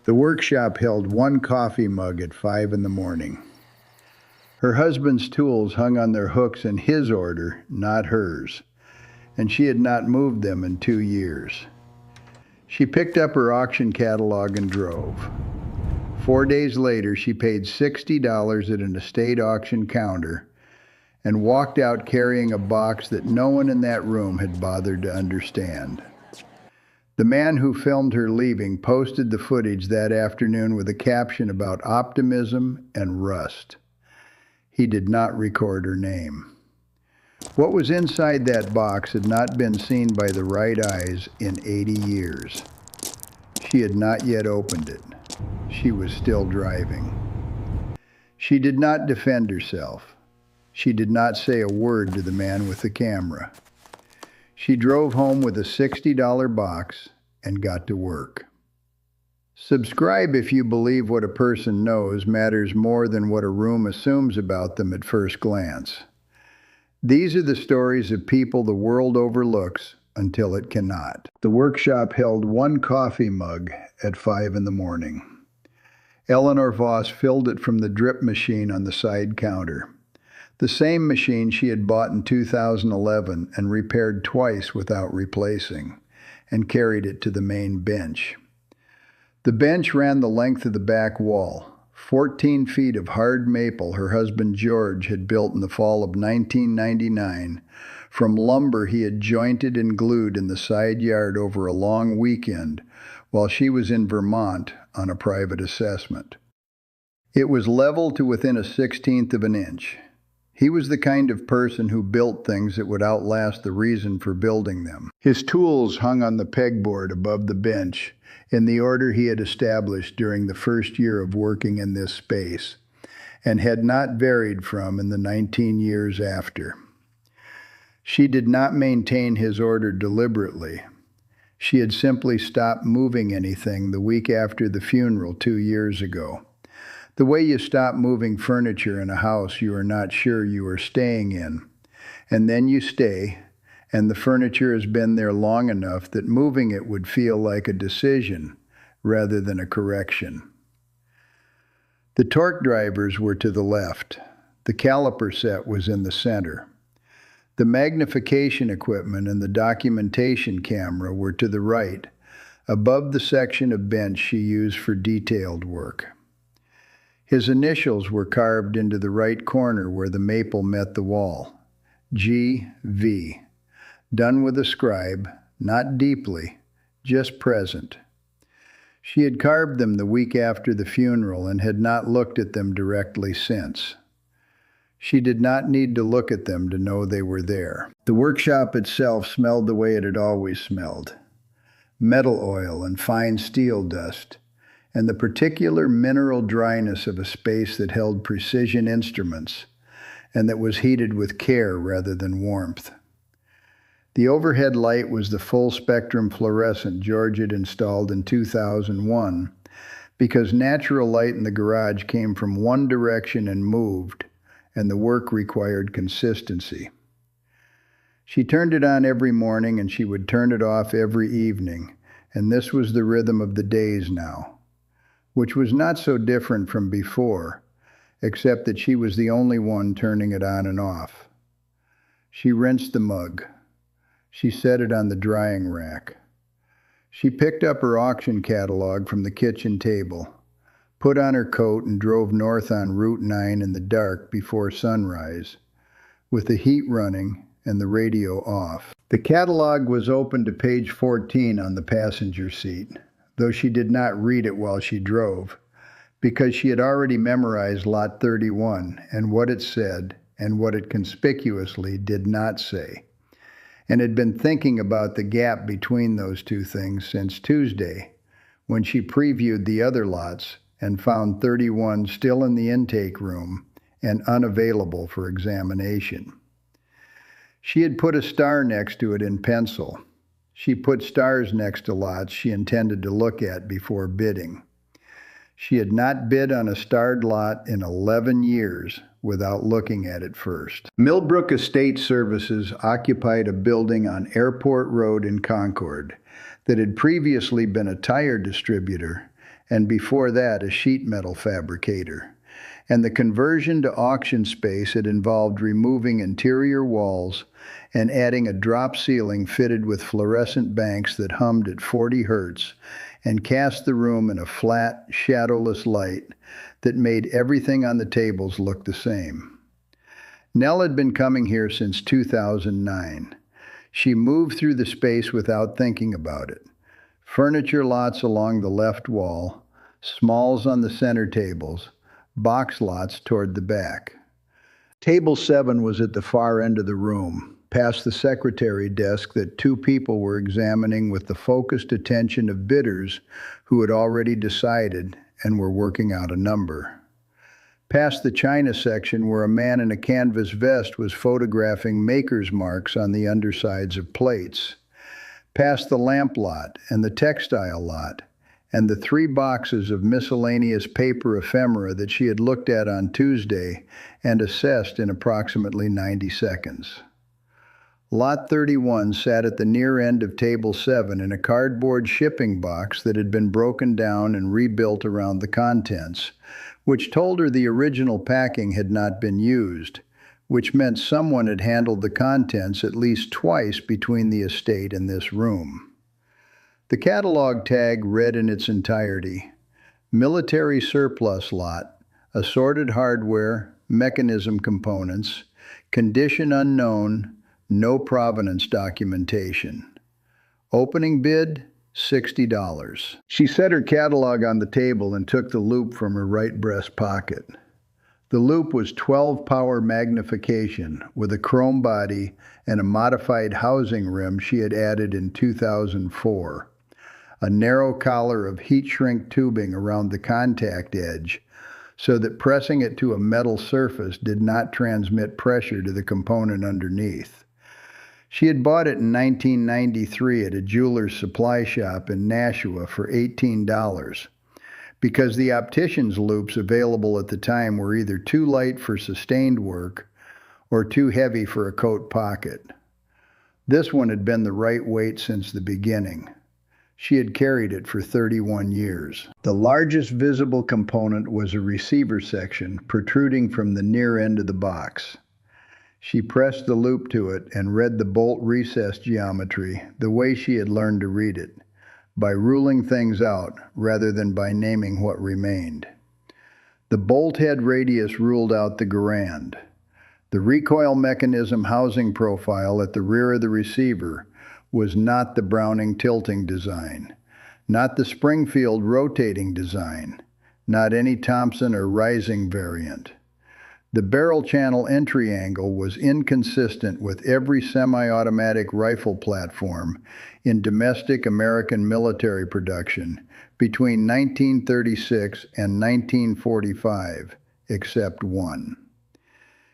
The workshop held one coffee mug at 5 in the morning. Her husband's tools hung on their hooks in his order, not hers, and she had not moved them in 2 years. She picked up her auction catalog and drove. 4 days later, she paid $60 at an estate auction counter and walked out carrying a box that no one in that room had bothered to understand. The man who filmed her leaving posted the footage that afternoon with a caption about optimism and rust. He did not record her name. What was inside that box had not been seen by the right eyes in 80 years. She had not yet opened it. She was still driving. She did not defend herself. She did not say a word to the man with the camera. She drove home with a $60 box and got to work. Subscribe if you believe what a person knows matters more than what a room assumes about them at first glance. These are the stories of people the world overlooks until it cannot. The workshop held one coffee mug at 5 in the morning. Eleanor Voss filled it from the drip machine on the side counter. The same machine she had bought in 2011 and repaired twice without replacing, and carried it to the main bench. The bench ran the length of the back wall, 14 feet of hard maple her husband George had built in the fall of 1999 from lumber he had jointed and glued in the side yard over a long weekend while she was in Vermont on a private assessment. It was level to within a 1/16 of an inch. He was the kind of person who built things that would outlast the reason for building them. His tools hung on the pegboard above the bench in the order he had established during the first year of working in this space, and had not varied from in the 19 years after. She did not maintain his order deliberately. She had simply stopped moving anything the week after the funeral 2 years ago. The way you stop moving furniture in a house you are not sure you are staying in, and then you stay, and the furniture has been there long enough that moving it would feel like a decision rather than a correction. The torque drivers were to the left. The caliper set was in the center. The magnification equipment and the documentation camera were to the right, above the section of bench she used for detailed work. His initials were carved into the right corner where the maple met the wall. G.V. Done with a scribe, not deeply, just present. She had carved them the week after the funeral and had not looked at them directly since. She did not need to look at them to know they were there. The workshop itself smelled the way it had always smelled. Metal oil and fine steel dust, and the particular mineral dryness of a space that held precision instruments and that was heated with care rather than warmth. The overhead light was the full-spectrum fluorescent George had installed in 2001 because natural light in the garage came from one direction and moved, and the work required consistency. She turned it on every morning and she would turn it off every evening, and this was the rhythm of the days now, which was not so different from before, except that she was the only one turning it on and off. She rinsed the mug. She set it on the drying rack. She picked up her auction catalog from the kitchen table, put on her coat, and drove north on Route 9 in the dark before sunrise, with the heat running and the radio off. The catalog was open to page 14 on the passenger seat, though she did not read it while she drove, because she had already memorized Lot 31 and what it said and what it conspicuously did not say, and had been thinking about the gap between those two things since Tuesday, when she previewed the other lots and found 31 still in the intake room and unavailable for examination. She had put a star next to it in pencil. She put stars next to lots she intended to look at before bidding. She had not bid on a starred lot in 11 years without looking at it first. Millbrook Estate Services occupied a building on Airport Road in Concord that had previously been a tire distributor and before that, a sheet metal fabricator. And the conversion to auction space had involved removing interior walls and adding a drop ceiling fitted with fluorescent banks that hummed at 40 hertz and cast the room in a flat, shadowless light that made everything on the tables look the same. Nell had been coming here since 2009. She moved through the space without thinking about it. Furniture lots along the left wall, smalls on the center tables, box lots toward the back. Table 7 was at the far end of the room, past the secretary desk that two people were examining with the focused attention of bidders who had already decided and were working out a number. Past the china section where a man in a canvas vest was photographing maker's marks on the undersides of plates. Past the lamp lot and the textile lot, and the 3 boxes of miscellaneous paper ephemera that she had looked at on Tuesday and assessed in approximately 90 seconds. Lot 31 sat at the near end of Table 7 in a cardboard shipping box that had been broken down and rebuilt around the contents, which told her the original packing had not been used, which meant someone had handled the contents at least twice between the estate and this room. The catalog tag read in its entirety, "Military surplus lot, assorted hardware, mechanism components, condition unknown, no provenance documentation. Opening bid, $60. She set her catalog on the table and took the loupe from her right breast pocket. The loupe was 12 power magnification with a chrome body and a modified housing rim she had added in 2004. A narrow collar of heat shrink tubing around the contact edge so that pressing it to a metal surface did not transmit pressure to the component underneath. She had bought it in 1993 at a jeweler's supply shop in Nashua for $18 because the optician's loupes available at the time were either too light for sustained work or too heavy for a coat pocket. This one had been the right weight since the beginning. She had carried it for 31 years. The largest visible component was a receiver section protruding from the near end of the box. She pressed the loupe to it and read the bolt recess geometry the way she had learned to read it, by ruling things out rather than by naming what remained. The bolt head radius ruled out the garand. The recoil mechanism housing profile at the rear of the receiver was not the Browning tilting design, not the Springfield rotating design, not any Thompson or Rising variant. The barrel channel entry angle was inconsistent with every semi-automatic rifle platform in domestic American military production between 1936 and 1945, except one.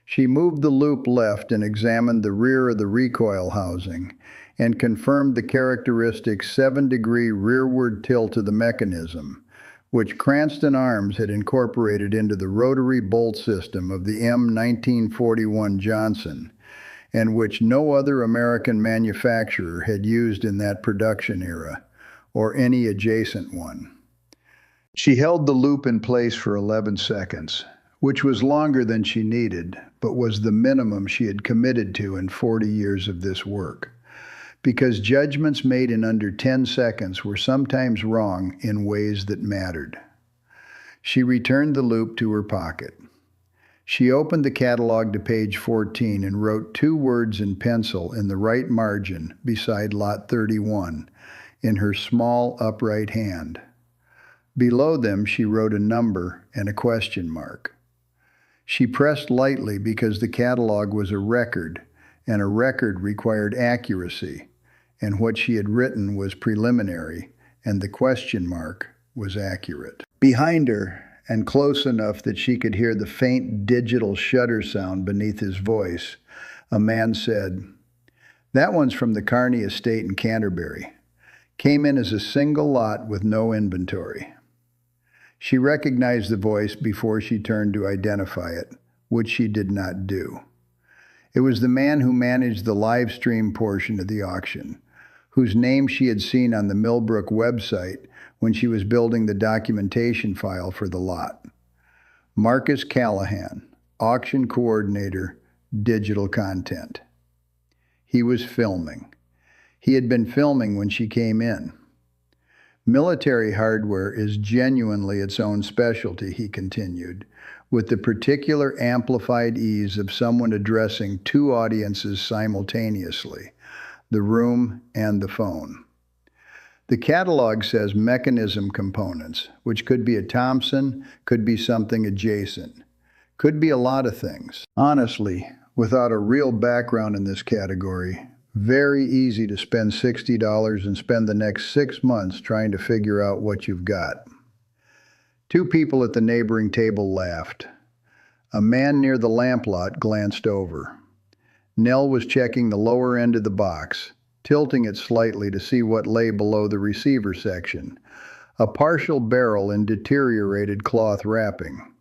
She moved the loupe left and examined the rear of the recoil housing and confirmed the characteristic 7-degree rearward tilt of the mechanism, which Cranston Arms had incorporated into the rotary bolt system of the M1941 Johnson, and which no other American manufacturer had used in that production era, or any adjacent one. She held the loupe in place for 11 seconds, which was longer than she needed, but was the minimum she had committed to in 40 years of this work, because judgments made in under 10 seconds were sometimes wrong in ways that mattered. She returned the loupe to her pocket. She opened the catalog to page 14 and wrote 2 words in pencil in the right margin beside Lot 31 in her small upright hand. Below them she wrote a number and a question mark. She pressed lightly because the catalog was a record, and a record required accuracy, and what she had written was preliminary, and the question mark was accurate. Behind her, and close enough that she could hear the faint digital shutter sound beneath his voice, a man said, "That one's from the Kearney estate in Canterbury. Came in as a single lot with no inventory." She recognized the voice before she turned to identify it, which she did not do. It was the man who managed the live stream portion of the auction, whose name she had seen on the Millbrook website when she was building the documentation file for the lot. Marcus Callahan, auction coordinator, digital content. He was filming. He had been filming when she came in. Military hardware is genuinely its own specialty, he continued, with the particular amplified ease of someone addressing two audiences simultaneously, the room and the phone. The catalog says mechanism components, which could be a Thompson, could be something adjacent, could be a lot of things. Honestly, without a real background in this category, very easy to spend $60 and spend the next 6 months trying to figure out what you've got. Two people at the neighboring table laughed. A man near the lamp lot glanced over. Nell was checking the lower end of the box, tilting it slightly to see what lay below the receiver section, a partial barrel in deteriorated cloth wrapping.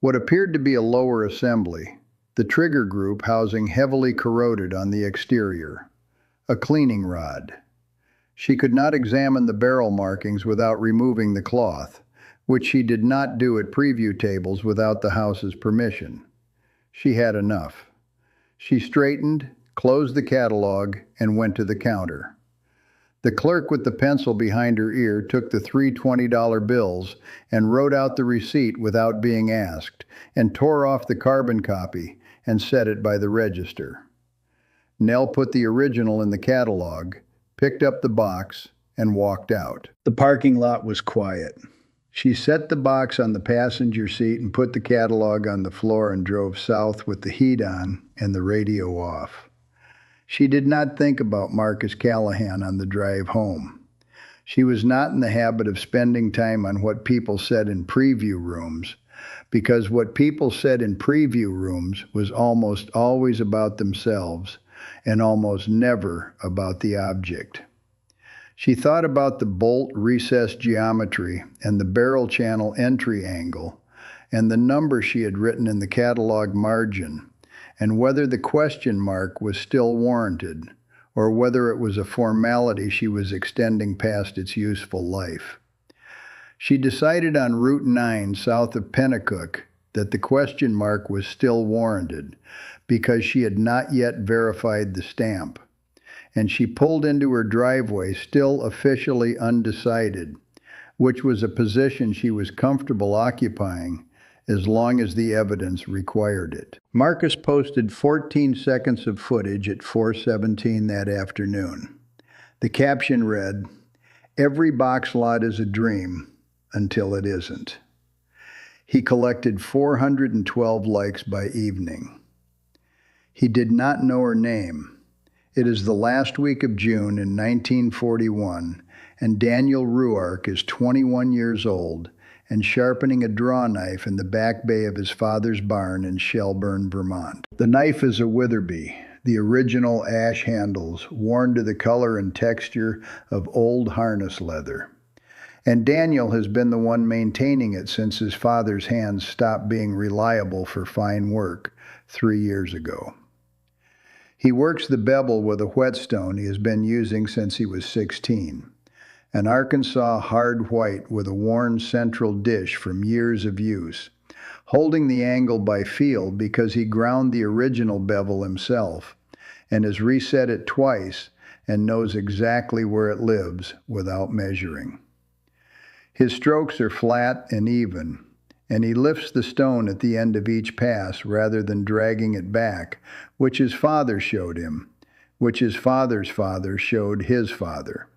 What appeared to be a lower assembly, the trigger group housing heavily corroded on the exterior, a cleaning rod. She could not examine the barrel markings without removing the cloth, which she did not do at preview tables without the house's permission. She had enough. She straightened, closed the catalog, and went to the counter. The clerk with the pencil behind her ear took the three $20 bills and wrote out the receipt without being asked, and tore off the carbon copy and set it by the register. Nell put the original in the catalog, picked up the box, and walked out. The parking lot was quiet. She set the box on the passenger seat and put the catalog on the floor and drove south with the heat on and the radio off. She did not think about Marcus Callahan on the drive home. She was not in the habit of spending time on what people said in preview rooms, because what people said in preview rooms was almost always about themselves and almost never about the object. She thought about the bolt recess geometry and the barrel channel entry angle and the number she had written in the catalog margin, and whether the question mark was still warranted or whether it was a formality she was extending past its useful life. She decided on Route 9 south of Pennacook that the question mark was still warranted because she had not yet verified the stamp, and she pulled into her driveway still officially undecided, which was a position she was comfortable occupying as long as the evidence required it. Marcus posted 14 seconds of footage at 4:17 that afternoon. The caption read, "Every box lot is a dream until it isn't." He collected 412 likes by evening. He did not know her name. It is the last week of June in 1941, and Daniel Ruark is 21 years old and sharpening a draw knife in the back bay of his father's barn in Shelburne, Vermont. The knife is a Witherby, the original ash handles, worn to the color and texture of old harness leather. And Daniel has been the one maintaining it since his father's hands stopped being reliable for fine work 3 years ago. He works the bevel with a whetstone he has been using since he was 16, an Arkansas hard white with a worn central dish from years of use, holding the angle by feel because he ground the original bevel himself and has reset it twice and knows exactly where it lives without measuring. His strokes are flat and even, and he lifts the stone at the end of each pass rather than dragging it back, which his father showed him, which his father's father showed his father.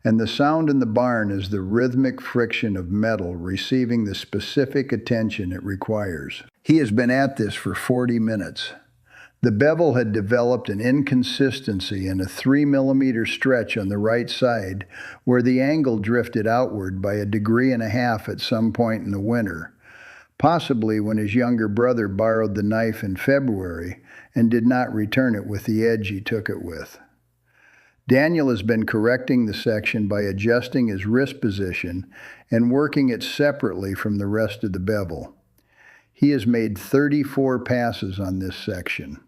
And the sound in the barn is the rhythmic friction of metal receiving the specific attention it requires. He has been at this for 40 minutes. The bevel had developed an inconsistency in a 3-millimeter stretch on the right side where the angle drifted outward by 1.5 degrees at some point in the winter, possibly when his younger brother borrowed the knife in February and did not return it with the edge he took it with. Daniel has been correcting the section by adjusting his wrist position and working it separately from the rest of the bevel. He has made 34 passes on this section.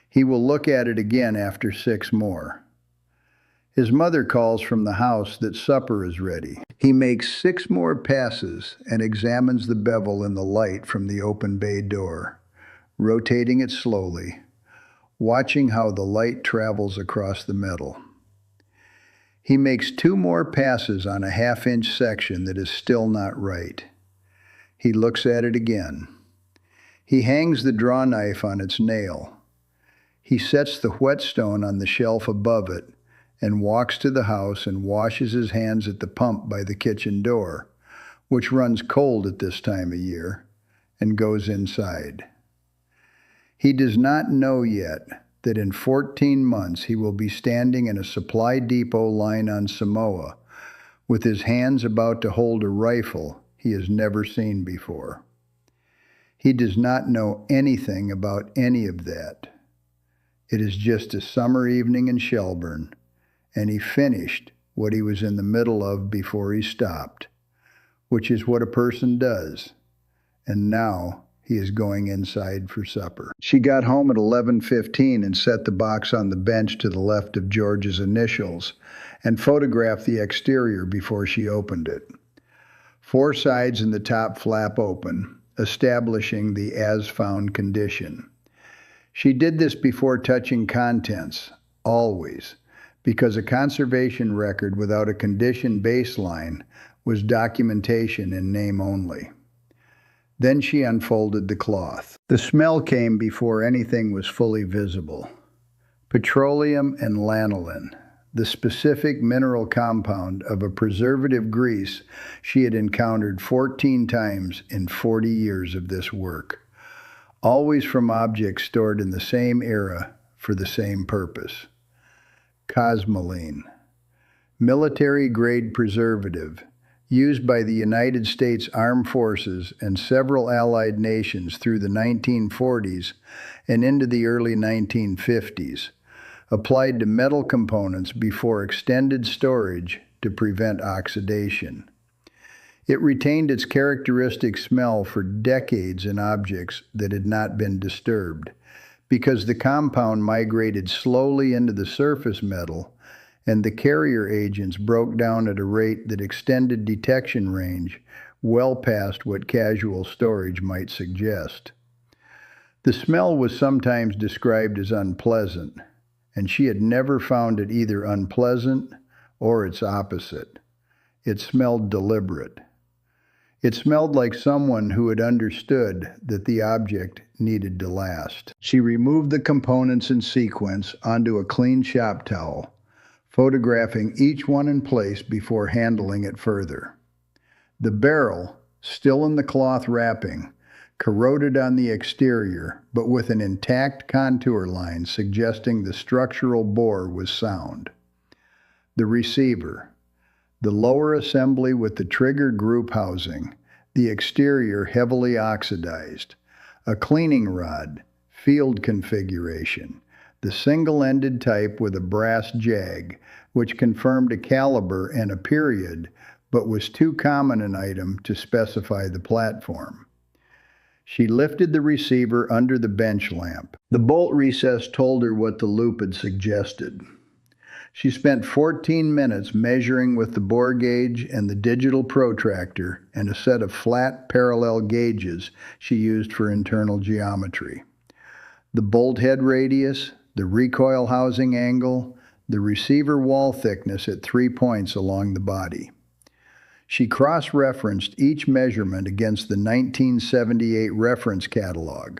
He will look at it again after 6 more. His mother calls from the house that supper is ready. He makes 6 more passes and examines the bevel in the light from the open bay door, rotating it slowly, watching how the light travels across the metal. He makes 2 more passes on a half-inch section that is still not right. He looks at it again. He hangs the draw knife on its nail. He sets the whetstone on the shelf above it and walks to the house and washes his hands at the pump by the kitchen door, which runs cold at this time of year, and goes inside. He does not know yet that in 14 months he will be standing in a supply depot line on Samoa with his hands about to hold a rifle he has never seen before. He does not know anything about any of that. It is just a summer evening in Shelburne, and he finished what he was in the middle of before he stopped, which is what a person does. And now he is going inside for supper. She got home at 11:15 and set the box on the bench to the left of George's initials and photographed the exterior before she opened it. 4 sides and the top flap open, establishing the as-found condition. She did this before touching contents, always, because a conservation record without a condition baseline was documentation in name only. Then she unfolded the cloth. The smell came before anything was fully visible. Petroleum and lanolin, the specific mineral compound of a preservative grease she had encountered 14 times in 40 years of this work, always from objects stored in the same era for the same purpose. Cosmoline, military-grade preservative, used by the United States Armed Forces and several Allied nations through the 1940s and into the early 1950s, applied to metal components before extended storage to prevent oxidation. It retained its characteristic smell for decades in objects that had not been disturbed, because the compound migrated slowly into the surface metal and the carrier agents broke down at a rate that extended detection range well past what casual storage might suggest. The smell was sometimes described as unpleasant, and she had never found it either unpleasant or its opposite. It smelled deliberate. It smelled like someone who had understood that the object needed to last. She removed the components in sequence onto a clean shop towel, photographing each one in place before handling it further. The barrel, still in the cloth wrapping, corroded on the exterior, but with an intact contour line suggesting the structural bore was sound. The receiver, the lower assembly with the trigger group housing, the exterior heavily oxidized, a cleaning rod, field configuration, the single-ended type with a brass jag, which confirmed a caliber and a period, but was too common an item to specify the platform. She lifted the receiver under the bench lamp. The bolt recess told her what the loop had suggested. She spent 14 minutes measuring with the bore gauge and the digital protractor and a set of flat parallel gauges she used for internal geometry. The bolt head radius, the recoil housing angle, the receiver wall thickness at 3 points along the body. She cross-referenced each measurement against the 1978 reference catalog,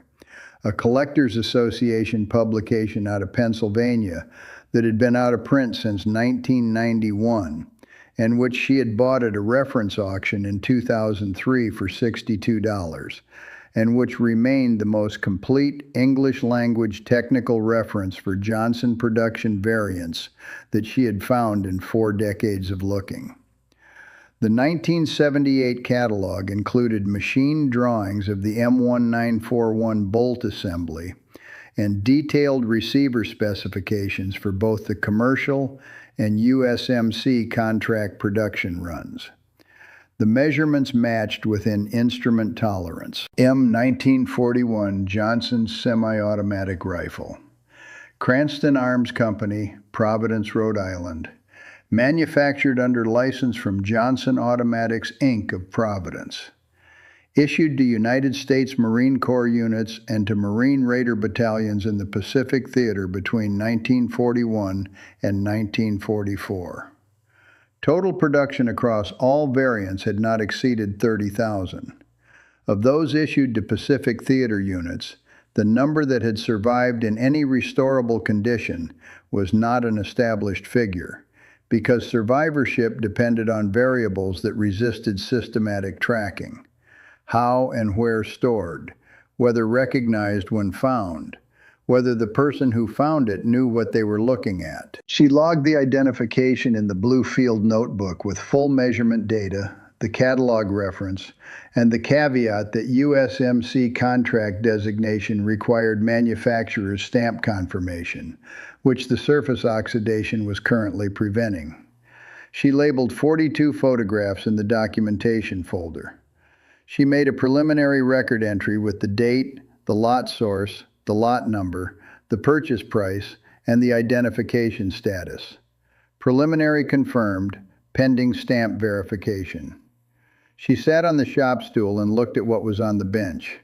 a Collectors Association publication out of Pennsylvania that had been out of print since 1991, and which she had bought at a reference auction in 2003 for $62, and which remained the most complete English-language technical reference for Johnson production variants that she had found in 4 decades of looking. The 1978 catalog included machine drawings of the M1941 bolt assembly and detailed receiver specifications for both the commercial and USMC contract production runs. The measurements matched within instrument tolerance. M1941 Johnson semi-automatic rifle. Cranston Arms Company, Providence, Rhode Island, Manufactured under license from Johnson Automatics, Inc. of Providence. Issued to United States Marine Corps units and to Marine Raider battalions in the Pacific Theater between 1941 and 1944. Total production across all variants had not exceeded 30,000. Of those issued to Pacific Theater units, the number that had survived in any restorable condition was not an established figure, because survivorship depended on variables that resisted systematic tracking: how and where stored, whether recognized when found, whether the person who found it knew what they were looking at. She logged the identification in the blue field notebook with full measurement data, the catalog reference, and the caveat that USMC contract designation required manufacturer's stamp confirmation, which the surface oxidation was currently preventing. She labeled 42 photographs in the documentation folder. She made a preliminary record entry with the date, the lot source, the lot number, the purchase price, and the identification status. Preliminary confirmed, pending stamp verification. She sat on the shop stool and looked at what was on the bench: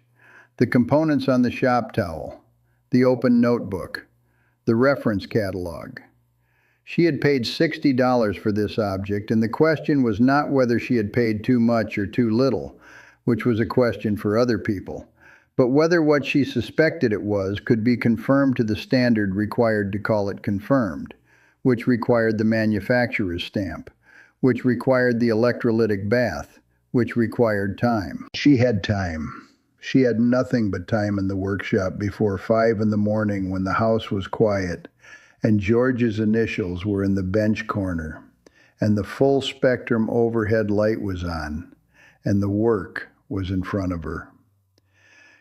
the components on the shop towel, the open notebook, the reference catalog. She had paid $60 for this object, and the question was not whether she had paid too much or too little, which was a question for other people, but whether what she suspected it was could be confirmed to the standard required to call it confirmed, which required the manufacturer's stamp, which required the electrolytic bath, which required time. She had time. She had nothing but time in the workshop before 5 in the morning, when the house was quiet and George's initials were in the bench corner, and the full spectrum overhead light was on, and the work was in front of her.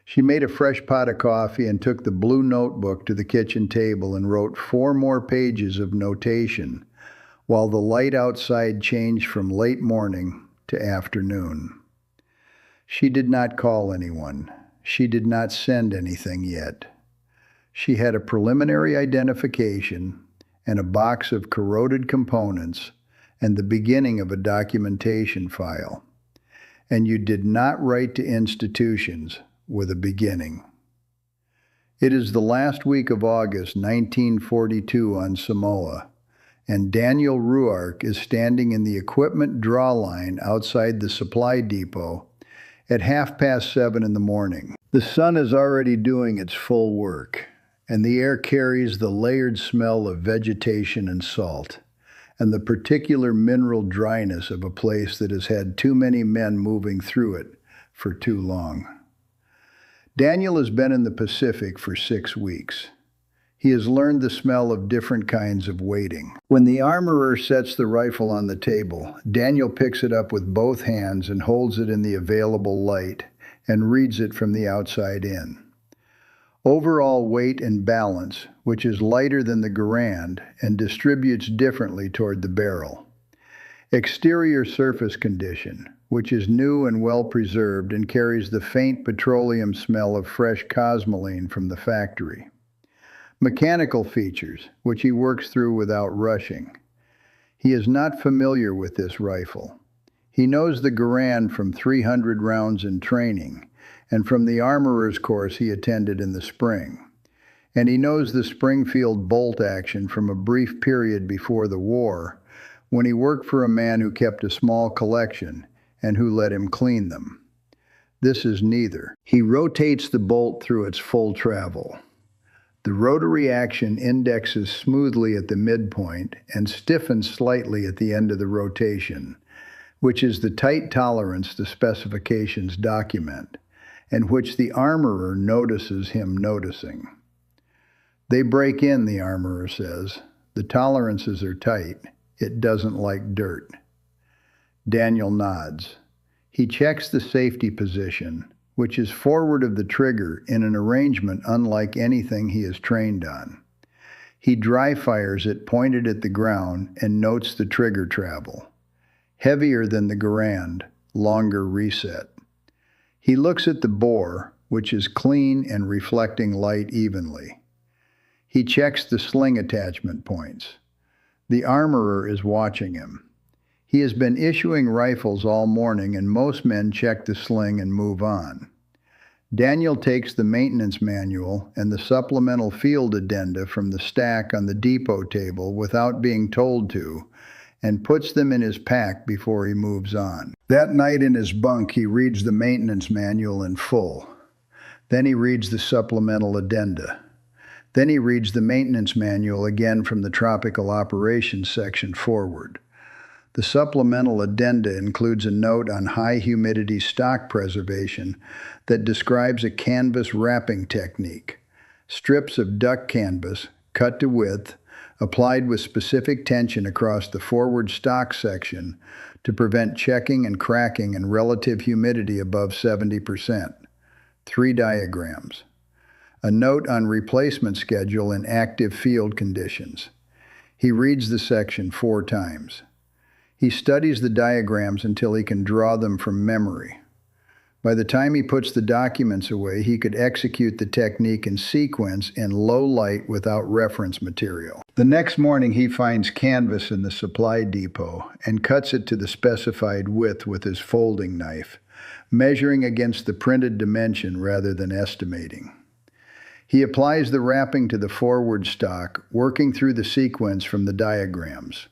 She made a fresh pot of coffee and took the blue notebook to the kitchen table and wrote 4 more pages of notation, while the light outside changed from late morning to afternoon. She did not call anyone. She did not send anything yet. She had a preliminary identification and a box of corroded components and the beginning of a documentation file. And you did not write to institutions with a beginning. It is the last week of August 1942 on Samoa, and Daniel Ruark is standing in the equipment draw line outside the supply depot at 7:30 in the morning. The sun is already doing its full work, and the air carries the layered smell of vegetation and salt, and the particular mineral dryness of a place that has had too many men moving through it for too long. Daniel has been in the Pacific for 6 weeks. He has learned the smell of different kinds of waiting. When the armorer sets the rifle on the table, Daniel picks it up with both hands and holds it in the available light and reads it from the outside in. Overall weight and balance, which is lighter than the Garand and distributes differently toward the barrel. Exterior surface condition, which is new and well preserved and carries the faint petroleum smell of fresh cosmoline from the factory. Mechanical features, which he works through without rushing. He is not familiar with this rifle. He knows the Garand from 300 rounds in training and from the armorer's course he attended in the spring. And he knows the Springfield bolt action from a brief period before the war, when he worked for a man who kept a small collection and who let him clean them. This is neither. He rotates the bolt through its full travel. The rotary action indexes smoothly at the midpoint and stiffens slightly at the end of the rotation, which is the tight tolerance the specifications document, and which the armorer notices him noticing. They break in, the armorer says. The tolerances are tight. It doesn't like dirt. Daniel nods. He checks the safety position, which is forward of the trigger in an arrangement unlike anything he is trained on. He dry fires it pointed at the ground and notes the trigger travel. Heavier than the Garand, longer reset. He looks at the bore, which is clean and reflecting light evenly. He checks the sling attachment points. The armorer is watching him. He has been issuing rifles all morning, and most men check the sling and move on. Daniel takes the maintenance manual and the supplemental field addenda from the stack on the depot table without being told to, and puts them in his pack before he moves on. That night in his bunk, he reads the maintenance manual in full. Then he reads the supplemental addenda. Then he reads the maintenance manual again from the tropical operations section forward. The supplemental addenda includes a note on high humidity stock preservation that describes a canvas wrapping technique. Strips of duck canvas, cut to width, applied with specific tension across the forward stock section to prevent checking and cracking in relative humidity above 70%. 3 diagrams. A note on replacement schedule in active field conditions. He reads the section 4 times. He studies the diagrams until he can draw them from memory. By the time he puts the documents away, he could execute the technique in sequence in low light without reference material. The next morning, he finds canvas in the supply depot and cuts it to the specified width with his folding knife, measuring against the printed dimension rather than estimating. He applies the wrapping to the forward stock, working through the sequence from the diagrams.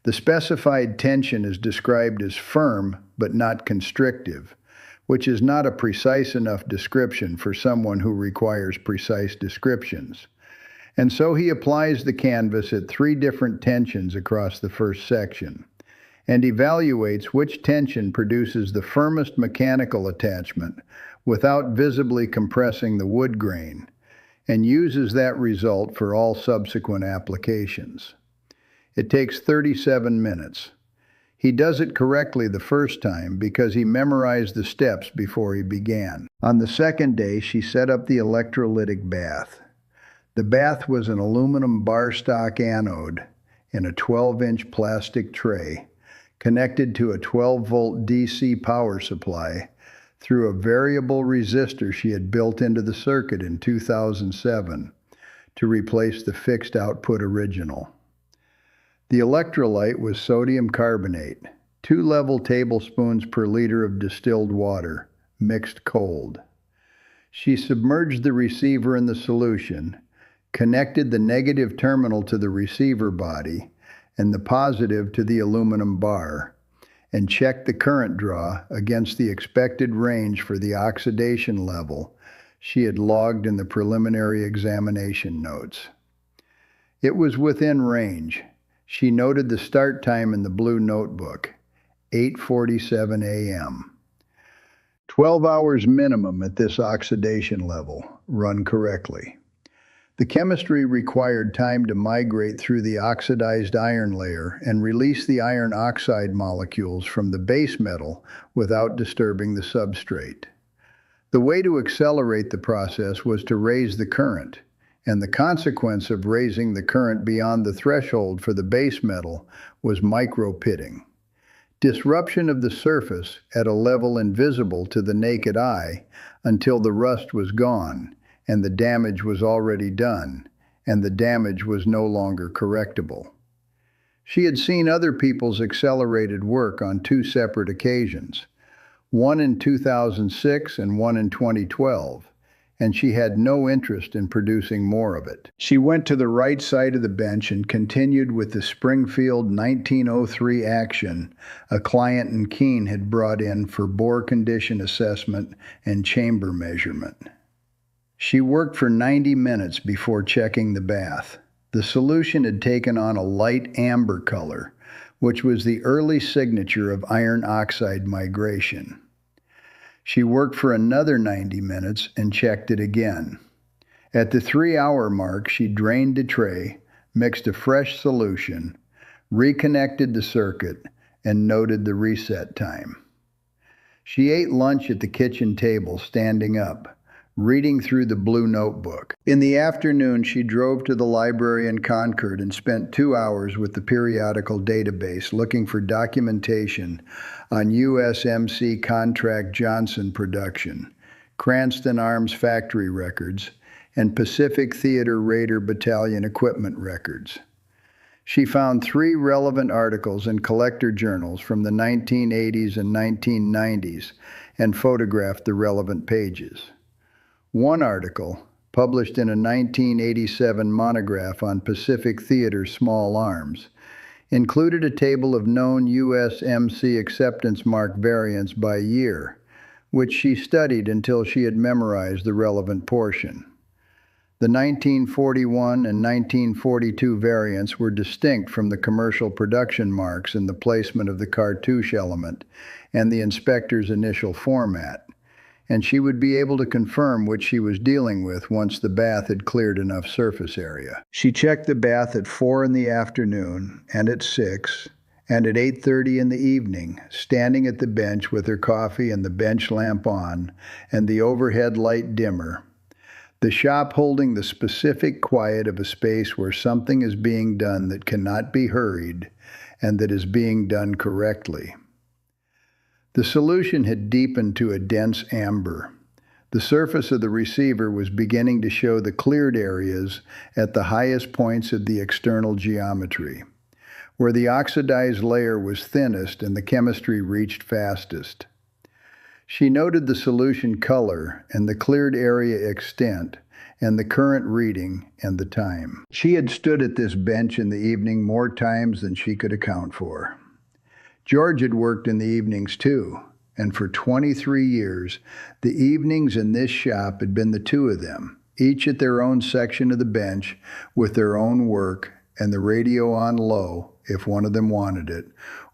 The specified tension is described as firm but not constrictive, which is not a precise enough description for someone who requires precise descriptions. And so he applies the canvas at 3 different tensions across the first section, and evaluates which tension produces the firmest mechanical attachment without visibly compressing the wood grain, and uses that result for all subsequent applications. It takes 37 minutes. He does it correctly the first time because he memorized the steps before he began. On the second day, she set up the electrolytic bath. The bath was an aluminum bar stock anode in a 12-inch plastic tray connected to a 12-volt DC power supply through a variable resistor she had built into the circuit in 2007 to replace the fixed output original. The electrolyte was sodium carbonate, 2 level tablespoons per liter of distilled water, mixed cold. She submerged the receiver in the solution, connected the negative terminal to the receiver body and the positive to the aluminum bar, and checked the current draw against the expected range for the oxidation level she had logged in the preliminary examination notes. It was within range. She noted the start time in the blue notebook, 8:47 a.m. 12 hours minimum at this oxidation level, run correctly. The chemistry required time to migrate through the oxidized iron layer and release the iron oxide molecules from the base metal without disturbing the substrate. The way to accelerate the process was to raise the current, and the consequence of raising the current beyond the threshold for the base metal was micro-pitting. Disruption of the surface at a level invisible to the naked eye until the rust was gone, and the damage was already done, and the damage was no longer correctable. She had seen other people's accelerated work on 2 separate occasions, one in 2006 and one in 2012, and she had no interest in producing more of it. She went to the right side of the bench and continued with the Springfield 1903 action a client in Keene had brought in for bore condition assessment and chamber measurement. She worked for 90 minutes before checking the bath. The solution had taken on a light amber color, which was the early signature of iron oxide migration. She worked for another 90 minutes and checked it again. At the 3-hour mark, she drained the tray, mixed a fresh solution, reconnected the circuit, and noted the reset time. She ate lunch at the kitchen table, standing up, reading through the blue notebook. In the afternoon, she drove to the library in Concord and spent 2 hours with the periodical database looking for documentation on USMC Contract Johnson production, Cranston Arms factory records, and Pacific Theater Raider Battalion equipment records. She found 3 relevant articles in collector journals from the 1980s and 1990s and photographed the relevant pages. One article, published in a 1987 monograph on Pacific Theater small arms, included a table of known USMC acceptance mark variants by year, which she studied until she had memorized the relevant portion. The 1941 and 1942 variants were distinct from the commercial production marks in the placement of the cartouche element and the inspector's initial format, and she would be able to confirm what she was dealing with once the bath had cleared enough surface area. She checked the bath at 4 in the afternoon, and at 6, and at 8:30 in the evening, standing at the bench with her coffee and the bench lamp on, and the overhead light dimmer, the shop holding the specific quiet of a space where something is being done that cannot be hurried, and that is being done correctly. The solution had deepened to a dense amber. The surface of the receiver was beginning to show the cleared areas at the highest points of the external geometry, where the oxidized layer was thinnest and the chemistry reached fastest. She noted the solution color and the cleared area extent and the current reading and the time. She had stood at this bench in the evening more times than she could account for. George had worked in the evenings too, and for 23 years, the evenings in this shop had been the two of them, each at their own section of the bench with their own work and the radio on low if one of them wanted it,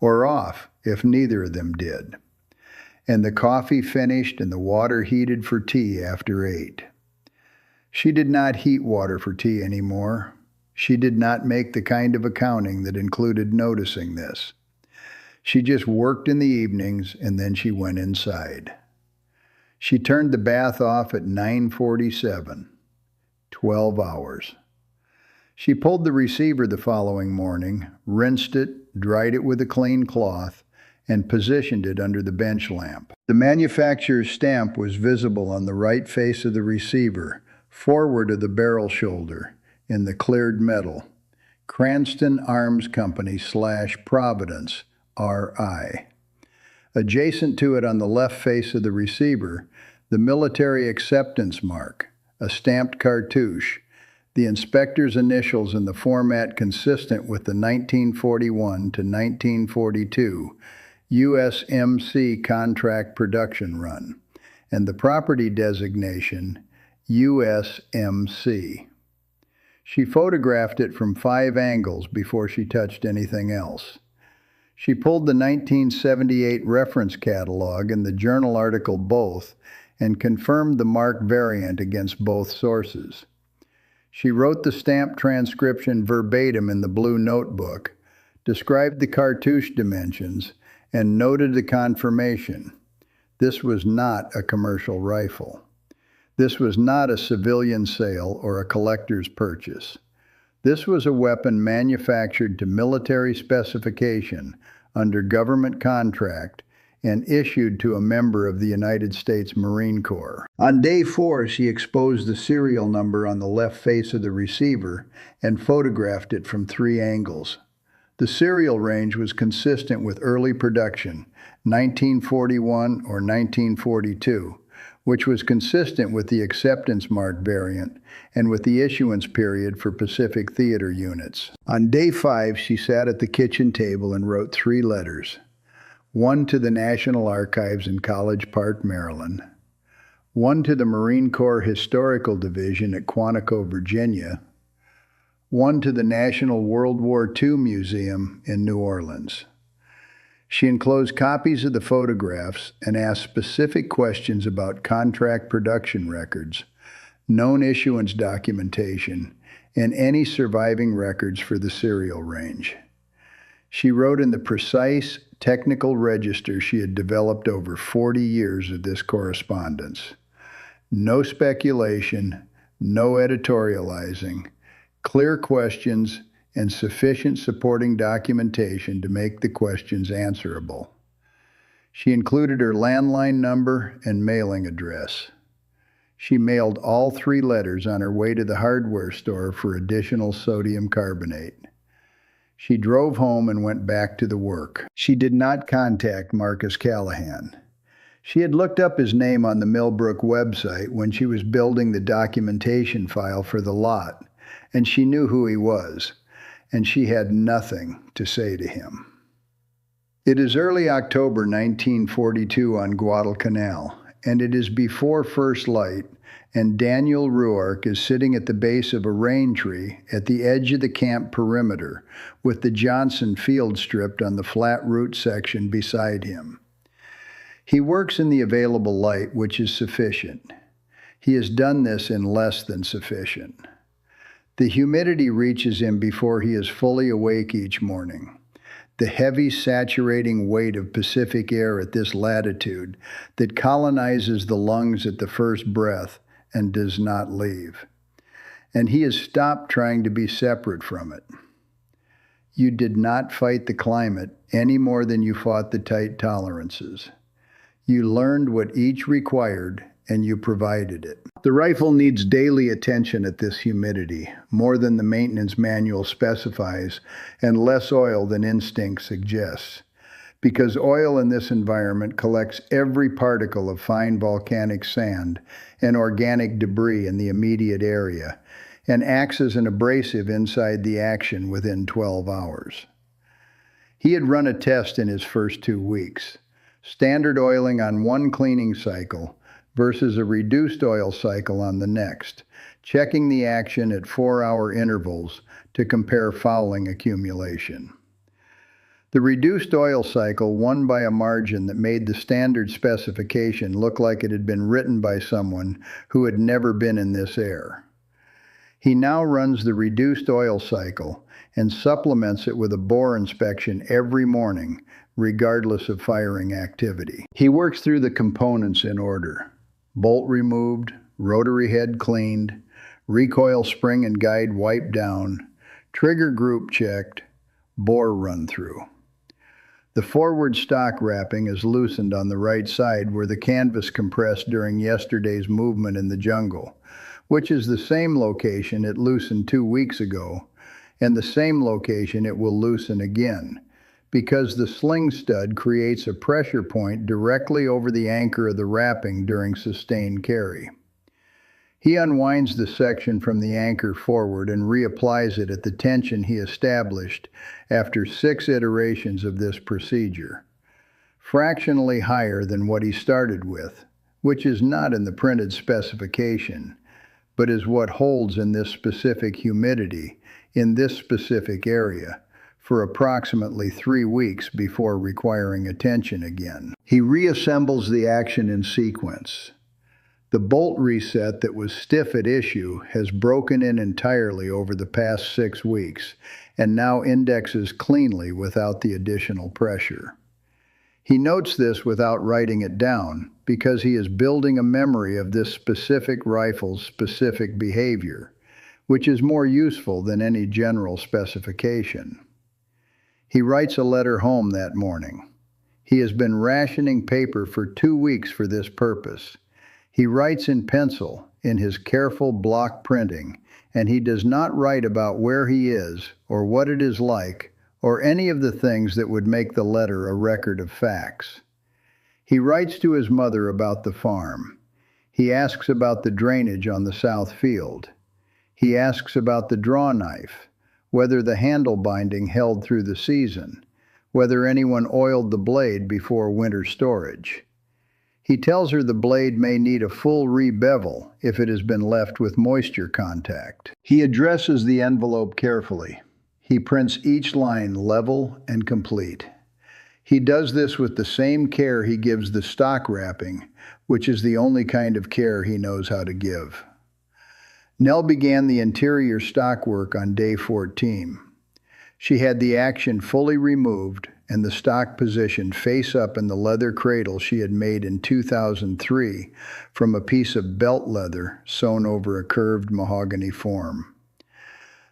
or off if neither of them did. And the coffee finished and the water heated for tea after 8. She did not heat water for tea anymore. She did not make the kind of accounting that included noticing this. She just worked in the evenings and then she went inside. She turned the bath off at 9:47, 12 hours. She pulled the receiver the following morning, rinsed it, dried it with a clean cloth, and positioned it under the bench lamp. The manufacturer's stamp was visible on the right face of the receiver, forward of the barrel shoulder, in the cleared metal. Cranston Arms Company / Providence, R.I. Adjacent to it on the left face of the receiver, the military acceptance mark, a stamped cartouche, the inspector's initials in the format consistent with the 1941 to 1942 USMC contract production run, and the property designation USMC. She photographed it from 5 angles before she touched anything else. She pulled the 1978 reference catalog and the journal article both and confirmed the mark variant against both sources. She wrote the stamp transcription verbatim in the blue notebook, described the cartouche dimensions, and noted the confirmation. This was not a commercial rifle. This was not a civilian sale or a collector's purchase. This was a weapon manufactured to military specification under government contract and issued to a member of the United States Marine Corps. On day 4, she exposed the serial number on the left face of the receiver and photographed it from 3 angles. The serial range was consistent with early production, 1941 or 1942, which was consistent with the acceptance mark variant and with the issuance period for Pacific Theater units. On day 5, she sat at the kitchen table and wrote 3 letters. One to the National Archives in College Park, Maryland. One to the Marine Corps Historical Division at Quantico, Virginia. One to the National World War II Museum in New Orleans. She enclosed copies of the photographs and asked specific questions about contract production records, known issuance documentation, and any surviving records for the serial range. She wrote in the precise, technical register she had developed over 40 years of this correspondence. No speculation, no editorializing, clear questions, and sufficient supporting documentation to make the questions answerable. She included her landline number and mailing address. She mailed all 3 letters on her way to the hardware store for additional sodium carbonate. She drove home and went back to the work. She did not contact Marcus Callahan. She had looked up his name on the Millbrook website when she was building the documentation file for the lot, and she knew who he was, and she had nothing to say to him. It is early October 1942 on Guadalcanal, and it is before first light, and Daniel Ruark is sitting at the base of a rain tree at the edge of the camp perimeter with the Johnson field stripped on the flat root section beside him. He works in the available light, which is sufficient. He has done this in less than sufficient. The humidity reaches him before he is fully awake each morning. The heavy, saturating weight of Pacific air at this latitude that colonizes the lungs at the first breath and does not leave. And he has stopped trying to be separate from it. You did not fight the climate any more than you fought the tight tolerances. You learned what each required, and you provided it. The rifle needs daily attention at this humidity, more than the maintenance manual specifies, and less oil than instinct suggests. Because oil in this environment collects every particle of fine volcanic sand and organic debris in the immediate area, and acts as an abrasive inside the action within 12 hours. He had run a test in his first 2 weeks. Standard oiling on one cleaning cycle versus a reduced oil cycle on the next, checking the action at 4-hour intervals to compare fouling accumulation. The reduced oil cycle won by a margin that made the standard specification look like it had been written by someone who had never been in this air. He now runs the reduced oil cycle and supplements it with a bore inspection every morning, regardless of firing activity. He works through the components in order. Bolt removed, rotary head cleaned, recoil spring and guide wiped down, trigger group checked, bore run through. The forward stock wrapping is loosened on the right side where the canvas compressed during yesterday's movement in the jungle, which is the same location it loosened 2 weeks ago, and the same location it will loosen again, because the sling stud creates a pressure point directly over the anchor of the wrapping during sustained carry. He unwinds the section from the anchor forward and reapplies it at the tension he established after 6 iterations of this procedure, fractionally higher than what he started with, which is not in the printed specification, but is what holds in this specific humidity, in this specific area, for approximately 3 weeks before requiring attention again. He reassembles the action in sequence. The bolt reset that was stiff at issue has broken in entirely over the past 6 weeks and now indexes cleanly without the additional pressure. He notes this without writing it down because he is building a memory of this specific rifle's specific behavior, which is more useful than any general specification. He writes a letter home that morning. He has been rationing paper for 2 weeks for this purpose. He writes in pencil, in his careful block printing, and he does not write about where he is, or what it is like, or any of the things that would make the letter a record of facts. He writes to his mother about the farm. He asks about the drainage on the south field. He asks about the draw knife, whether the handle binding held through the season, whether anyone oiled the blade before winter storage. He tells her the blade may need a full re-bevel if it has been left with moisture contact. He addresses the envelope carefully. He prints each line level and complete. He does this with the same care he gives the stock wrapping, which is the only kind of care he knows how to give. Nell began the interior stock work on day 14. She had the action fully removed and the stock positioned face up in the leather cradle she had made in 2003 from a piece of belt leather sewn over a curved mahogany form.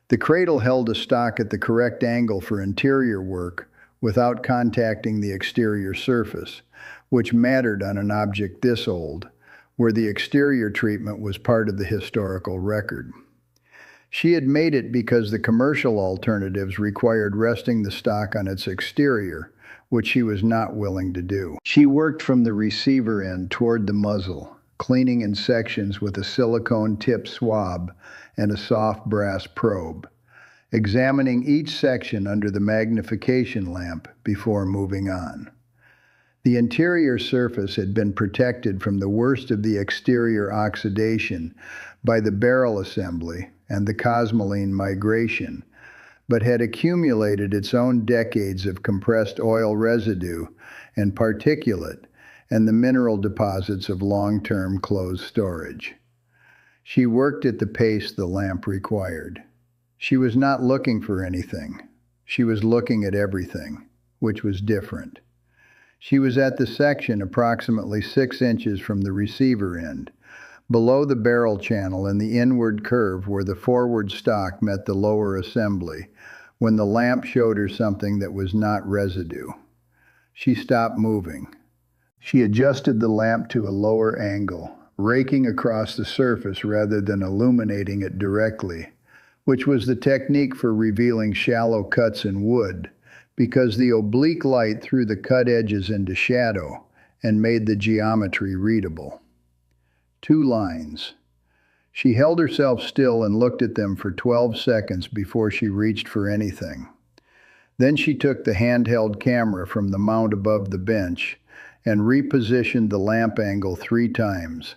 The cradle held a stock at the correct angle for interior work without contacting the exterior surface, which mattered on an object this old, where the exterior treatment was part of the historical record. She had made it because the commercial alternatives required resting the stock on its exterior, which she was not willing to do. She worked from the receiver end toward the muzzle, cleaning in sections with a silicone tip swab and a soft brass probe, examining each section under the magnification lamp before moving on. The interior surface had been protected from the worst of the exterior oxidation by the barrel assembly and the cosmoline migration, but had accumulated its own decades of compressed oil residue and particulate and the mineral deposits of long-term closed storage. She worked at the pace the lamp required. She was not looking for anything. She was looking at everything, which was different. She was at the section approximately 6 inches from the receiver end, below the barrel channel in the inward curve where the forward stock met the lower assembly, when the lamp showed her something that was not residue. She stopped moving. She adjusted the lamp to a lower angle, raking across the surface rather than illuminating it directly, which was the technique for revealing shallow cuts in wood, because the oblique light threw the cut edges into shadow and made the geometry readable. 2 lines. She held herself still and looked at them for 12 seconds before she reached for anything. Then she took the handheld camera from the mount above the bench and repositioned the lamp angle 3 times,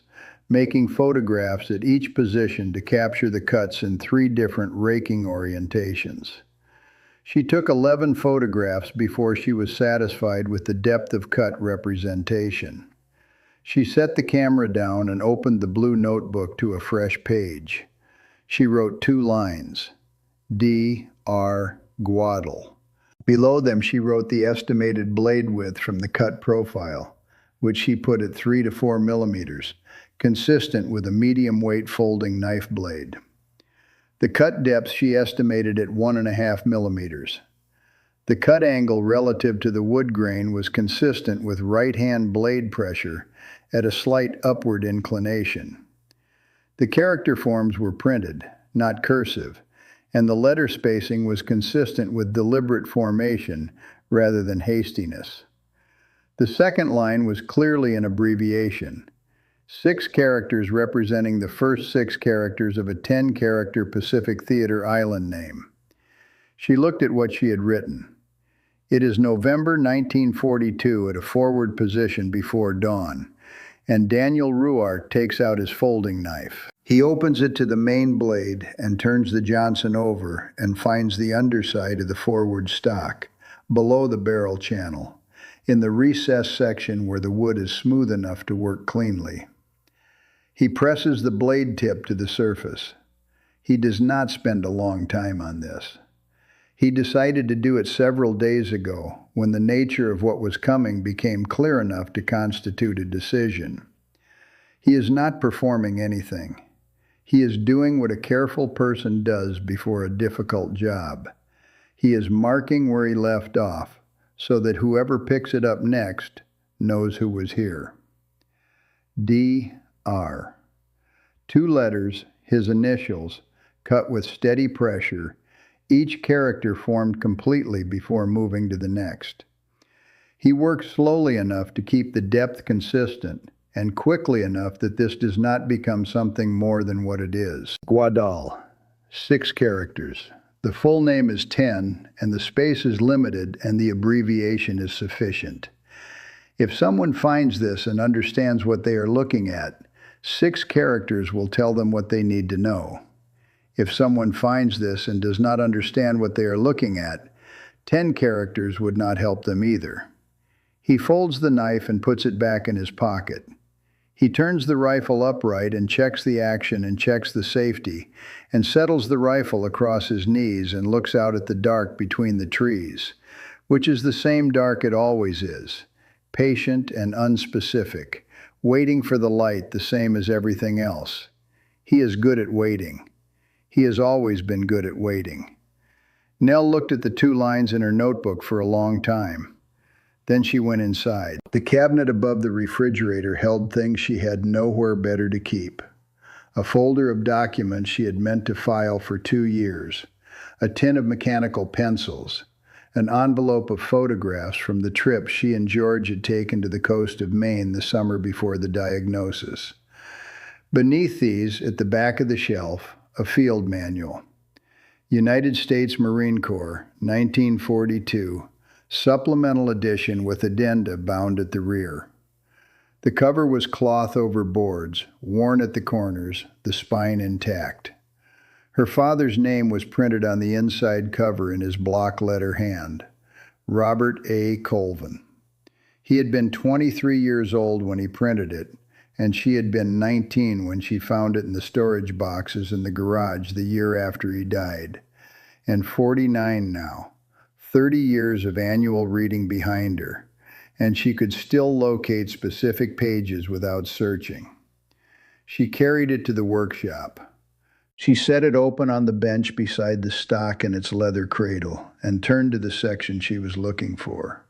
making photographs at each position to capture the cuts in 3 different raking orientations. She took 11 photographs before she was satisfied with the depth of cut representation. She set the camera down and opened the blue notebook to a fresh page. She wrote 2 lines, D.R. Guadal. Below them she wrote the estimated blade width from the cut profile, which she put at 3 to 4 millimeters, consistent with a medium-weight folding knife blade. The cut depth she estimated at 1.5 millimeters. The cut angle relative to the wood grain was consistent with right-hand blade pressure at a slight upward inclination. The character forms were printed, not cursive, and the letter spacing was consistent with deliberate formation rather than hastiness. The second line was clearly an abbreviation, 6 characters representing the first 6 characters of a 10-character Pacific Theater island name. She looked at what she had written. It is November 1942 at a forward position before dawn, and Daniel Ruart takes out his folding knife. He opens it to the main blade and turns the Johnson over and finds the underside of the forward stock, below the barrel channel, in the recessed section where the wood is smooth enough to work cleanly. He presses the blade tip to the surface. He does not spend a long time on this. He decided to do it several days ago, when the nature of what was coming became clear enough to constitute a decision. He is not performing anything. He is doing what a careful person does before a difficult job. He is marking where he left off, so that whoever picks it up next knows who was here. D.R. 2 letters, his initials, cut with steady pressure, each character formed completely before moving to the next. He works slowly enough to keep the depth consistent, and quickly enough that this does not become something more than what it is. Guadal, 6 characters. The full name is 10, and the space is limited, and the abbreviation is sufficient. If someone finds this and understands what they are looking at, 6 characters will tell them what they need to know. If someone finds this and does not understand what they are looking at, 10 characters would not help them either. He folds the knife and puts it back in his pocket. He turns the rifle upright and checks the action and checks the safety, and settles the rifle across his knees and looks out at the dark between the trees, which is the same dark it always is, patient and unspecific, waiting for the light the same as everything else. He is good at waiting. He has always been good at waiting. Nell looked at the 2 lines in her notebook for a long time. Then she went inside. The cabinet above the refrigerator held things she had nowhere better to keep. a folder of documents she had meant to file for 2 years, a tin of mechanical pencils, an envelope of photographs from the trip she and George had taken to the coast of Maine the summer before the diagnosis. Beneath these, at the back of the shelf, a field manual. United States Marine Corps, 1942, supplemental edition with addenda bound at the rear. The cover was cloth over boards, worn at the corners, the spine intact. Her father's name was printed on the inside cover in his block letter hand, Robert A. Colvin. He had been 23 years old when he printed it, and she had been 19 when she found it in the storage boxes in the garage the year after he died, and 49 now, 30 years of annual reading behind her, and she could still locate specific pages without searching. She carried it to the workshop. She set it open on the bench beside the stock in its leather cradle and turned to the section she was looking for.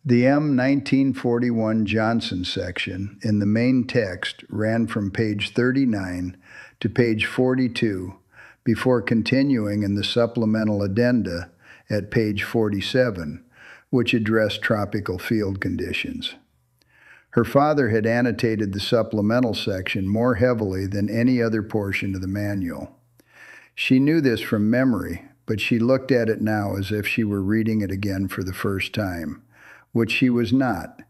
The M1941 Johnson section in the main text ran from page 39 to page 42 before continuing in the supplemental addenda at page 47, which addressed tropical field conditions. Her father had annotated the supplemental section more heavily than any other portion of the manual. She knew this from memory, but she looked at it now as if she were reading it again for the first time, which she was not,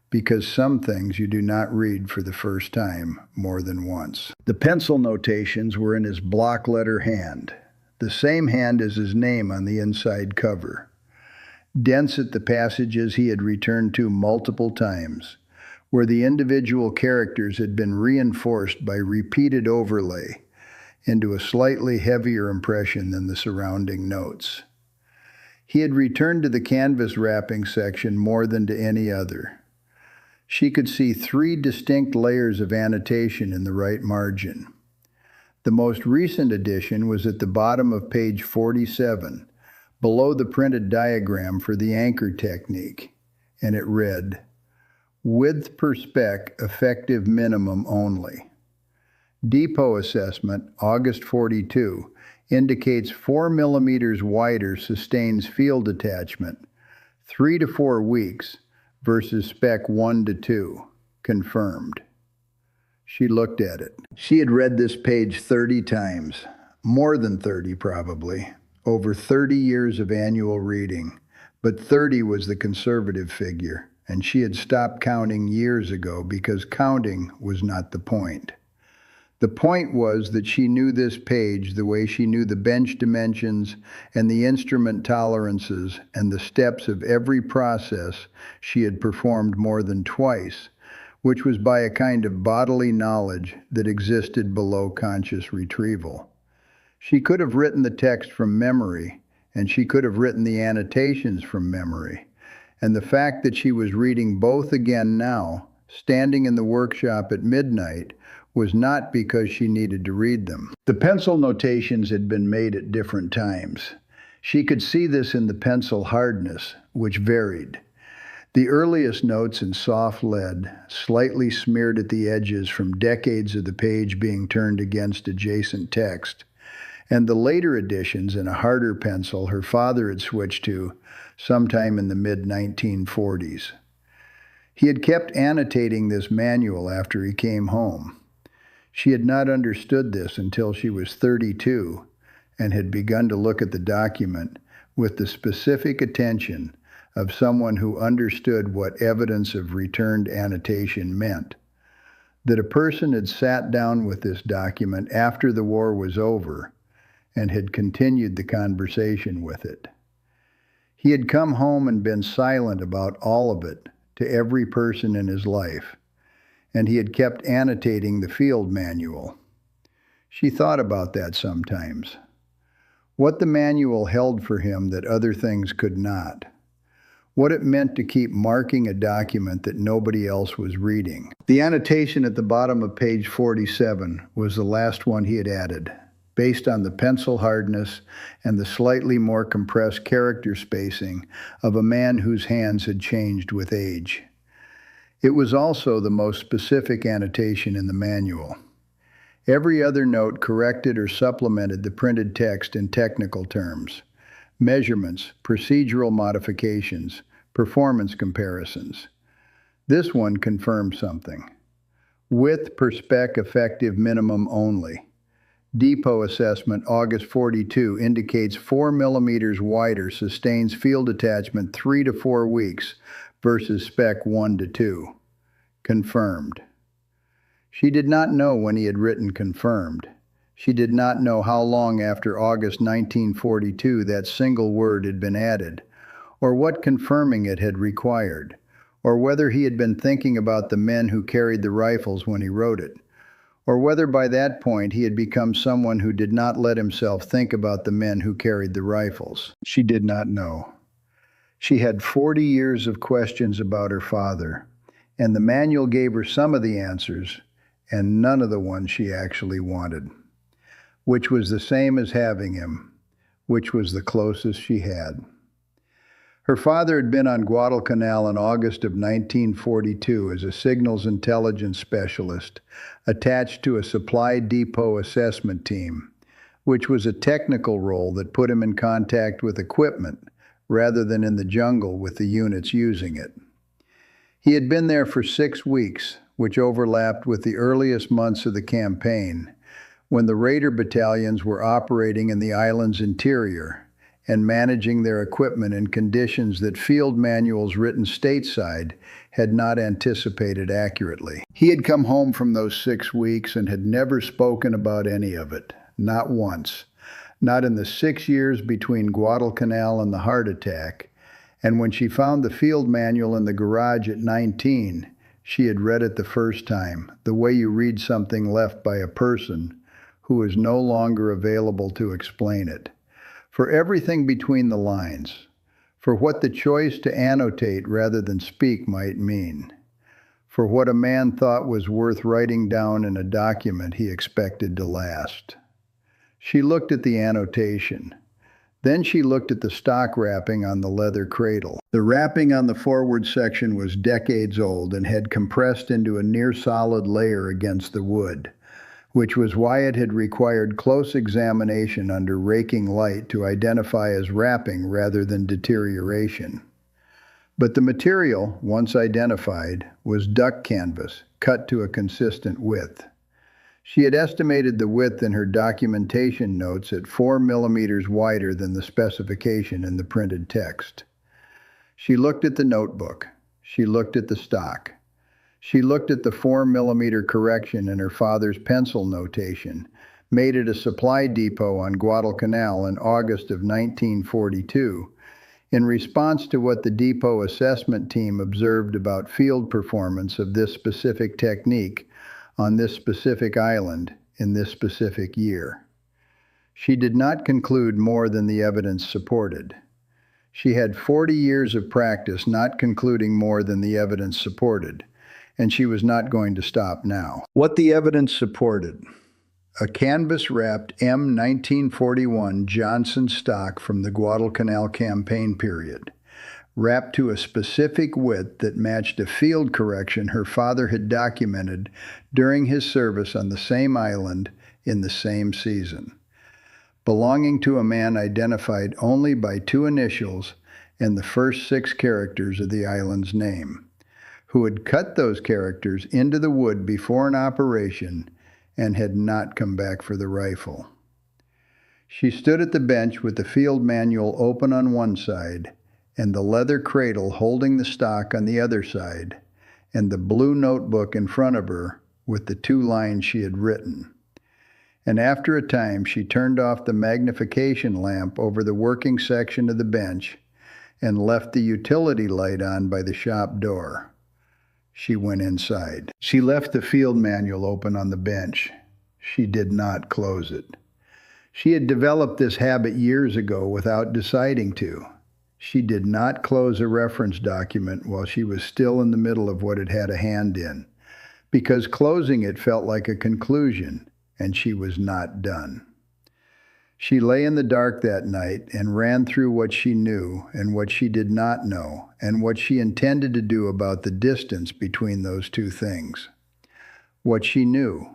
because some things you do not read for the first time more than once. The pencil notations were in his block letter hand, the same hand as his name on the inside cover. Dense at the passages he had returned to multiple times, where the individual characters had been reinforced by repeated overlay into a slightly heavier impression than the surrounding notes. He had returned to the canvas wrapping section more than to any other. She could see 3 distinct layers of annotation in the right margin. The most recent addition was at the bottom of page 47, below the printed diagram for the anchor technique, and it read, "Width per spec, effective minimum only." Depot assessment, August 42, indicates 4 millimeters wider sustains field attachment, 3 to 4 weeks, versus spec 1 to 2, confirmed. She looked at it. She had read this page 30 times, more than 30 probably, over 30 years of annual reading, but 30 was the conservative figure, and she had stopped counting years ago because counting was not the point. The point was that she knew this page the way she knew the bench dimensions and the instrument tolerances and the steps of every process she had performed more than twice, which was by a kind of bodily knowledge that existed below conscious retrieval. She could have written the text from memory, and she could have written the annotations from memory, and the fact that she was reading both again now, standing in the workshop at midnight, was not because she needed to read them. The pencil notations had been made at different times. She could see this in the pencil hardness, which varied. The earliest notes in soft lead, slightly smeared at the edges from decades of the page being turned against adjacent text, and the later editions in a harder pencil her father had switched to sometime in the mid-1940s. He had kept annotating this manual after he came home. She had not understood this until she was 32 and had begun to look at the document with the specific attention of someone who understood what evidence of returned annotation meant. That a person had sat down with this document after the war was over and had continued the conversation with it. He had come home and been silent about all of it to every person in his life, and he had kept annotating the field manual. She thought about that sometimes. What the manual held for him that other things could not. What it meant to keep marking a document that nobody else was reading. The annotation at the bottom of page 47 was the last one he had added, based on the pencil hardness and the slightly more compressed character spacing of a man whose hands had changed with age. It was also the most specific annotation in the manual. Every other note corrected or supplemented the printed text in technical terms. Measurements, procedural modifications, performance comparisons. This one confirmed something. Width per spec effective minimum only. Depot assessment August 42 indicates 4 millimeters wider sustains field attachment 3 to 4 weeks versus spec 1 to 2. Confirmed. She did not know when he had written confirmed. She did not know how long after August 1942 that single word had been added, or what confirming it had required, or whether he had been thinking about the men who carried the rifles when he wrote it, or whether by that point he had become someone who did not let himself think about the men who carried the rifles. She did not know. She had 40 years of questions about her father, and the manual gave her some of the answers, and none of the ones she actually wanted, which was the same as having him, which was the closest she had. Her father had been on Guadalcanal in August of 1942 as a signals intelligence specialist attached to a supply depot assessment team, which was a technical role that put him in contact with equipment rather than in the jungle with the units using it. He had been there for 6 weeks, which overlapped with the earliest months of the campaign, when the Raider battalions were operating in the island's interior and managing their equipment in conditions that field manuals written stateside had not anticipated accurately. He had come home from those 6 weeks and had never spoken about any of it, not once, not in the 6 years between Guadalcanal and the heart attack, and when she found the field manual in the garage at 19, she had read it the first time, the way you read something left by a person who is no longer available to explain it. For everything between the lines, for what the choice to annotate rather than speak might mean, for what a man thought was worth writing down in a document he expected to last. She looked at the annotation. Then she looked at the stock wrapping on the leather cradle. The wrapping on the forward section was decades old and had compressed into a near-solid layer against the wood, which was why it had required close examination under raking light to identify as wrapping rather than deterioration. But the material, once identified, was duck canvas, cut to a consistent width. She had estimated the width in her documentation notes at 4 millimeters wider than the specification in the printed text. She looked at the notebook. She looked at the stock. She looked at the 4 millimeter correction in her father's pencil notation, made at a supply depot on Guadalcanal in August of 1942, in response to what the depot assessment team observed about field performance of this specific technique on this specific island in this specific year. She did not conclude more than the evidence supported. She had 40 years of practice not concluding more than the evidence supported, and she was not going to stop now. What the evidence supported: a canvas-wrapped M1941 Johnson stock from the Guadalcanal campaign period, wrapped to a specific width that matched a field correction her father had documented during his service on the same island in the same season, belonging to a man identified only by 2 initials and the first 6 characters of the island's name, who had cut those characters into the wood before an operation and had not come back for the rifle. She stood at the bench with the field manual open on one side and the leather cradle holding the stock on the other side, and the blue notebook in front of her with the 2 lines she had written. And after a time, she turned off the magnification lamp over the working section of the bench and left the utility light on by the shop door. She went inside. She left the field manual open on the bench. She did not close it. She had developed this habit years ago without deciding to. She did not close a reference document while she was still in the middle of what it had a hand in, because closing it felt like a conclusion, and she was not done. She lay in the dark that night and ran through what she knew and what she did not know and what she intended to do about the distance between those 2 things. What she knew,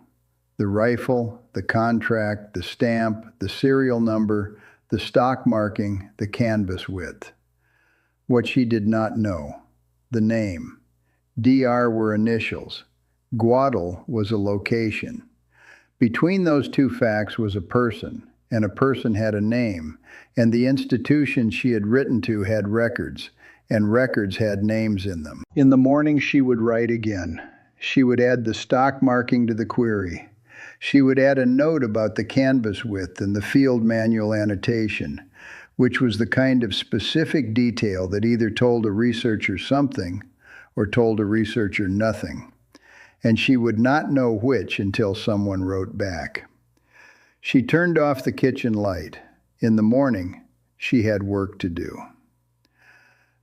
the rifle, the contract, the stamp, the serial number, the stock marking, the canvas width. What she did not know: the name. DR were initials. Guadal was a location. Between those two facts was a person, and a person had a name, and the institution she had written to had records, and records had names in them. In the morning she would write again. She would add the stock marking to the query. She would add a note about the canvas width and the field manual annotation, which was the kind of specific detail that either told a researcher something or told a researcher nothing. And she would not know which until someone wrote back. She turned off the kitchen light. In the morning, she had work to do.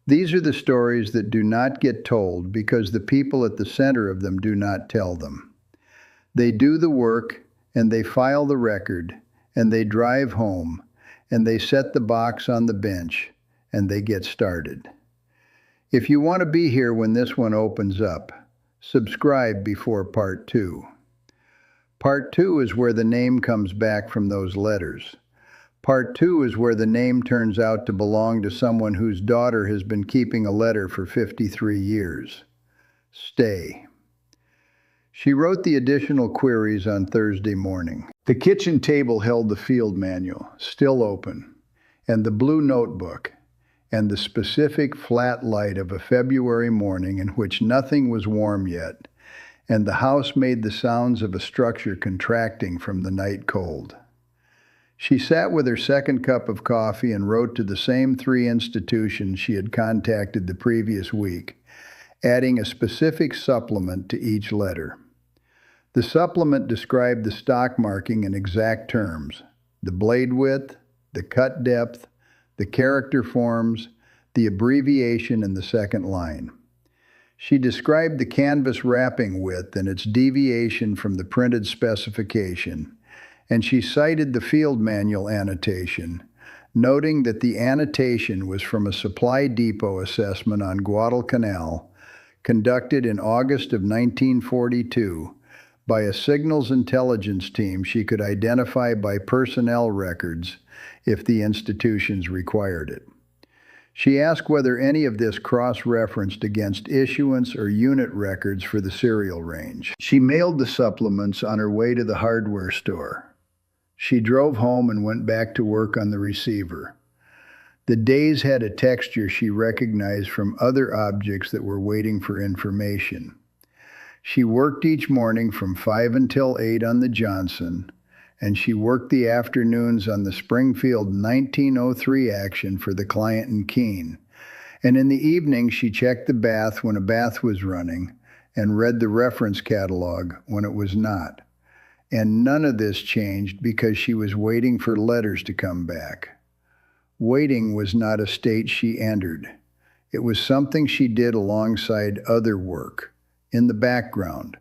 These are the stories that do not get told because the people at the center of them do not tell them. They do the work, and they file the record, and they drive home, and they set the box on the bench, and they get started. If you want to be here when this one opens up, subscribe before Part 2. Part 2 is where the name comes back from those letters. Part 2 is where the name turns out to belong to someone whose daughter has been keeping a letter for 53 years. Stay. She wrote the additional queries on Thursday morning. The kitchen table held the field manual, still open, and the blue notebook, and the specific flat light of a February morning in which nothing was warm yet, and the house made the sounds of a structure contracting from the night cold. She sat with her second cup of coffee and wrote to the same 3 institutions she had contacted the previous week, adding a specific supplement to each letter. The supplement described the stock marking in exact terms: the blade width, the cut depth, the character forms, the abbreviation in the second line. She described the canvas wrapping width and its deviation from the printed specification, and she cited the field manual annotation, noting that the annotation was from a supply depot assessment on Guadalcanal conducted in August of 1942 by a signals intelligence team she could identify by personnel records if the institutions required it. She asked whether any of this cross-referenced against issuance or unit records for the serial range. She mailed the supplements on her way to the hardware store. She drove home and went back to work on the receiver. The days had a texture she recognized from other objects that were waiting for information. She worked each morning from 5 until 8 on the Johnson, and she worked the afternoons on the Springfield 1903 action for the client in Keene. And in the evening, she checked the bath when a bath was running and read the reference catalog when it was not. And none of this changed because she was waiting for letters to come back. Waiting was not a state she entered. It was something she did alongside other work, in the background,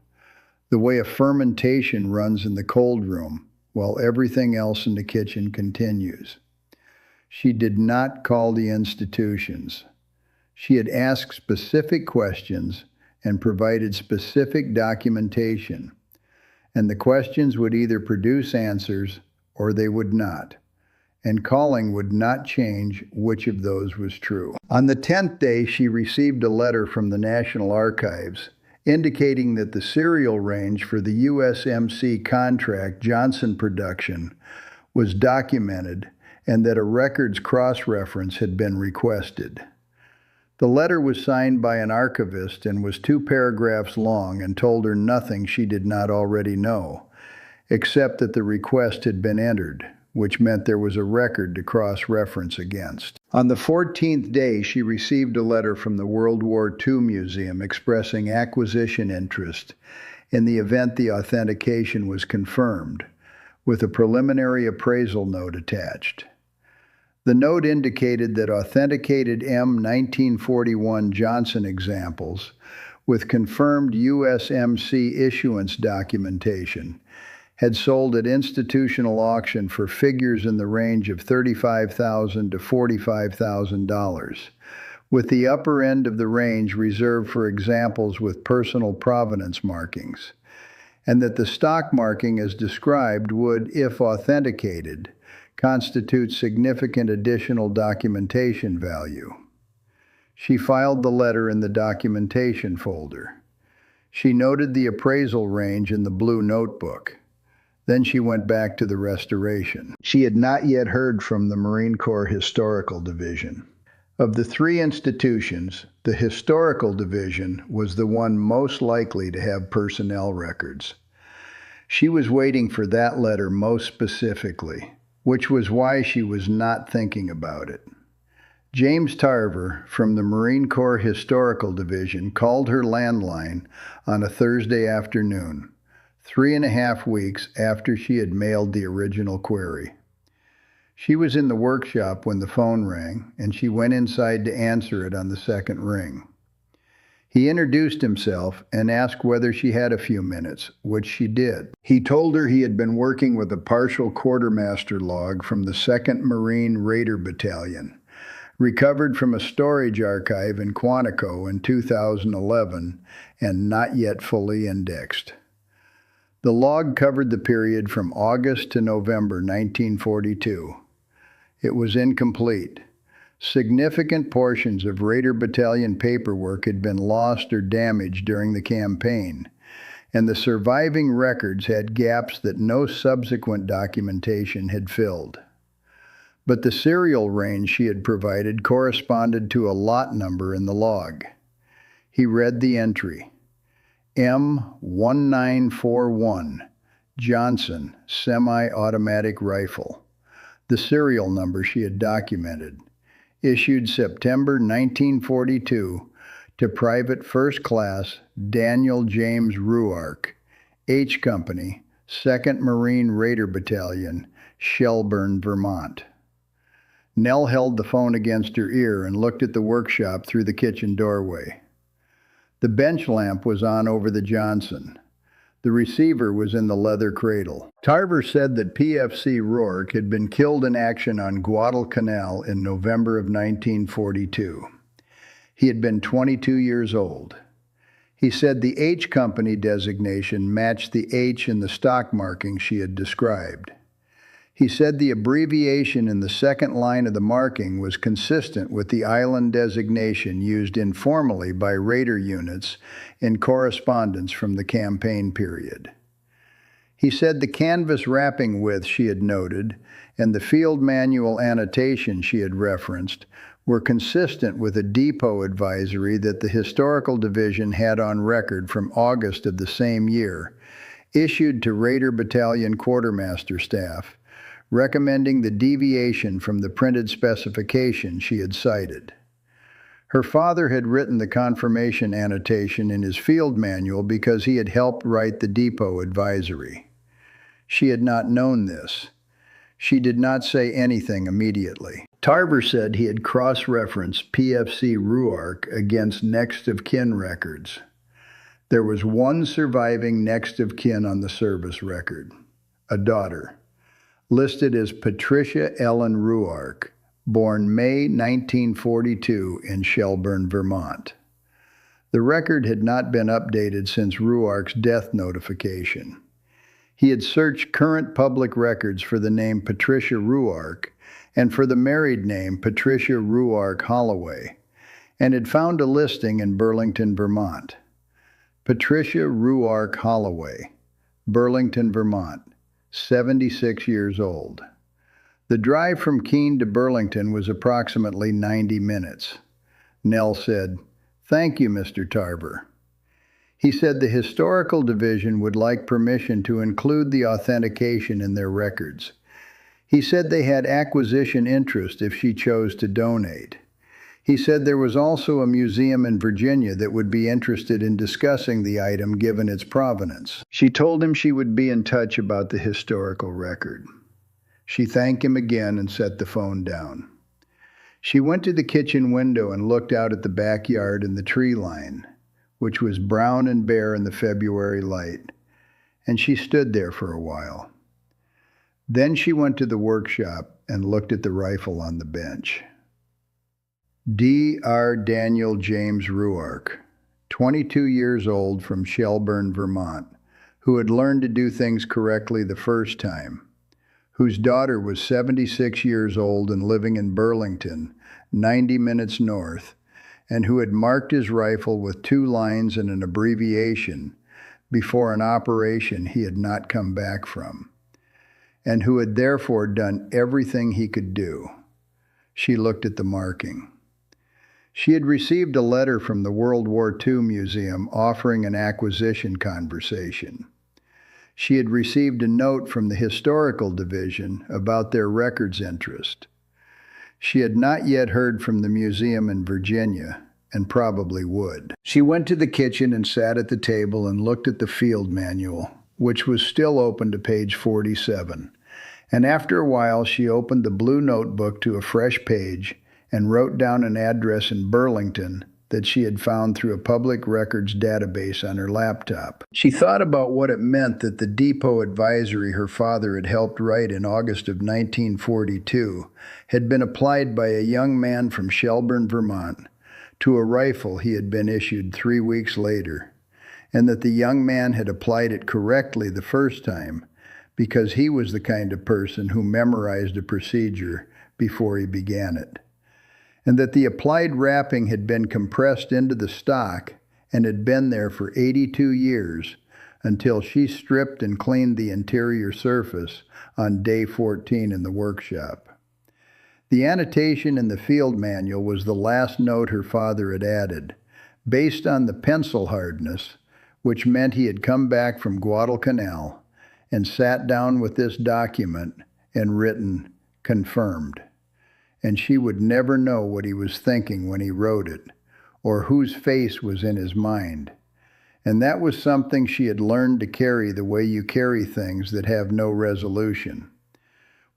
the way a fermentation runs in the cold room while everything else in the kitchen continues. She did not call the institutions. She had asked specific questions and provided specific documentation, and the questions would either produce answers or they would not, and calling would not change which of those was true. On the 10th day, she received a letter from the National Archives indicating that the serial range for the USMC contract Johnson production was documented and that a records cross-reference had been requested. The letter was signed by an archivist and was 2 paragraphs long and told her nothing she did not already know, except that the request had been entered, which meant there was a record to cross-reference against. On the 14th day, she received a letter from the World War II Museum expressing acquisition interest in the event the authentication was confirmed, with a preliminary appraisal note attached. The note indicated that authenticated M1941 Johnson examples with confirmed USMC issuance documentation had sold at institutional auction for figures in the range of $35,000 to $45,000, with the upper end of the range reserved for examples with personal provenance markings. and that the stock marking as described would, if authenticated, constitute significant additional documentation value. She filed the letter in the documentation folder. She noted the appraisal range in the blue notebook. Then she went back to the restoration. She had not yet heard from the Marine Corps Historical Division. Of the three institutions, the Historical Division was the one most likely to have personnel records. She was waiting for that letter most specifically, which was why she was not thinking about it. James Tarver from the Marine Corps Historical Division called her landline on a Thursday afternoon, 3.5 weeks after she had mailed the original query. She was in the workshop when the phone rang, and she went inside to answer it on the second ring. He introduced himself and asked whether she had a few minutes, which she did. He told her he had been working with a partial quartermaster log from the 2nd Marine Raider Battalion, recovered from a storage archive in Quantico in 2011 and not yet fully indexed. The log covered the period from August to November 1942. It was incomplete. Significant portions of Raider Battalion paperwork had been lost or damaged during the campaign, and the surviving records had gaps that no subsequent documentation had filled. But the serial range she had provided corresponded to a lot number in the log. He read the entry: M1941, Johnson, semi-automatic rifle. The serial number she had documented, issued September 1942 to Private First Class Daniel James Ruark, H Company, 2nd Marine Raider Battalion, Shelburne, Vermont. Nell held the phone against her ear and looked at the workshop through the kitchen doorway. The bench lamp was on over the Johnson. The receiver was in the leather cradle. Tarver said that PFC Rourke had been killed in action on Guadalcanal in November of 1942. He had been 22 years old. He said the H Company designation matched the H in the stock marking she had described. He said the abbreviation in the second line of the marking was consistent with the island designation used informally by Raider units in correspondence from the campaign period. He said the canvas wrapping width she had noted and the field manual annotation she had referenced were consistent with a depot advisory that the Historical Division had on record from August of the same year, issued to Raider Battalion Quartermaster staff, recommending the deviation from the printed specification she had cited. Her father had written the confirmation annotation in his field manual because he had helped write the depot advisory. She had not known this. She did not say anything immediately. Tarver said he had cross-referenced PFC Ruark against next of kin records. There was one surviving next of kin on the service record, a daughter, listed as Patricia Ellen Ruark, born May 1942 in Shelburne, Vermont. The record had not been updated since Ruark's death notification. He had searched current public records for the name Patricia Ruark and for the married name Patricia Ruark Holloway, and had found a listing in Burlington, Vermont. Patricia Ruark Holloway, Burlington, Vermont, 76 years old. The drive from Keene to Burlington was approximately 90 minutes. Nell said, "Thank you, Mr. Tarver." He said the Historical Division would like permission to include the authentication in their records. He said they had acquisition interest if she chose to donate. He said there was also a museum in Virginia that would be interested in discussing the item given its provenance. She told him she would be in touch about the historical record. She thanked him again and set the phone down. She went to the kitchen window and looked out at the backyard and the tree line, which was brown and bare in the February light, and she stood there for a while. Then she went to the workshop and looked at the rifle on the bench. D.R. Daniel James Ruark, 22 years old, from Shelburne, Vermont, who had learned to do things correctly the first time, whose daughter was 76 years old and living in Burlington, 90 minutes north, and who had marked his rifle with 2 lines and an abbreviation before an operation he had not come back from, and who had therefore done everything he could do. She looked at the marking. She had received a letter from the World War II Museum offering an acquisition conversation. She had received a note from the Historical Division about their records interest. She had not yet heard from the museum in Virginia, and probably would. She went to the kitchen and sat at the table and looked at the field manual, which was still open to page 47. And after a while, she opened the blue notebook to a fresh page and wrote down an address in Burlington that she had found through a public records database on her laptop. She thought about what it meant that the depot advisory her father had helped write in August of 1942 had been applied by a young man from Shelburne, Vermont, to a rifle he had been issued 3 weeks later, and that the young man had applied it correctly the first time because he was the kind of person who memorized a procedure before he began it, and that the applied wrapping had been compressed into the stock and had been there for 82 years until she stripped and cleaned the interior surface on day 14 in the workshop. The annotation in the field manual was the last note her father had added, based on the pencil hardness, which meant he had come back from Guadalcanal and sat down with this document and written, "Confirmed." And she would never know what he was thinking when he wrote it, or whose face was in his mind. And that was something she had learned to carry the way you carry things that have no resolution,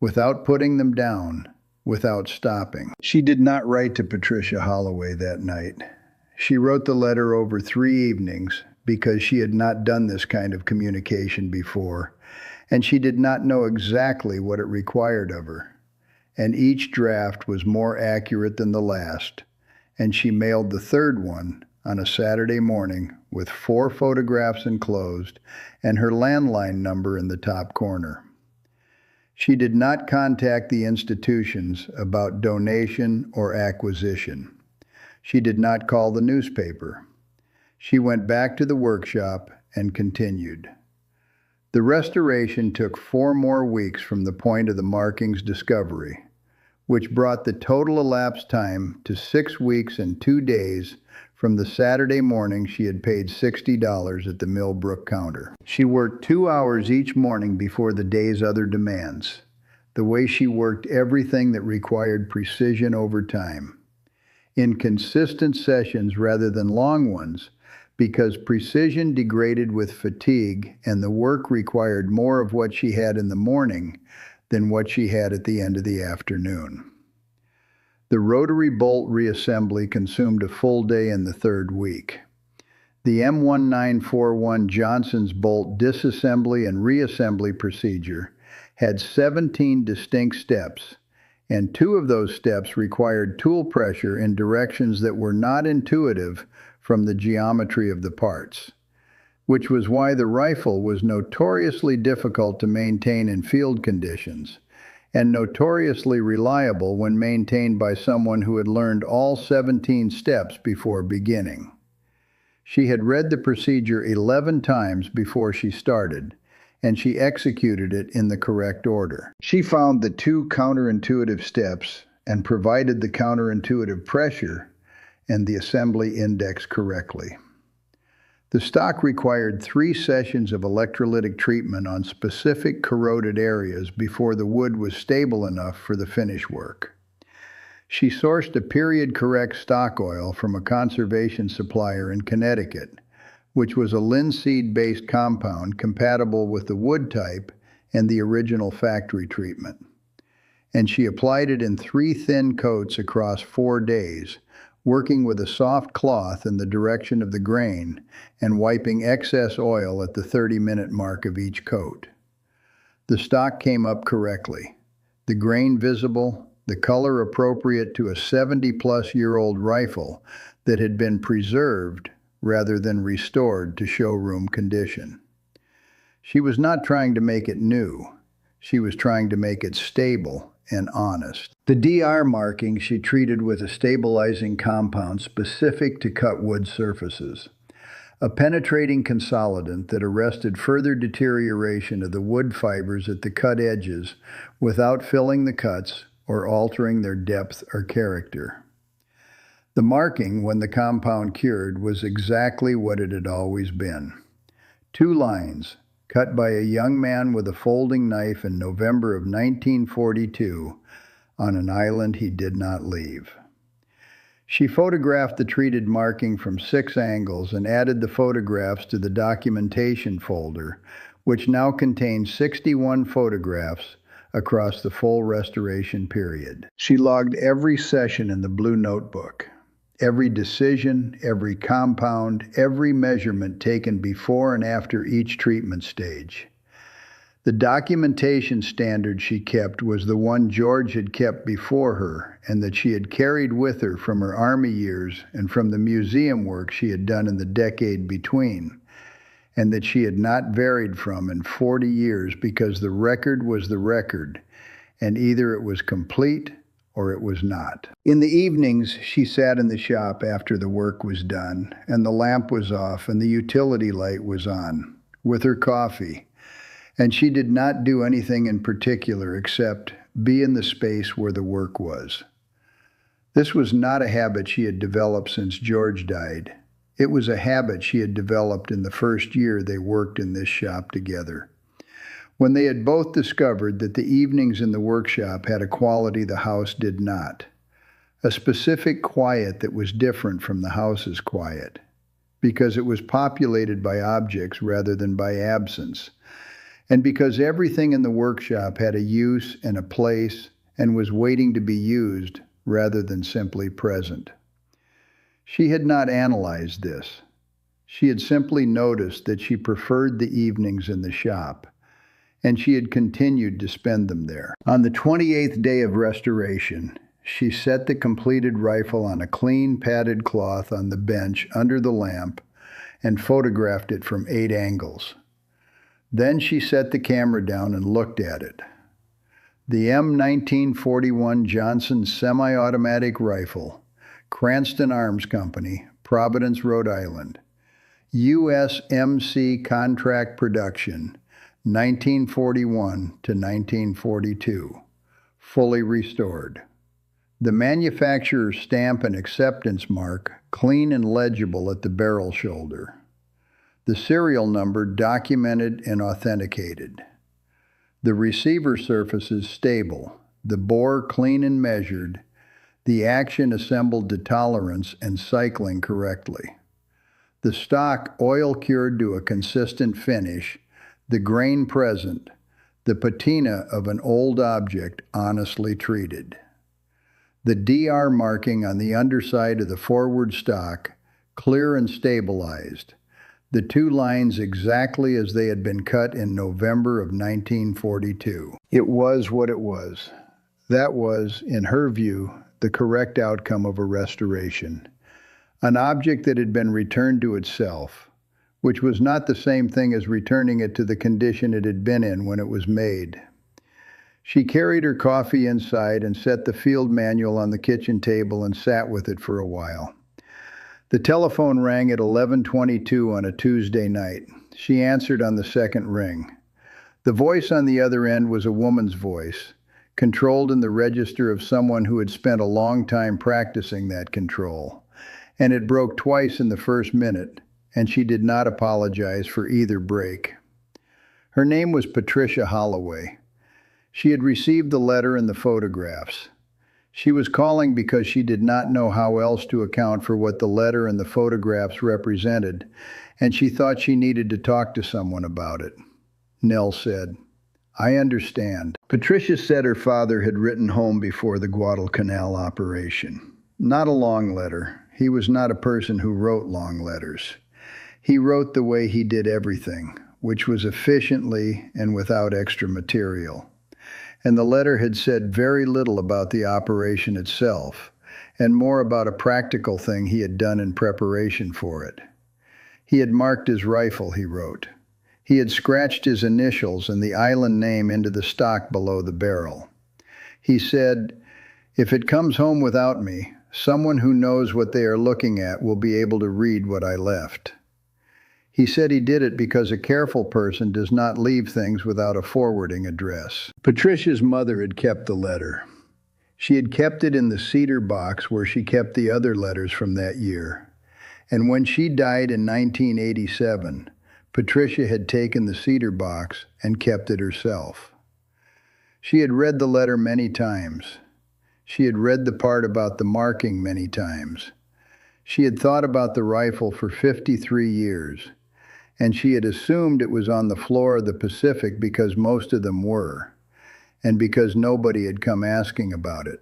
without putting them down, without stopping. She did not write to Patricia Holloway that night. She wrote the letter over 3 evenings because she had not done this kind of communication before, and she did not know exactly what it required of her. And each draft was more accurate than the last, and she mailed the 3rd one on a Saturday morning with 4 photographs enclosed and her landline number in the top corner. She did not contact the institutions about donation or acquisition. She did not call the newspaper. She went back to the workshop and continued. The restoration took 4 more weeks from the point of the marking's discovery, which brought the total elapsed time to 6 weeks and 2 days from the Saturday morning she had paid $60 at the Millbrook counter. She worked 2 hours each morning before the day's other demands, the way she worked everything that required precision over time, in consistent sessions rather than long ones, because precision degraded with fatigue and the work required more of what she had in the morning than what she had at the end of the afternoon. The rotary bolt reassembly consumed a full day in the 3rd week. The M1941 Johnson's bolt disassembly and reassembly procedure had 17 distinct steps, and 2 of those steps required tool pressure in directions that were not intuitive from the geometry of the parts, which was why the rifle was notoriously difficult to maintain in field conditions, and notoriously reliable when maintained by someone who had learned all 17 steps before beginning. She had read the procedure 11 times before she started, and she executed it in the correct order. She found the 2 counterintuitive steps and provided the counterintuitive pressure and the assembly index correctly. The stock required 3 sessions of electrolytic treatment on specific corroded areas before the wood was stable enough for the finish work. She sourced a period-correct stock oil from a conservation supplier in Connecticut, which was a linseed-based compound compatible with the wood type and the original factory treatment. And she applied it in 3 thin coats across 4 days, working with a soft cloth in the direction of the grain and wiping excess oil at the 30-minute mark of each coat. The stock came up correctly, the grain visible, the color appropriate to a 70-plus-year-old rifle that had been preserved rather than restored to showroom condition. She was not trying to make it new. She was trying to make it stable and honest. The DR marking she treated with a stabilizing compound specific to cut wood surfaces, a penetrating consolidant that arrested further deterioration of the wood fibers at the cut edges without filling the cuts or altering their depth or character. The marking, when the compound cured, was exactly what it had always been. 2 lines, cut by a young man with a folding knife in November of 1942 on an island he did not leave. She photographed the treated marking from 6 angles and added the photographs to the documentation folder, which now contains 61 photographs across the full restoration period. She logged every session in the blue notebook, every decision, every compound, every measurement taken before and after each treatment stage. The documentation standard she kept was the one George had kept before her and that she had carried with her from her Army years and from the museum work she had done in the decade between, and that she had not varied from in 40 years because the record was the record, and either it was complete or it was not. In the evenings, she sat in the shop after the work was done, and the lamp was off and the utility light was on, with her coffee, and she did not do anything in particular except be in the space where the work was. This was not a habit she had developed since George died. It was a habit she had developed in the first year they worked in this shop together, when they had both discovered that the evenings in the workshop had a quality the house did not, a specific quiet that was different from the house's quiet, because it was populated by objects rather than by absence, and because everything in the workshop had a use and a place and was waiting to be used rather than simply present. She had not analyzed this. She had simply noticed that she preferred the evenings in the shop, and she had continued to spend them there. On the 28th day of restoration, she set the completed rifle on a clean padded cloth on the bench under the lamp and photographed it from 8 angles. Then she set the camera down and looked at it. The M1941 Johnson semi-automatic rifle, Cranston Arms Company, Providence, Rhode Island, USMC contract production, 1941 to 1942, fully restored. The manufacturer's stamp and acceptance mark clean and legible at the barrel shoulder. The serial number documented and authenticated. The receiver surfaces stable, the bore clean and measured, the action assembled to tolerance and cycling correctly. The stock oil cured to a consistent finish, the grain present, the patina of an old object honestly treated. The DR marking on the underside of the forward stock, clear and stabilized, the 2 lines exactly as they had been cut in November of 1942. It was what it was. That was, in her view, the correct outcome of a restoration. An object that had been returned to itself, which was not the same thing as returning it to the condition it had been in when it was made. She carried her coffee inside and set the field manual on the kitchen table and sat with it for a while. The telephone rang at 11:22 on a Tuesday night. She answered on the second ring. The voice on the other end was a woman's voice, controlled in the register of someone who had spent a long time practicing that control, and it broke twice in the first minute, and she did not apologize for either break. Her name was Patricia Holloway. She had received the letter and the photographs. She was calling because she did not know how else to account for what the letter and the photographs represented, and she thought she needed to talk to someone about it. Nell said, "I understand." Patricia said her father had written home before the Guadalcanal operation. Not a long letter. He was not a person who wrote long letters. He wrote the way he did everything, which was efficiently and without extra material. And the letter had said very little about the operation itself, and more about a practical thing he had done in preparation for it. He had marked his rifle, he wrote. He had scratched his initials and the island name into the stock below the barrel. He said, "If it comes home without me, someone who knows what they are looking at will be able to read what I left." He said he did it because a careful person does not leave things without a forwarding address. Patricia's mother had kept the letter. She had kept it in the cedar box where she kept the other letters from that year. And when she died in 1987, Patricia had taken the cedar box and kept it herself. She had read the letter many times. She had read the part about the marking many times. She had thought about the rifle for 53 years, and she had assumed it was on the floor of the Pacific because most of them were, and because nobody had come asking about it,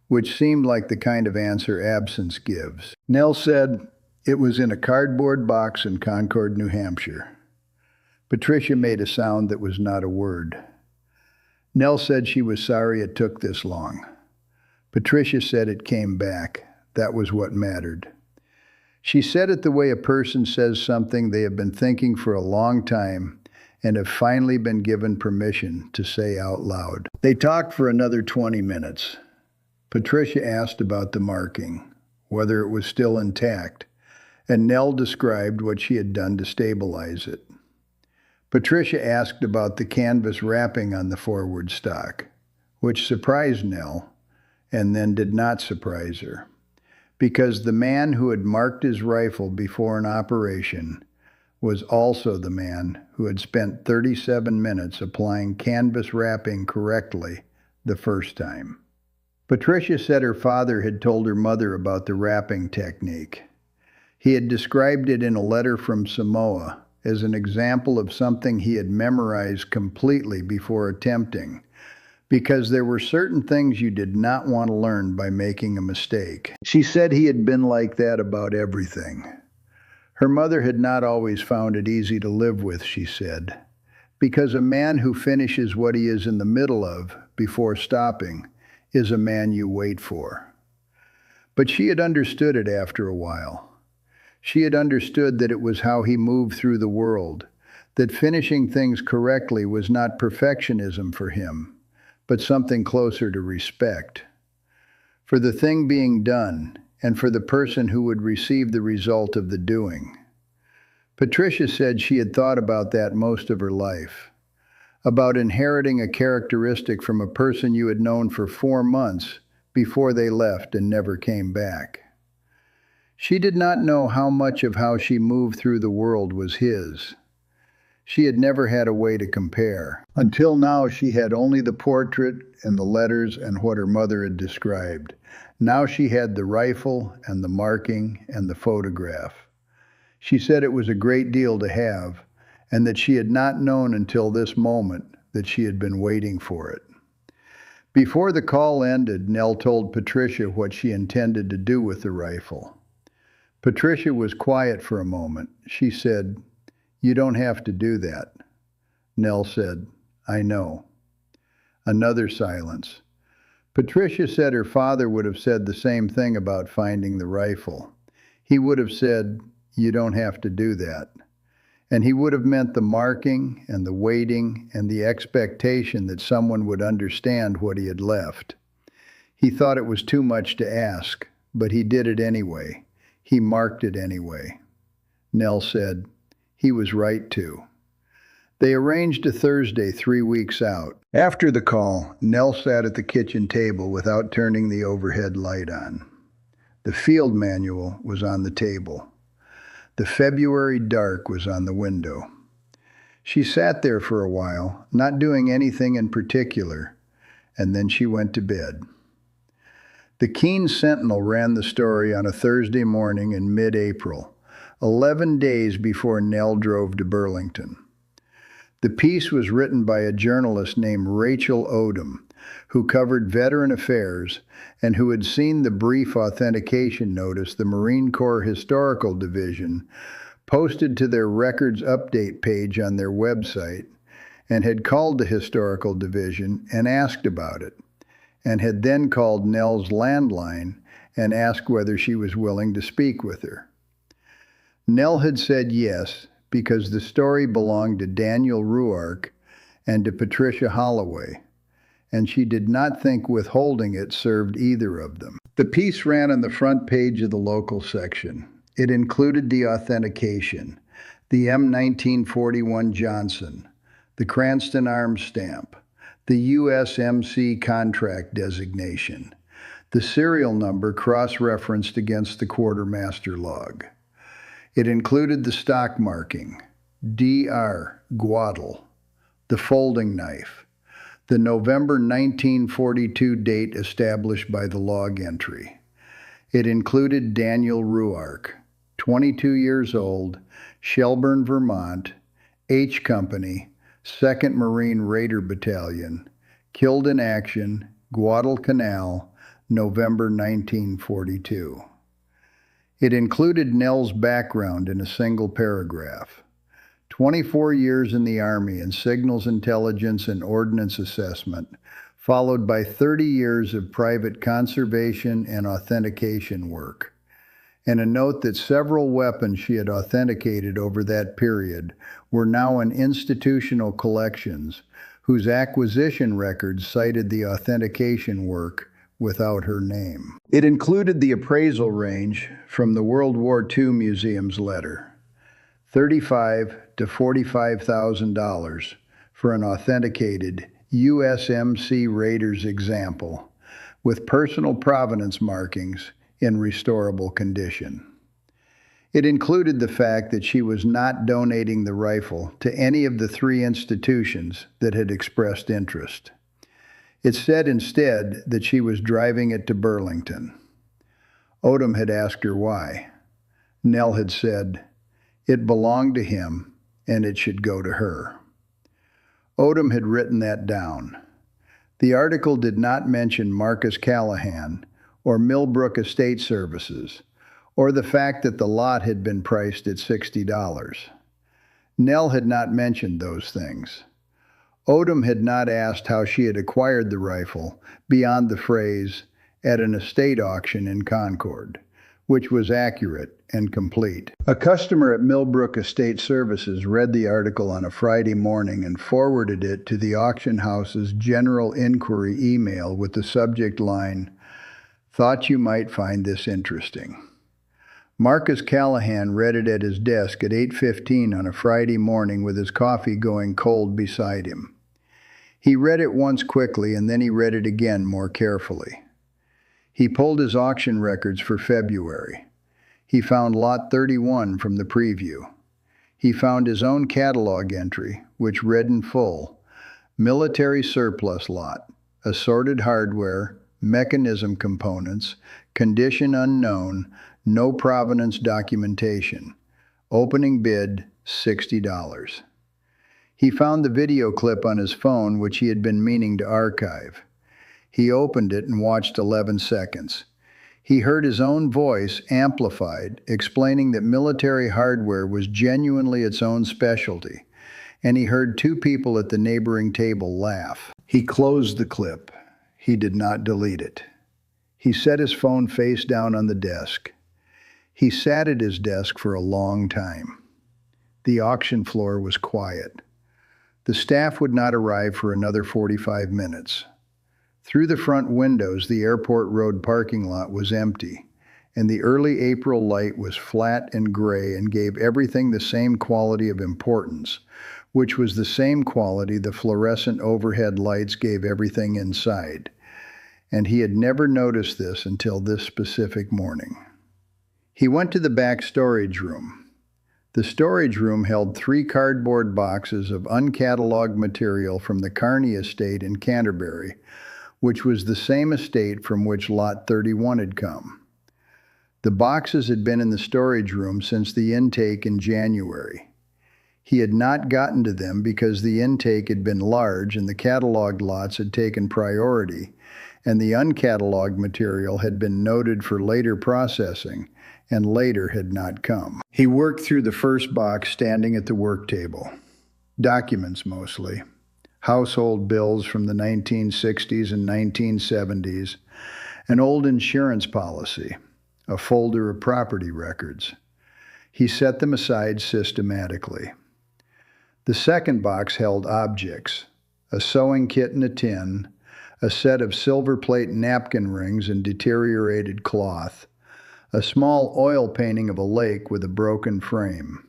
which seemed like the kind of answer absence gives. Nell said it was in a cardboard box in Concord, New Hampshire. Patricia made a sound that was not a word. Nell said she was sorry it took this long. Patricia said it came back. That was what mattered. She said it the way a person says something they have been thinking for a long time and have finally been given permission to say out loud. They talked for another 20 minutes. Patricia asked about the marking, whether it was still intact, and Nell described what she had done to stabilize it. Patricia asked about the canvas wrapping on the forward stock, which surprised Nell and then did not surprise her, because the man who had marked his rifle before an operation was also the man who had spent 37 minutes applying canvas wrapping correctly the first time. Patricia said her father had told her mother about the wrapping technique. He had described it in a letter from Samoa as an example of something he had memorized completely before attempting, because there were certain things you did not want to learn by making a mistake. She said he had been like that about everything. Her mother had not always found it easy to live with, she said, because a man who finishes what he is in the middle of before stopping is a man you wait for. But she had understood it after a while. She had understood that it was how he moved through the world, that finishing things correctly was not perfectionism for him, but something closer to respect. For the thing being done, and for the person who would receive the result of the doing. Patricia said she had thought about that most of her life, about inheriting a characteristic from a person you had known for 4 months before they left and never came back. She did not know how much of how she moved through the world was his. She had never had a way to compare. Until now, she had only the portrait and the letters and what her mother had described. Now she had the rifle and the marking and the photograph. She said it was a great deal to have, and that she had not known until this moment that she had been waiting for it. Before the call ended, Nell told Patricia what she intended to do with the rifle. Patricia was quiet for a moment. She said, "You don't have to do that." Nell said, "I know." Another silence. Patricia said her father would have said the same thing about finding the rifle. He would have said, "You don't have to do that." And he would have meant the marking and the waiting and the expectation that someone would understand what he had left. He thought it was too much to ask, but he did it anyway. He marked it anyway. Nell said, he was right to. They arranged a Thursday 3 weeks out. After the call, Nell sat at the kitchen table without turning the overhead light on. The field manual was on the table. The February dark was on the window. She sat there for a while, not doing anything in particular, and then she went to bed. The Keene Sentinel ran the story on a Thursday morning in mid-April, 11 days before Nell drove to Burlington. The piece was written by a journalist named Rachel Odom, who covered veteran affairs and who had seen the brief authentication notice the Marine Corps Historical Division posted to their records update page on their website, and had called the Historical Division and asked about it, and had then called Nell's landline and asked whether she was willing to speak with her. Nell had said yes, because the story belonged to Daniel Ruark and to Patricia Holloway, and she did not think withholding it served either of them. The piece ran on the front page of the local section. It included the authentication, the M1941 Johnson, the Cranston Arms stamp, the USMC contract designation, the serial number cross-referenced against the quartermaster log. It included the stock marking, DR Guadal, the folding knife, the November 1942 date established by the log entry. It included Daniel Ruark, 22 years old, Shelburne, Vermont, H Company, 2nd Marine Raider Battalion, killed in action, Guadalcanal, November 1942. It included Nell's background in a single paragraph. 24 years in the Army in signals intelligence and ordnance assessment, followed by 30 years of private conservation and authentication work, and a note that several weapons she had authenticated over that period were now in institutional collections whose acquisition records cited the authentication work without her name. It included the appraisal range from the World War II Museum's letter, $35,000 to $45,000 for an authenticated USMC Raiders example with personal provenance markings in restorable condition. It included the fact that she was not donating the rifle to any of the 3 institutions that had expressed interest. It said instead that she was driving it to Burlington. Odom had asked her why. Nell had said, "It belonged to him, and it should go to her." Odom had written that down. The article did not mention Marcus Callahan or Millbrook Estate Services, or the fact that the lot had been priced at $60. Nell had not mentioned those things. Odom had not asked how she had acquired the rifle beyond the phrase, "at an estate auction in Concord," which was accurate and complete. A customer at Millbrook Estate Services read the article on a Friday morning and forwarded it to the auction house's general inquiry email with the subject line, "Thought you might find this interesting." Marcus Callahan read it at his desk at 8:15 on a Friday morning with his coffee going cold beside him. He read it once quickly and then he read it again more carefully. He pulled his auction records for February. He found Lot 31 from the preview. He found his own catalog entry, which read in full, "Military surplus lot, assorted hardware, mechanism components, condition unknown, no provenance documentation. Opening bid, $60. He found the video clip on his phone, which he had been meaning to archive. He opened it and watched 11 seconds. He heard his own voice, amplified, explaining that military hardware was genuinely its own specialty, and he heard 2 people at the neighboring table laugh. He closed the clip. He did not delete it. He set his phone face down on the desk. He sat at his desk for a long time. The auction floor was quiet. The staff would not arrive for another 45 minutes. Through the front windows, the airport road parking lot was empty, and the early April light was flat and gray and gave everything the same quality of importance, which was the same quality the fluorescent overhead lights gave everything inside. And he had never noticed this until this specific morning. He went to the back storage room. The storage room held 3 cardboard boxes of uncatalogued material from the Kearney estate in Canterbury, which was the same estate from which Lot 31 had come. The boxes had been in the storage room since the intake in January. He had not gotten to them because the intake had been large and the cataloged lots had taken priority, and the uncatalogued material had been noted for later processing and later had not come. He worked through the first box standing at the work table. Documents mostly. Household bills from the 1960s and 1970s, an old insurance policy, a folder of property records. He set them aside systematically. The second box held objects: a sewing kit in a tin, a set of silver plate napkin rings in deteriorated cloth, a small oil painting of a lake with a broken frame,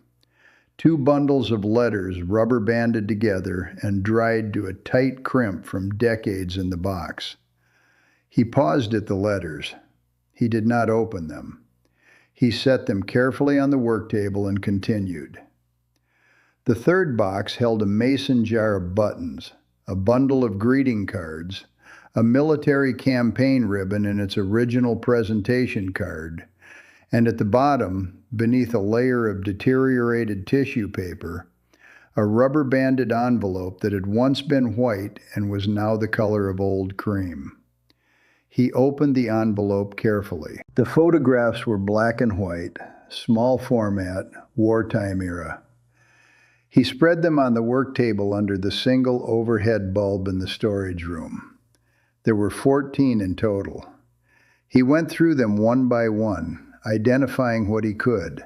2 bundles of letters rubber banded together and dried to a tight crimp from decades in the box. He paused at the letters. He did not open them. He set them carefully on the work table and continued. The third box held a mason jar of buttons, a bundle of greeting cards, a military campaign ribbon in its original presentation card, and at the bottom, beneath a layer of deteriorated tissue paper, a rubber-banded envelope that had once been white and was now the color of old cream. He opened the envelope carefully. The photographs were black and white, small format, wartime era. He spread them on the work table under the single overhead bulb in the storage room. There were 14 in total. He went through them one by one, identifying what he could.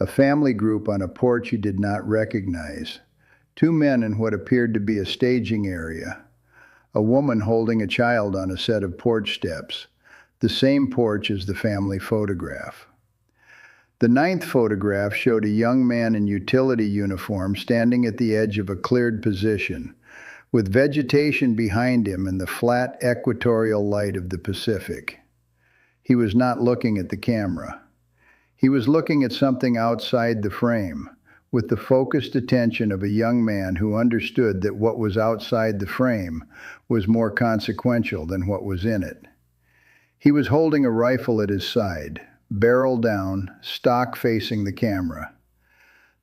A family group on a porch he did not recognize. 2 men in what appeared to be a staging area. A woman holding a child on a set of porch steps, the same porch as the family photograph. The 9th photograph showed a young man in utility uniform standing at the edge of a cleared position, with vegetation behind him and the flat equatorial light of the Pacific. He was not looking at the camera. He was looking at something outside the frame, with the focused attention of a young man who understood that what was outside the frame was more consequential than what was in it. He was holding a rifle at his side, barrel down, stock facing the camera.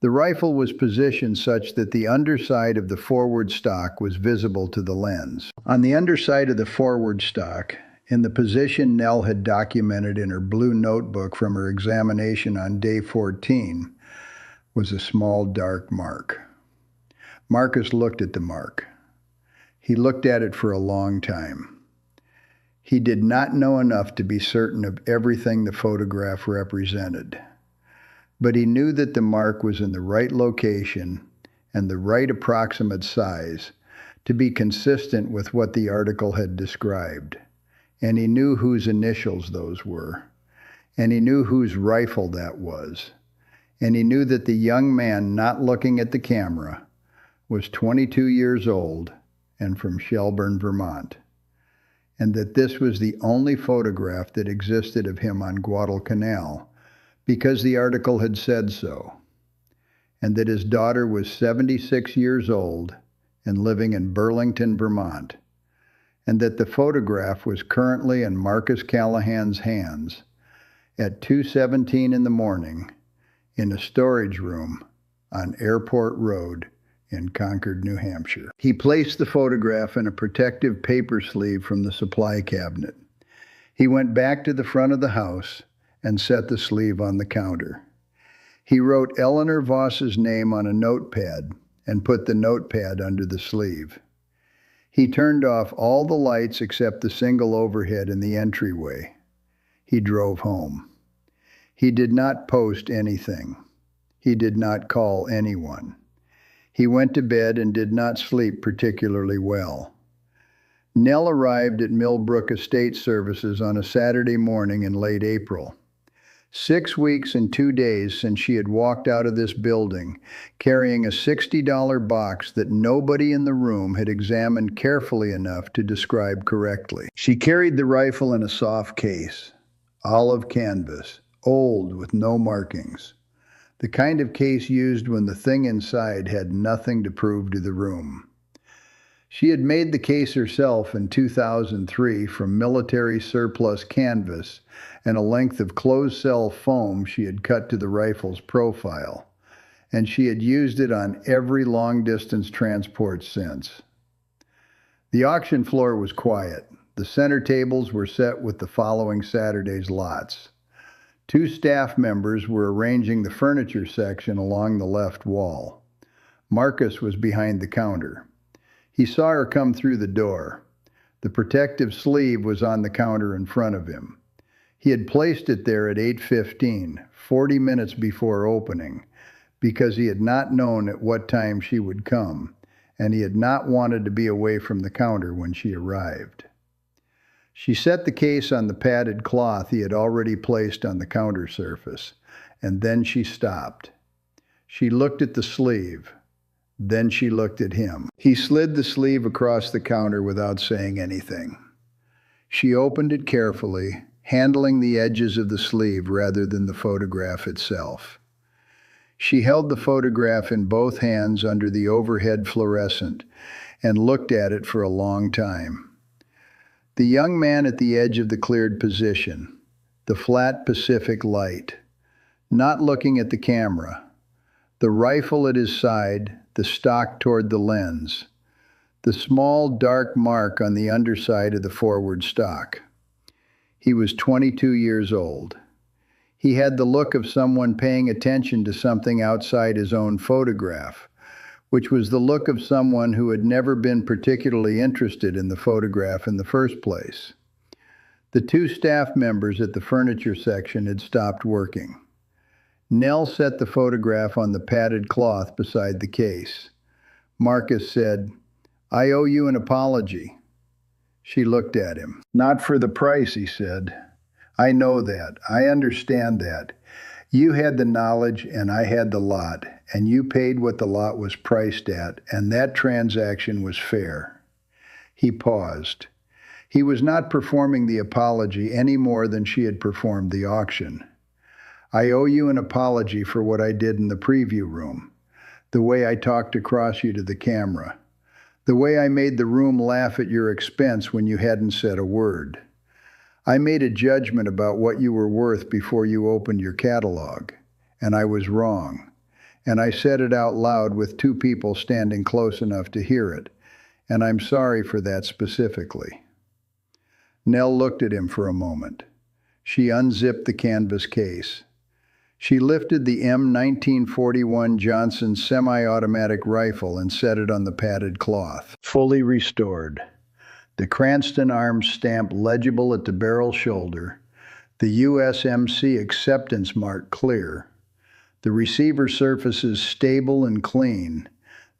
The rifle was positioned such that the underside of the forward stock was visible to the lens. On the underside of the forward stock, in the position Nell had documented in her blue notebook from her examination on day 14, was a small dark mark. Marcus looked at the mark. He looked at it for a long time. He did not know enough to be certain of everything the photograph represented, but he knew that the mark was in the right location and the right approximate size to be consistent with what the article had described, and he knew whose initials those were, and he knew whose rifle that was, and he knew that the young man not looking at the camera was 22 years old and from Shelburne, Vermont, and that this was the only photograph that existed of him on Guadalcanal because the article had said so, and that his daughter was 76 years old and living in Burlington, Vermont, and that the photograph was currently in Marcus Callahan's hands at 2:17 in the morning in a storage room on Airport Road in Concord, New Hampshire. He placed the photograph in a protective paper sleeve from the supply cabinet. He went back to the front of the house and set the sleeve on the counter. He wrote Eleanor Voss's name on a notepad and put the notepad under the sleeve. He turned off all the lights except the single overhead in the entryway. He drove home. He did not post anything. He did not call anyone. He went to bed and did not sleep particularly well. Nell arrived at Millbrook Estate Services on a Saturday morning in late April. 6 weeks and 2 days since she had walked out of this building, carrying a $60 box that nobody in the room had examined carefully enough to describe correctly. She carried the rifle in a soft case, olive canvas, old with no markings. The kind of case used when the thing inside had nothing to prove to the room. She had made the case herself in 2003 from military surplus canvas and a length of closed-cell foam she had cut to the rifle's profile, and she had used it on every long-distance transport since. The auction floor was quiet. The center tables were set with the following Saturday's lots. 2 staff members were arranging the furniture section along the left wall. Marcus was behind the counter. He saw her come through the door. The protective sleeve was on the counter in front of him. He had placed it there at 8:15, 40 minutes before opening, because he had not known at what time she would come, and he had not wanted to be away from the counter when she arrived. She set the case on the padded cloth he had already placed on the counter surface, and then she stopped. She looked at the sleeve. Then she looked at him. He slid the sleeve across the counter without saying anything. She opened it carefully, handling the edges of the sleeve rather than the photograph itself. She held the photograph in both hands under the overhead fluorescent and looked at it for a long time. The young man at the edge of the cleared position, the flat Pacific light, not looking at the camera, the rifle at his side, the stock toward the lens, the small dark mark on the underside of the forward stock. He was 22 years old. He had the look of someone paying attention to something outside his own photograph, which was the look of someone who had never been particularly interested in the photograph in the first place. The two staff members at the furniture section had stopped working. Nell set the photograph on the padded cloth beside the case. Marcus said, "I owe you an apology." She looked at him. "Not for the price," he said. "I know that. I understand that. You had the knowledge and I had the lot, and you paid what the lot was priced at, and that transaction was fair." He paused. He was not performing the apology any more than she had performed the auction. "I owe you an apology for what I did in the preview room, the way I talked across you to the camera, the way I made the room laugh at your expense when you hadn't said a word. I made a judgment about what you were worth before you opened your catalog, and I was wrong. And I said it out loud with two people standing close enough to hear it, and I'm sorry for that specifically." Nell looked at him for a moment. She unzipped the canvas case. She lifted the M1941 Johnson semi-automatic rifle and set it on the padded cloth. Fully restored. The Cranston arms stamp legible at the barrel shoulder. The USMC acceptance mark clear. The receiver surfaces stable and clean.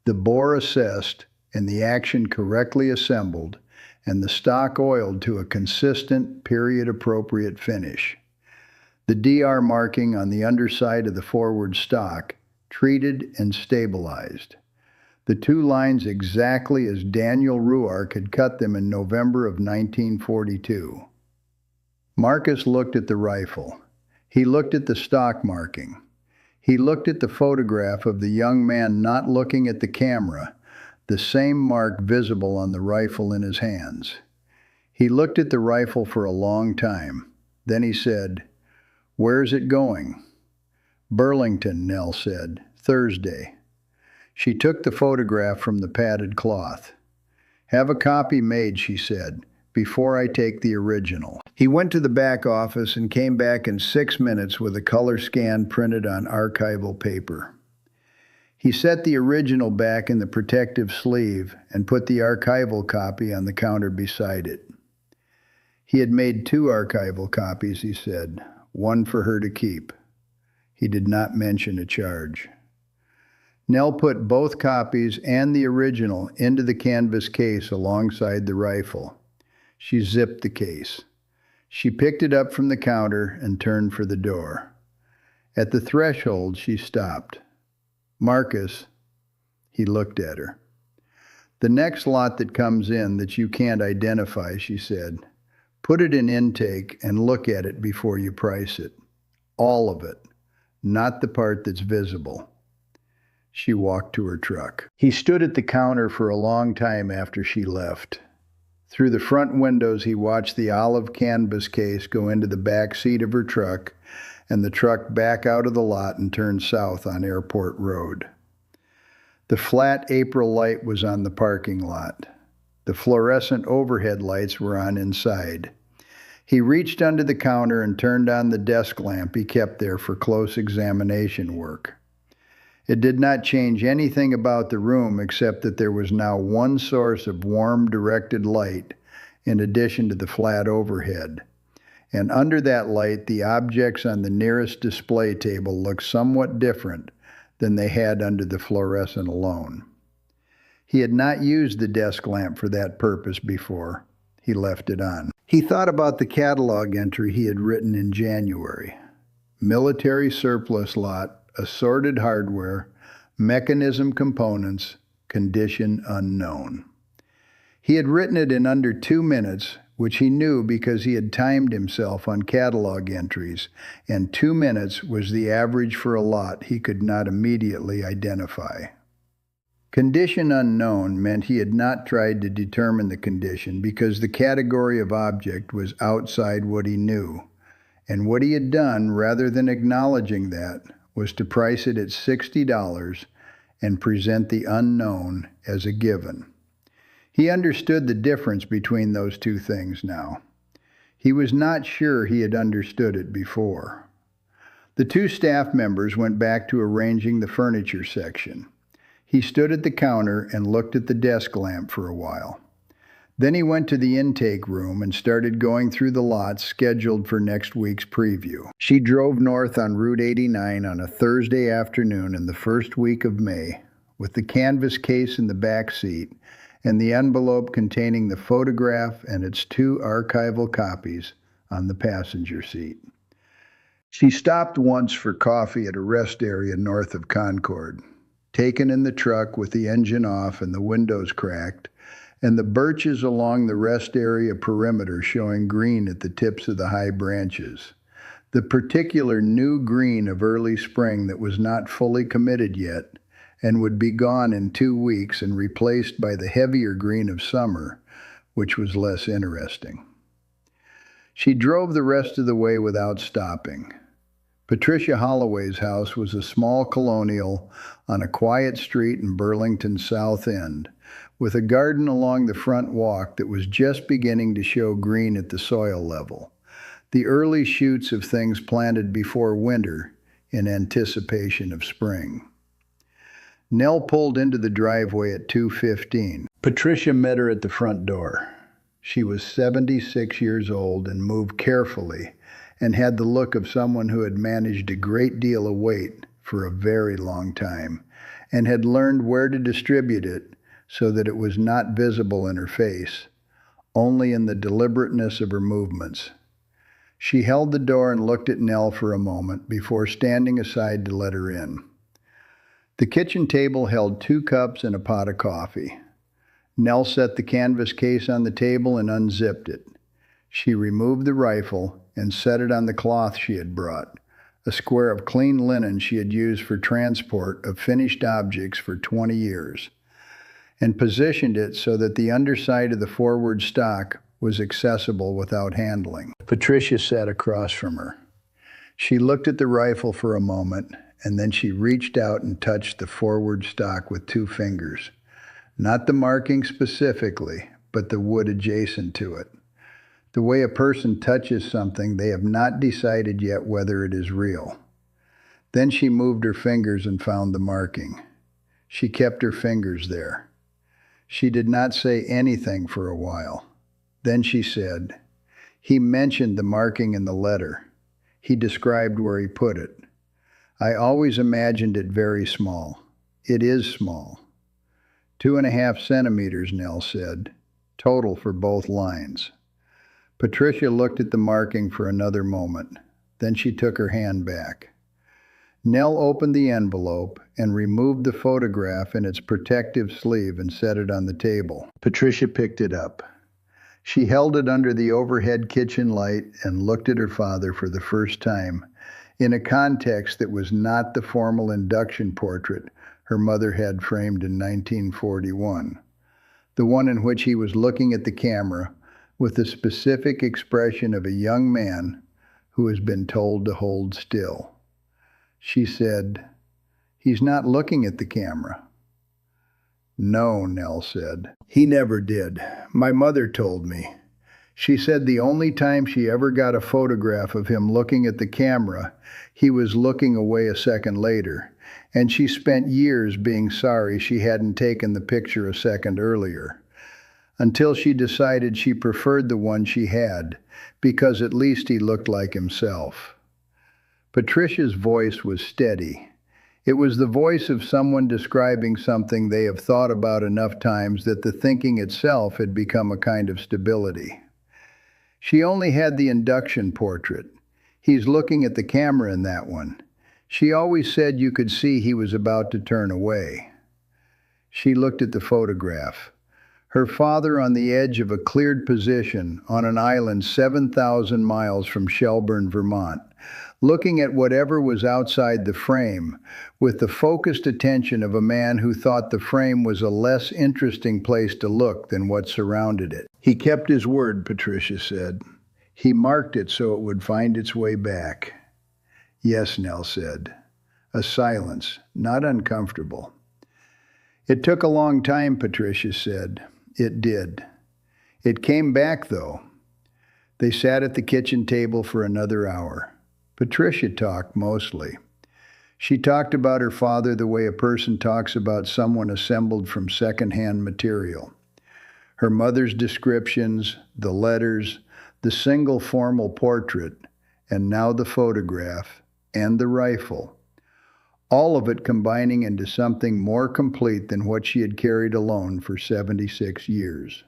The bore assessed and the action correctly assembled, and the stock oiled to a consistent, period-appropriate finish. The DR marking on the underside of the forward stock, treated and stabilized. The two lines exactly as Daniel Ruark had cut them in November of 1942. Marcus looked at the rifle. He looked at the stock marking. He looked at the photograph of the young man not looking at the camera, the same mark visible on the rifle in his hands. He looked at the rifle for a long time. Then he said, "Where's it going?" "Burlington," Nell said. "Thursday." She took the photograph from the padded cloth. "Have a copy made," she said, "before I take the original." He went to the back office and came back in 6 minutes with a color scan printed on archival paper. He set the original back in the protective sleeve and put the archival copy on the counter beside it. He had made 2 archival copies, he said, one for her to keep. He did not mention a charge. Nell put both copies and the original into the canvas case alongside the rifle. She zipped the case. She picked it up from the counter and turned for the door. At the threshold, she stopped. "Marcus," he looked at her. "The next lot that comes in that you can't identify," she said, "put it in intake and look at it before you price it. All of it, not the part that's visible." She walked to her truck. He stood at the counter for a long time after she left. Through the front windows, he watched the olive canvas case go into the back seat of her truck and the truck back out of the lot and turn south on Airport Road. The flat April light was on the parking lot. The fluorescent overhead lights were on inside. He reached under the counter and turned on the desk lamp he kept there for close examination work. It did not change anything about the room except that there was now one source of warm, directed light in addition to the flat overhead, and under that light the objects on the nearest display table looked somewhat different than they had under the fluorescent alone. He had not used the desk lamp for that purpose before. He left it on. He thought about the catalog entry he had written in January. Military surplus lot, assorted hardware, mechanism components, condition unknown. He had written it in under 2 minutes, which he knew because he had timed himself on catalog entries, and 2 minutes was the average for a lot he could not immediately identify. Condition unknown meant he had not tried to determine the condition because the category of object was outside what he knew, and what he had done, rather than acknowledging that, was to price it at $60 and present the unknown as a given. He understood the difference between those two things now. He was not sure he had understood it before. The two staff members went back to arranging the furniture section. He stood at the counter and looked at the desk lamp for a while. Then he went to the intake room and started going through the lots scheduled for next week's preview. She drove north on Route 89 on a Thursday afternoon in the first week of May, with the canvas case in the back seat and the envelope containing the photograph and its 2 archival copies on the passenger seat. She stopped once for coffee at a rest area north of Concord, taken in the truck with the engine off and the windows cracked, and the birches along the rest area perimeter showing green at the tips of the high branches. The particular new green of early spring that was not fully committed yet and would be gone in 2 weeks and replaced by the heavier green of summer, which was less interesting. She drove the rest of the way without stopping. Patricia Holloway's house was a small colonial on a quiet street in Burlington's South End, with a garden along the front walk that was just beginning to show green at the soil level, the early shoots of things planted before winter in anticipation of spring. Nell pulled into the driveway at 2:15. Patricia met her at the front door. She was 76 years old and moved carefully and had the look of someone who had managed a great deal of weight for a very long time and had learned where to distribute it so that it was not visible in her face, only in the deliberateness of her movements. She held the door and looked at Nell for a moment before standing aside to let her in. The kitchen table held 2 cups and a pot of coffee. Nell set the canvas case on the table and unzipped it. She removed the rifle and set it on the cloth she had brought, a square of clean linen she had used for transport of finished objects for 20 years, and positioned it so that the underside of the forward stock was accessible without handling. Patricia sat across from her. She looked at the rifle for a moment, and then she reached out and touched the forward stock with 2 fingers. Not the marking specifically, but the wood adjacent to it. The way a person touches something they have not decided yet whether it is real. Then she moved her fingers and found the marking. She kept her fingers there. She did not say anything for a while. Then she said, "He mentioned the marking in the letter. He described where he put it. I always imagined it very small. It is small." 2.5 centimeters, Nell said, total for both lines. Patricia looked at the marking for another moment. Then she took her hand back. Nell opened the envelope and removed the photograph in its protective sleeve and set it on the table. Patricia picked it up. She held it under the overhead kitchen light and looked at her father for the first time, in a context that was not the formal induction portrait her mother had framed in 1941, the one in which he was looking at the camera with the specific expression of a young man who has been told to hold still. She said, "He's not looking at the camera." "No," Nell said. "He never did. My mother told me. She said the only time she ever got a photograph of him looking at the camera, he was looking away a second later, and she spent years being sorry she hadn't taken the picture a second earlier. until she decided she preferred the one she had, because at least he looked like himself. Patricia's voice was steady. It was the voice of someone describing something they have thought about enough times that the thinking itself had become a kind of stability. She only had the induction portrait. He's looking at the camera in that one. She always said you could see he was about to turn away. She looked at the photograph. Her father on the edge of a cleared position on an island 7,000 miles from Shelburne, Vermont, looking at whatever was outside the frame, with the focused attention of a man who thought the frame was a less interesting place to look than what surrounded it. He kept his word, Patricia said. He marked it so it would find its way back. Yes, Nell said. A silence, not uncomfortable. It took a long time, Patricia said. It did. It came back, though. They sat at the kitchen table for another hour. Patricia talked mostly. She talked about her father the way a person talks about someone assembled from second-hand material. Her mother's descriptions, the letters, the single formal portrait, and now the photograph, and the rifle. All of it combining into something more complete than what she had carried alone for 76 years.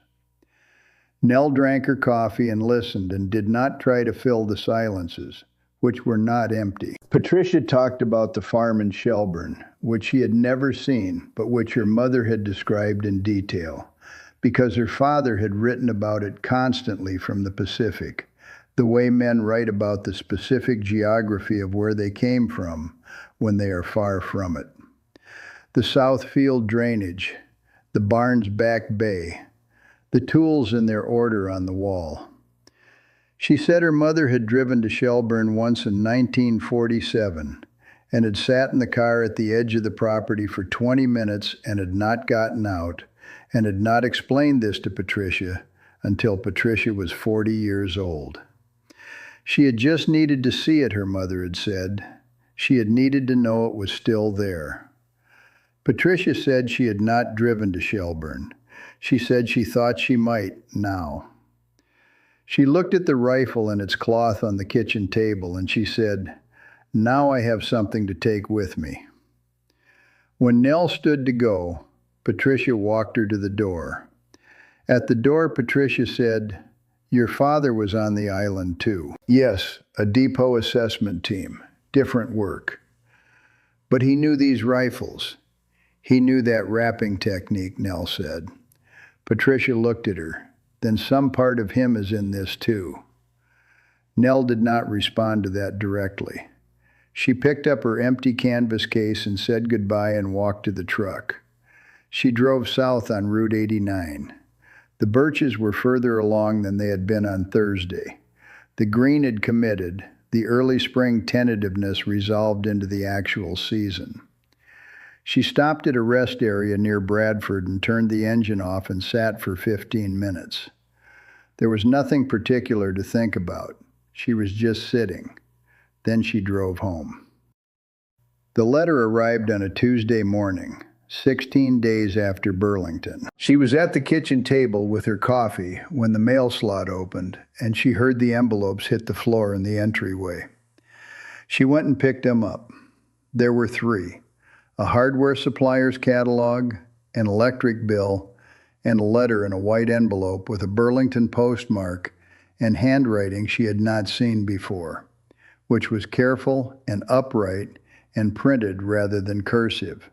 Nell drank her coffee and listened and did not try to fill the silences, which were not empty. Patricia talked about the farm in Shelburne, which she had never seen, but which her mother had described in detail, because her father had written about it constantly from the Pacific, the way men write about the specific geography of where they came from when they are far from it. The south field drainage, the barn's back bay, the tools in their order on the wall. She said her mother had driven to Shelburne once in 1947 and had sat in the car at the edge of the property for 20 minutes and had not gotten out, and had not explained this to Patricia until Patricia was 40 years old. She had just needed to see it, her mother had said. She had needed to know it was still there. Patricia said she had not driven to Shelburne. She said she thought she might now. She looked at the rifle and its cloth on the kitchen table, and she said, "Now I have something to take with me." When Nell stood to go, Patricia walked her to the door. At the door, Patricia said, "Your father was on the island too." "Yes, a depot assessment team. Different work. But he knew these rifles. He knew that wrapping technique," Nell said. Patricia looked at her. "Then some part of him is in this too." Nell did not respond to that directly. She picked up her empty canvas case and said goodbye and walked to the truck. She drove south on Route 89. The birches were further along than they had been on Thursday. The green had committed. The early spring tentativeness resolved into the actual season. She stopped at a rest area near Bradford and turned the engine off and sat for 15 minutes. There was nothing particular to think about. She was just sitting. Then she drove home. The letter arrived on a Tuesday morning, 16 days after Burlington. She was at the kitchen table with her coffee when the mail slot opened, and she heard the envelopes hit the floor in the entryway. She went and picked them up. There were 3. A hardware supplier's catalog, an electric bill, and a letter in a white envelope with a Burlington postmark and handwriting she had not seen before, which was careful and upright and printed rather than cursive.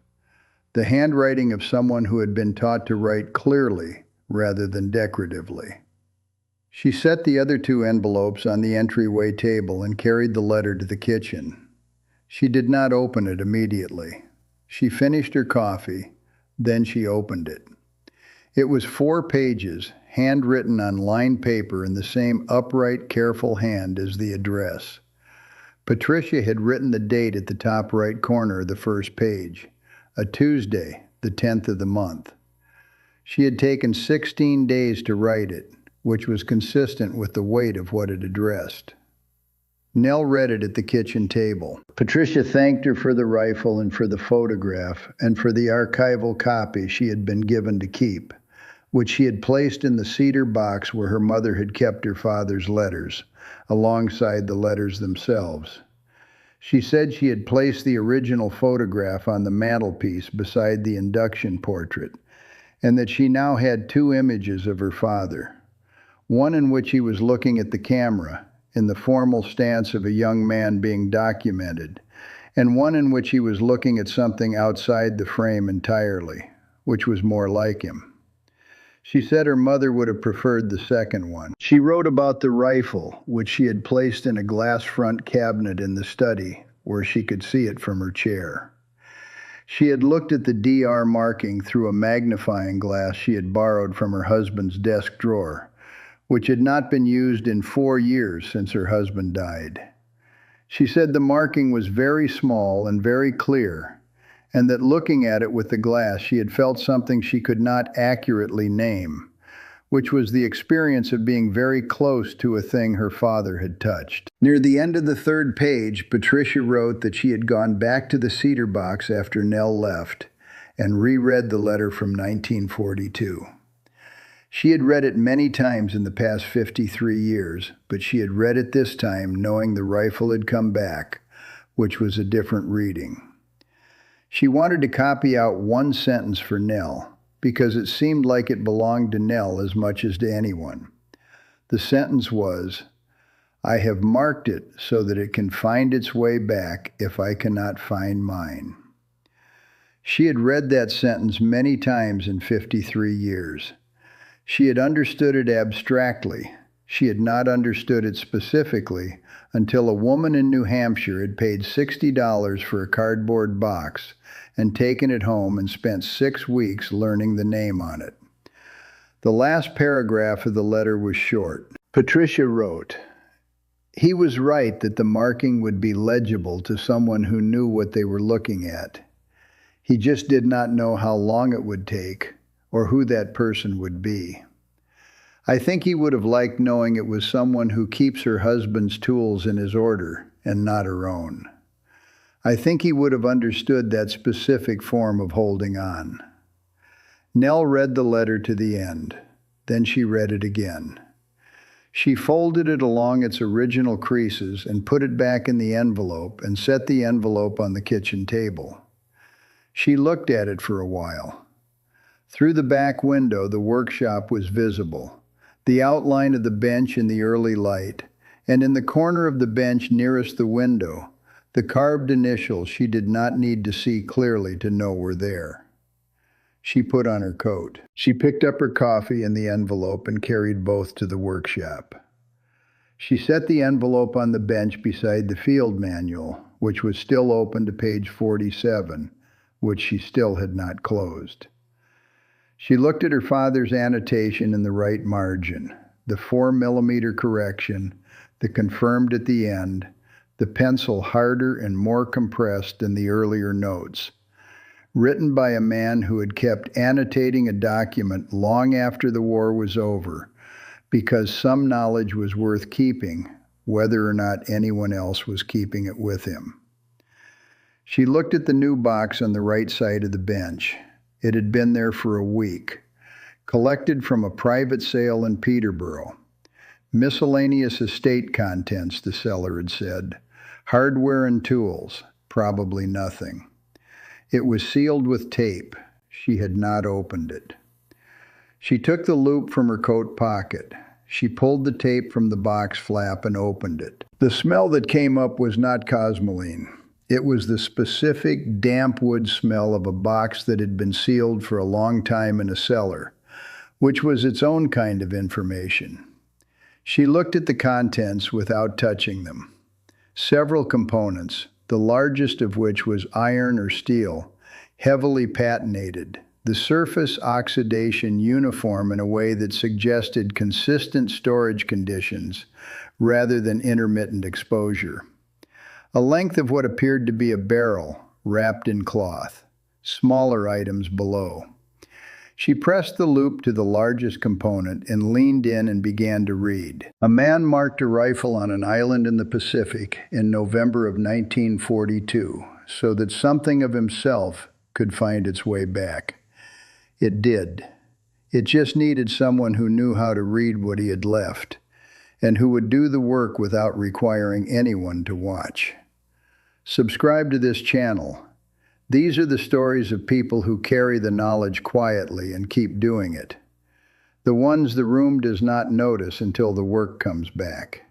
The handwriting of someone who had been taught to write clearly rather than decoratively. She set the other 2 envelopes on the entryway table and carried the letter to the kitchen. She did not open it immediately. She finished her coffee, then she opened it. It was 4 pages, handwritten on lined paper in the same upright, careful hand as the address. Patricia had written the date at the top right corner of the first page, a Tuesday, the 10th of the month. She had taken 16 days to write it, which was consistent with the weight of what it addressed. Nell read it at the kitchen table. Patricia thanked her for the rifle and for the photograph and for the archival copy she had been given to keep, which she had placed in the cedar box where her mother had kept her father's letters, alongside the letters themselves. She said she had placed the original photograph on the mantelpiece beside the induction portrait, and that she now had two images of her father, one in which he was looking at the camera, in the formal stance of a young man being documented, and one in which he was looking at something outside the frame entirely, which was more like him. She said her mother would have preferred the second one. She wrote about the rifle, which she had placed in a glass front cabinet in the study, where she could see it from her chair. She had looked at the DR marking through a magnifying glass she had borrowed from her husband's desk drawer, which had not been used in 4 years since her husband died. She said the marking was very small and very clear, and that looking at it with the glass she had felt something she could not accurately name, which was the experience of being very close to a thing her father had touched. Near the end of the 3rd page, Patricia wrote that she had gone back to the cedar box after Nell left and reread the letter from 1942. She had read it many times in the past 53 years, but she had read it this time knowing the rifle had come back, which was a different reading. She wanted to copy out one sentence for Nell, because it seemed like it belonged to Nell as much as to anyone. The sentence was, "I have marked it so that it can find its way back if I cannot find mine." She had read that sentence many times in 53 years. She had understood it abstractly. She had not understood it specifically until a woman in New Hampshire had paid $60 for a cardboard box and taken it home and spent 6 weeks learning the name on it. The last paragraph of the letter was short. Patricia wrote, "He was right that the marking would be legible to someone who knew what they were looking at. He just did not know how long it would take, or who that person would be. I think he would have liked knowing it was someone who keeps her husband's tools in his order and not her own. I think he would have understood that specific form of holding on." Nell read the letter to the end. Then she read it again. She folded it along its original creases and put it back in the envelope and set the envelope on the kitchen table. She looked at it for a while. Through the back window, the workshop was visible, the outline of the bench in the early light, and in the corner of the bench nearest the window, the carved initials she did not need to see clearly to know were there. She put on her coat. She picked up her coffee and the envelope and carried both to the workshop. She set the envelope on the bench beside the field manual, which was still open to page 47, which she still had not closed. She looked at her father's annotation in the right margin, the 4mm correction, the confirmed at the end, the pencil harder and more compressed than the earlier notes, written by a man who had kept annotating a document long after the war was over, because some knowledge was worth keeping, whether or not anyone else was keeping it with him. She looked at the new box on the right side of the bench. It had been there for a week, collected from a private sale in Peterborough. Miscellaneous estate contents, the seller had said. Hardware and tools, probably nothing. It was sealed with tape. She had not opened it. She took the loop from her coat pocket. She pulled the tape from the box flap and opened it. The smell that came up was not cosmoline. It was the specific damp wood smell of a box that had been sealed for a long time in a cellar, which was its own kind of information. She looked at the contents without touching them. Several components, the largest of which was iron or steel, heavily patinated, the surface oxidation uniform in a way that suggested consistent storage conditions rather than intermittent exposure. A length of what appeared to be a barrel, wrapped in cloth, smaller items below. She pressed the loop to the largest component and leaned in and began to read. A man marked a rifle on an island in the Pacific in November of 1942, so that something of himself could find its way back. It did. It just needed someone who knew how to read what he had left, and who would do the work without requiring anyone to watch. Subscribe to this channel. These are the stories of people who carry the knowledge quietly and keep doing it. The ones the room does not notice until the work comes back.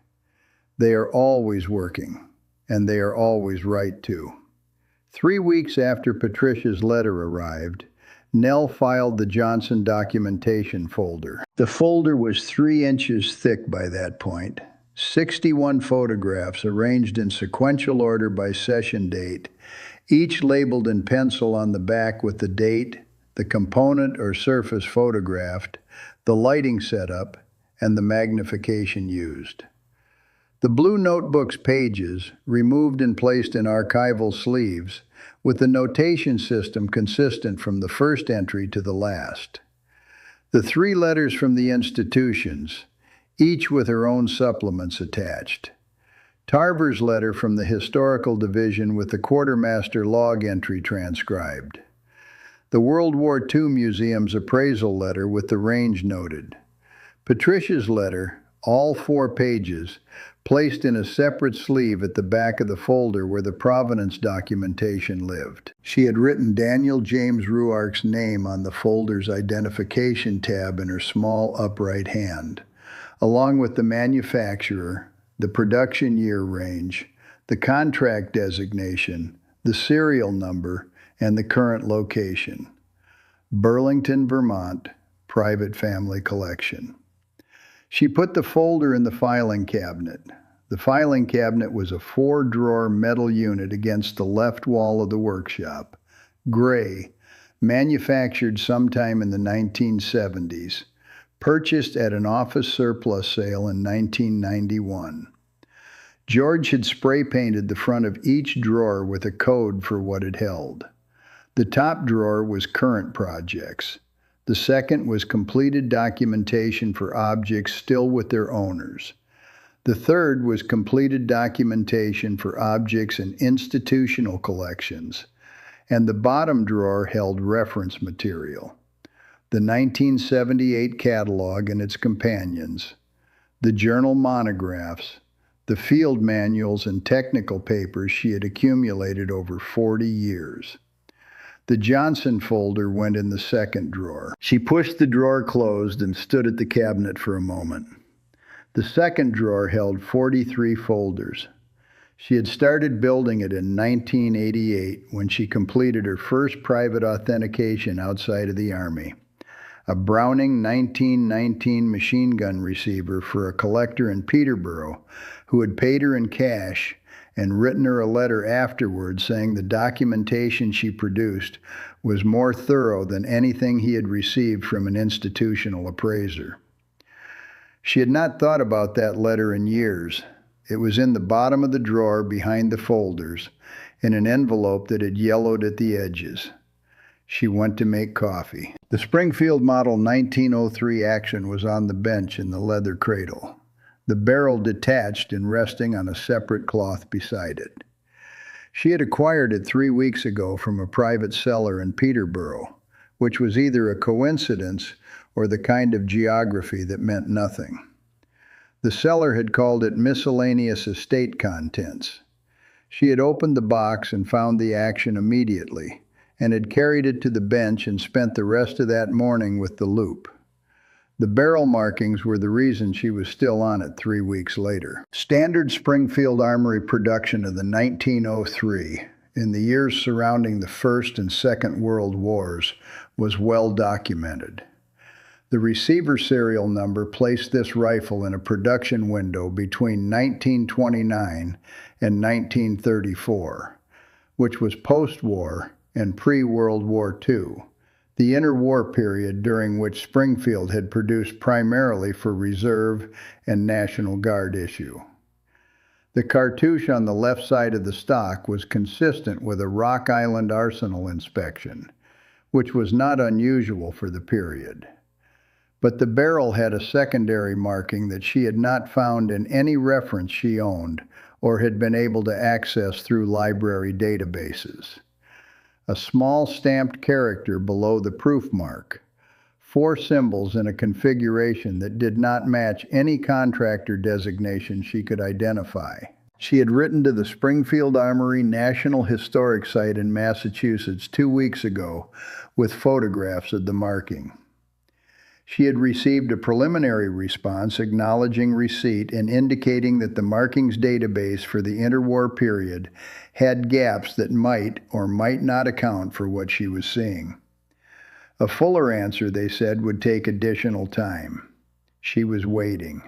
They are always working, and they are always right too. 3 weeks after Patricia's letter arrived, Nell filed the Johnson documentation folder. The folder was 3 inches thick by that point, 61 photographs arranged in sequential order by session date, each labeled in pencil on the back with the date, the component or surface photographed, the lighting setup, and the magnification used. The blue notebook's pages, removed and placed in archival sleeves, with the notation system consistent from the first entry to the last. The 3 letters from the institutions, each with her own supplements attached. Tarver's letter from the Historical Division with the quartermaster log entry transcribed. The World War II Museum's appraisal letter with the range noted. Patricia's letter, all 4 pages, placed in a separate sleeve at the back of the folder where the provenance documentation lived. She had written Daniel James Ruark's name on the folder's identification tab in her small upright hand, along with the manufacturer, the production year range, the contract designation, the serial number, and the current location. Burlington, Vermont, Private Family Collection. She put the folder in the filing cabinet. The filing cabinet was a 4-drawer metal unit against the left wall of the workshop, gray, manufactured sometime in the 1970s, purchased at an office surplus sale in 1991. George had spray-painted the front of each drawer with a code for what it held. The top drawer was current projects. The second was completed documentation for objects still with their owners. The third was completed documentation for objects in institutional collections. And the bottom drawer held reference material. The 1978 catalog and its companions, the journal monographs, the field manuals and technical papers she had accumulated over 40 years. The Johnson folder went in the second drawer. She pushed the drawer closed and stood at the cabinet for a moment. The second drawer held 43 folders. She had started building it in 1988 when she completed her first private authentication outside of the Army. A Browning 1919 machine gun receiver for a collector in Peterborough who had paid her in cash and written her a letter afterward saying the documentation she produced was more thorough than anything he had received from an institutional appraiser. She had not thought about that letter in years. It was in the bottom of the drawer behind the folders, in an envelope that had yellowed at the edges. She went to make coffee. The Springfield Model 1903 Action was on the bench in the leather cradle, the barrel detached and resting on a separate cloth beside it. She had acquired it 3 weeks ago from a private seller in Peterborough, which was either a coincidence or the kind of geography that meant nothing. The seller had called it miscellaneous estate contents. She had opened the box and found the Action immediately, and had carried it to the bench and spent the rest of that morning with the loop. The barrel markings were the reason she was still on it 3 weeks later. Standard Springfield Armory production of the 1903, in the years surrounding the First and Second World Wars, was well documented. The receiver serial number placed this rifle in a production window between 1929 and 1934, which was post-war and pre-World War II, the interwar period during which Springfield had produced primarily for Reserve and National Guard issue. The cartouche on the left side of the stock was consistent with a Rock Island Arsenal inspection, which was not unusual for the period. But the barrel had a secondary marking that she had not found in any reference she owned or had been able to access through library databases. A small stamped character below the proof mark, 4 symbols in a configuration that did not match any contractor designation she could identify. She had written to the Springfield Armory National Historic Site in Massachusetts 2 weeks ago with photographs of the marking. She had received a preliminary response acknowledging receipt and indicating that the markings database for the interwar period had gaps that might or might not account for what she was seeing. A fuller answer, they said, would take additional time. She was waiting.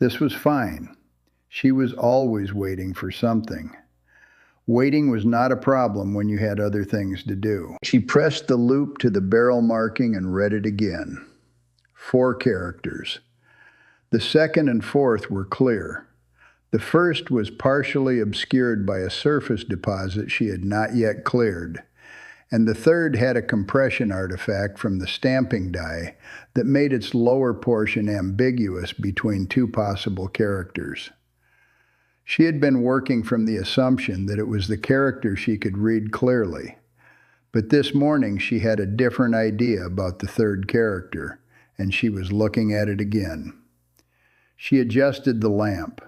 This was fine. She was always waiting for something. Waiting was not a problem when you had other things to do. She pressed the loop to the barrel marking and read it again. 4 characters. The second and fourth were clear. The first was partially obscured by a surface deposit she had not yet cleared, and the third had a compression artifact from the stamping die that made its lower portion ambiguous between 2 possible characters. She had been working from the assumption that it was the character she could read clearly, but this morning she had a different idea about the third character, and she was looking at it again. She adjusted the lamp.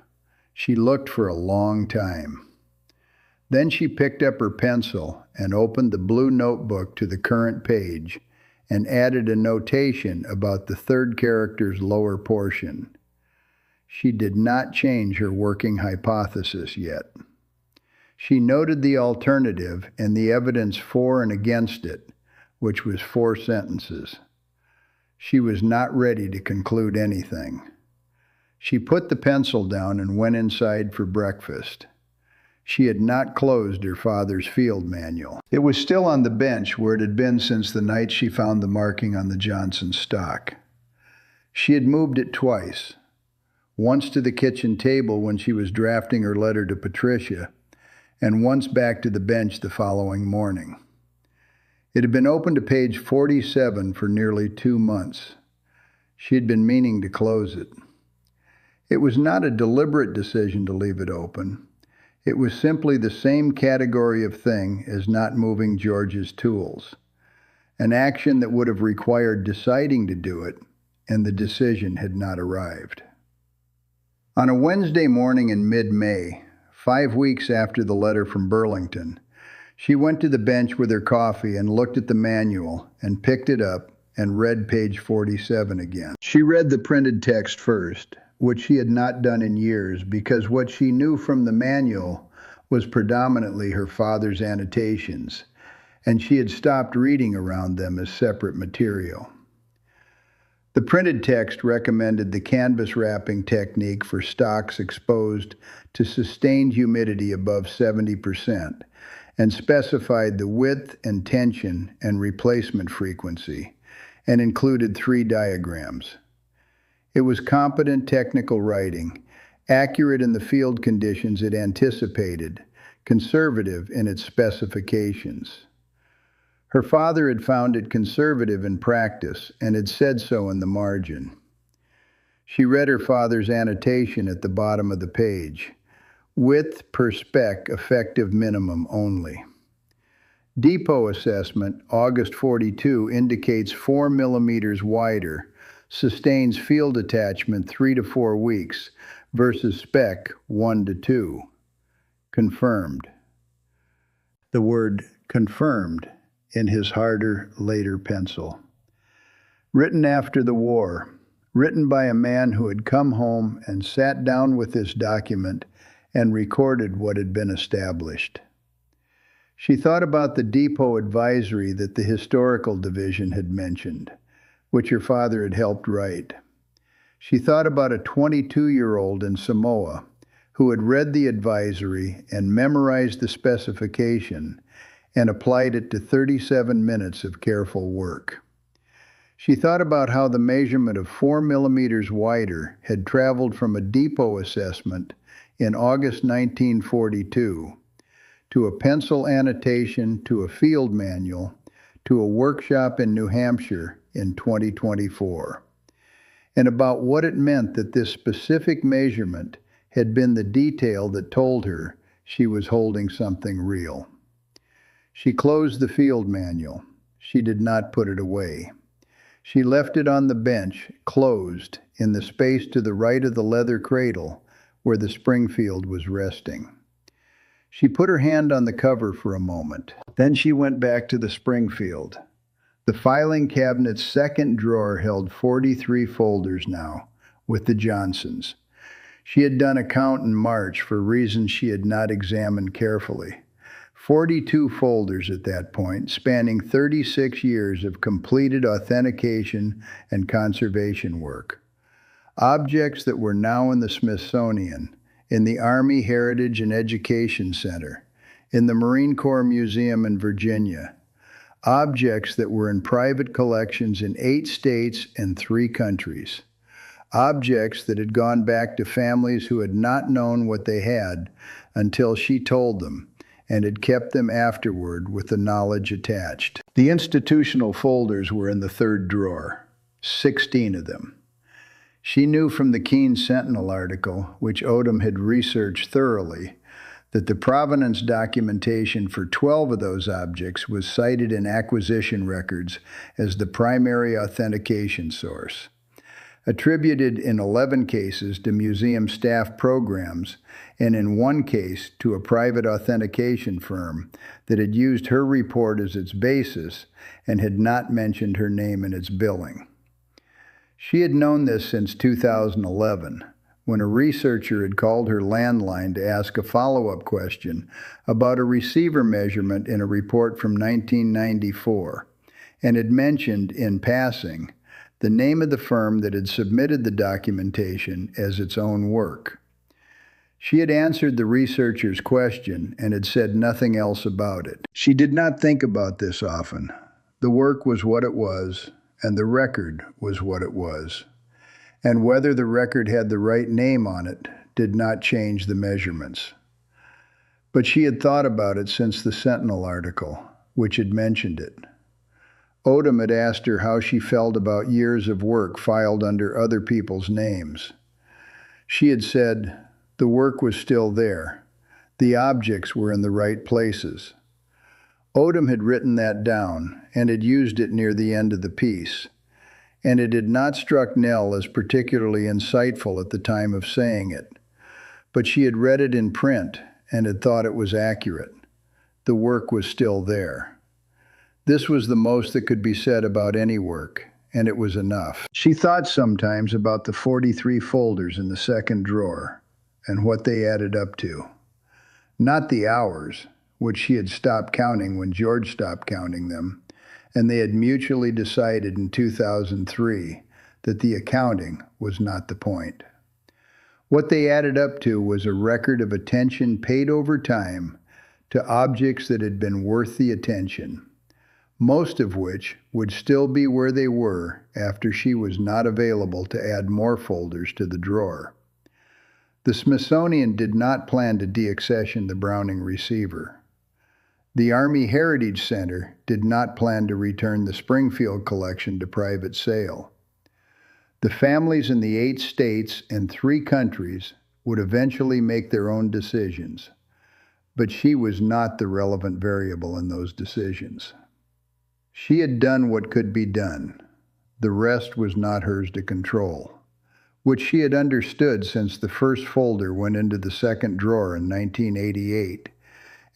She looked for a long time. Then she picked up her pencil and opened the blue notebook to the current page and added a notation about the third character's lower portion. She did not change her working hypothesis yet. She noted the alternative and the evidence for and against it, which was 4 sentences. She was not ready to conclude anything. She put the pencil down and went inside for breakfast. She had not closed her father's field manual. It was still on the bench where it had been since the night she found the marking on the Johnson stock. She had moved it twice, once to the kitchen table when she was drafting her letter to Patricia, and once back to the bench the following morning. It had been open to page 47 for nearly 2 months. She had been meaning to close it. It was not a deliberate decision to leave it open. It was simply the same category of thing as not moving George's tools, an action that would have required deciding to do it, and the decision had not arrived. On a Wednesday morning in mid-May, 5 weeks after the letter from Burlington, she went to the bench with her coffee and looked at the manual and picked it up and read page 47 again. She read the printed text first, which she had not done in years because what she knew from the manual was predominantly her father's annotations, and she had stopped reading around them as separate material. The printed text recommended the canvas wrapping technique for stocks exposed to sustained humidity above 70% and specified the width and tension and replacement frequency and included 3 diagrams. It was competent technical writing, accurate in the field conditions it anticipated, conservative in its specifications. Her father had found it conservative in practice and had said so in the margin. She read her father's annotation at the bottom of the page. Width per spec effective minimum only. Depot assessment, August 42, indicates 4 millimeters wider, sustains field attachment 3 to 4 weeks versus spec 1 to 2. Confirmed. The word confirmed in his harder, later pencil. Written after the war, written by a man who had come home and sat down with this document and recorded what had been established. She thought about the depot advisory that the historical division had mentioned, which her father had helped write. She thought about a 22-year-old in Samoa who had read the advisory and memorized the specification and applied it to 37 minutes of careful work. She thought about how the measurement of 4 millimeters wider had traveled from a depot assessment in August 1942 to a pencil annotation to a field manual to a workshop in New Hampshire in 2024, and about what it meant that this specific measurement had been the detail that told her she was holding something real. She closed the field manual. She did not put it away. She left it on the bench, closed, in the space to the right of the leather cradle where the Springfield was resting. She put her hand on the cover for a moment. Then she went back to the Springfield. The filing cabinet's second drawer held 43 folders now, with the Johnsons. She had done a count in March for reasons she had not examined carefully. 42 folders at that point, spanning 36 years of completed authentication and conservation work. Objects that were now in the Smithsonian, in the Army Heritage and Education Center, in the Marine Corps Museum in Virginia. Objects that were in private collections in 8 states and 3 countries. Objects that had gone back to families who had not known what they had until she told them, and had kept them afterward with the knowledge attached. The institutional folders were in the third drawer, 16 of them. She knew from the Keene Sentinel article, which Odom had researched thoroughly, that the provenance documentation for 12 of those objects was cited in acquisition records as the primary authentication source. Attributed in 11 cases to museum staff programs, and in 1 case to a private authentication firm that had used her report as its basis and had not mentioned her name in its billing. She had known this since 2011, when a researcher had called her landline to ask a follow-up question about a receiver measurement in a report from 1994, and had mentioned, in passing, the name of the firm that had submitted the documentation as its own work. She had answered the researcher's question and had said nothing else about it. She did not think about this often. The work was what it was, and the record was what it was. And whether the record had the right name on it did not change the measurements. But she had thought about it since the Sentinel article, which had mentioned it. Odom had asked her how she felt about years of work filed under other people's names. She had said, the work was still there. The objects were in the right places. Odom had written that down and had used it near the end of the piece, and it had not struck Nell as particularly insightful at the time of saying it. But she had read it in print and had thought it was accurate. The work was still there. This was the most that could be said about any work, and it was enough. She thought sometimes about the 43 folders in the second drawer and what they added up to. Not the hours, which she had stopped counting when George stopped counting them, and they had mutually decided in 2003 that the accounting was not the point. What they added up to was a record of attention paid over time to objects that had been worth the attention, most of which would still be where they were after she was not available to add more folders to the drawer. The Smithsonian did not plan to deaccession the Browning receiver. The Army Heritage Center did not plan to return the Springfield collection to private sale. The families in the 8 states and 3 countries would eventually make their own decisions, but she was not the relevant variable in those decisions. She had done what could be done. The rest was not hers to control, which she had understood since the first folder went into the second drawer in 1988,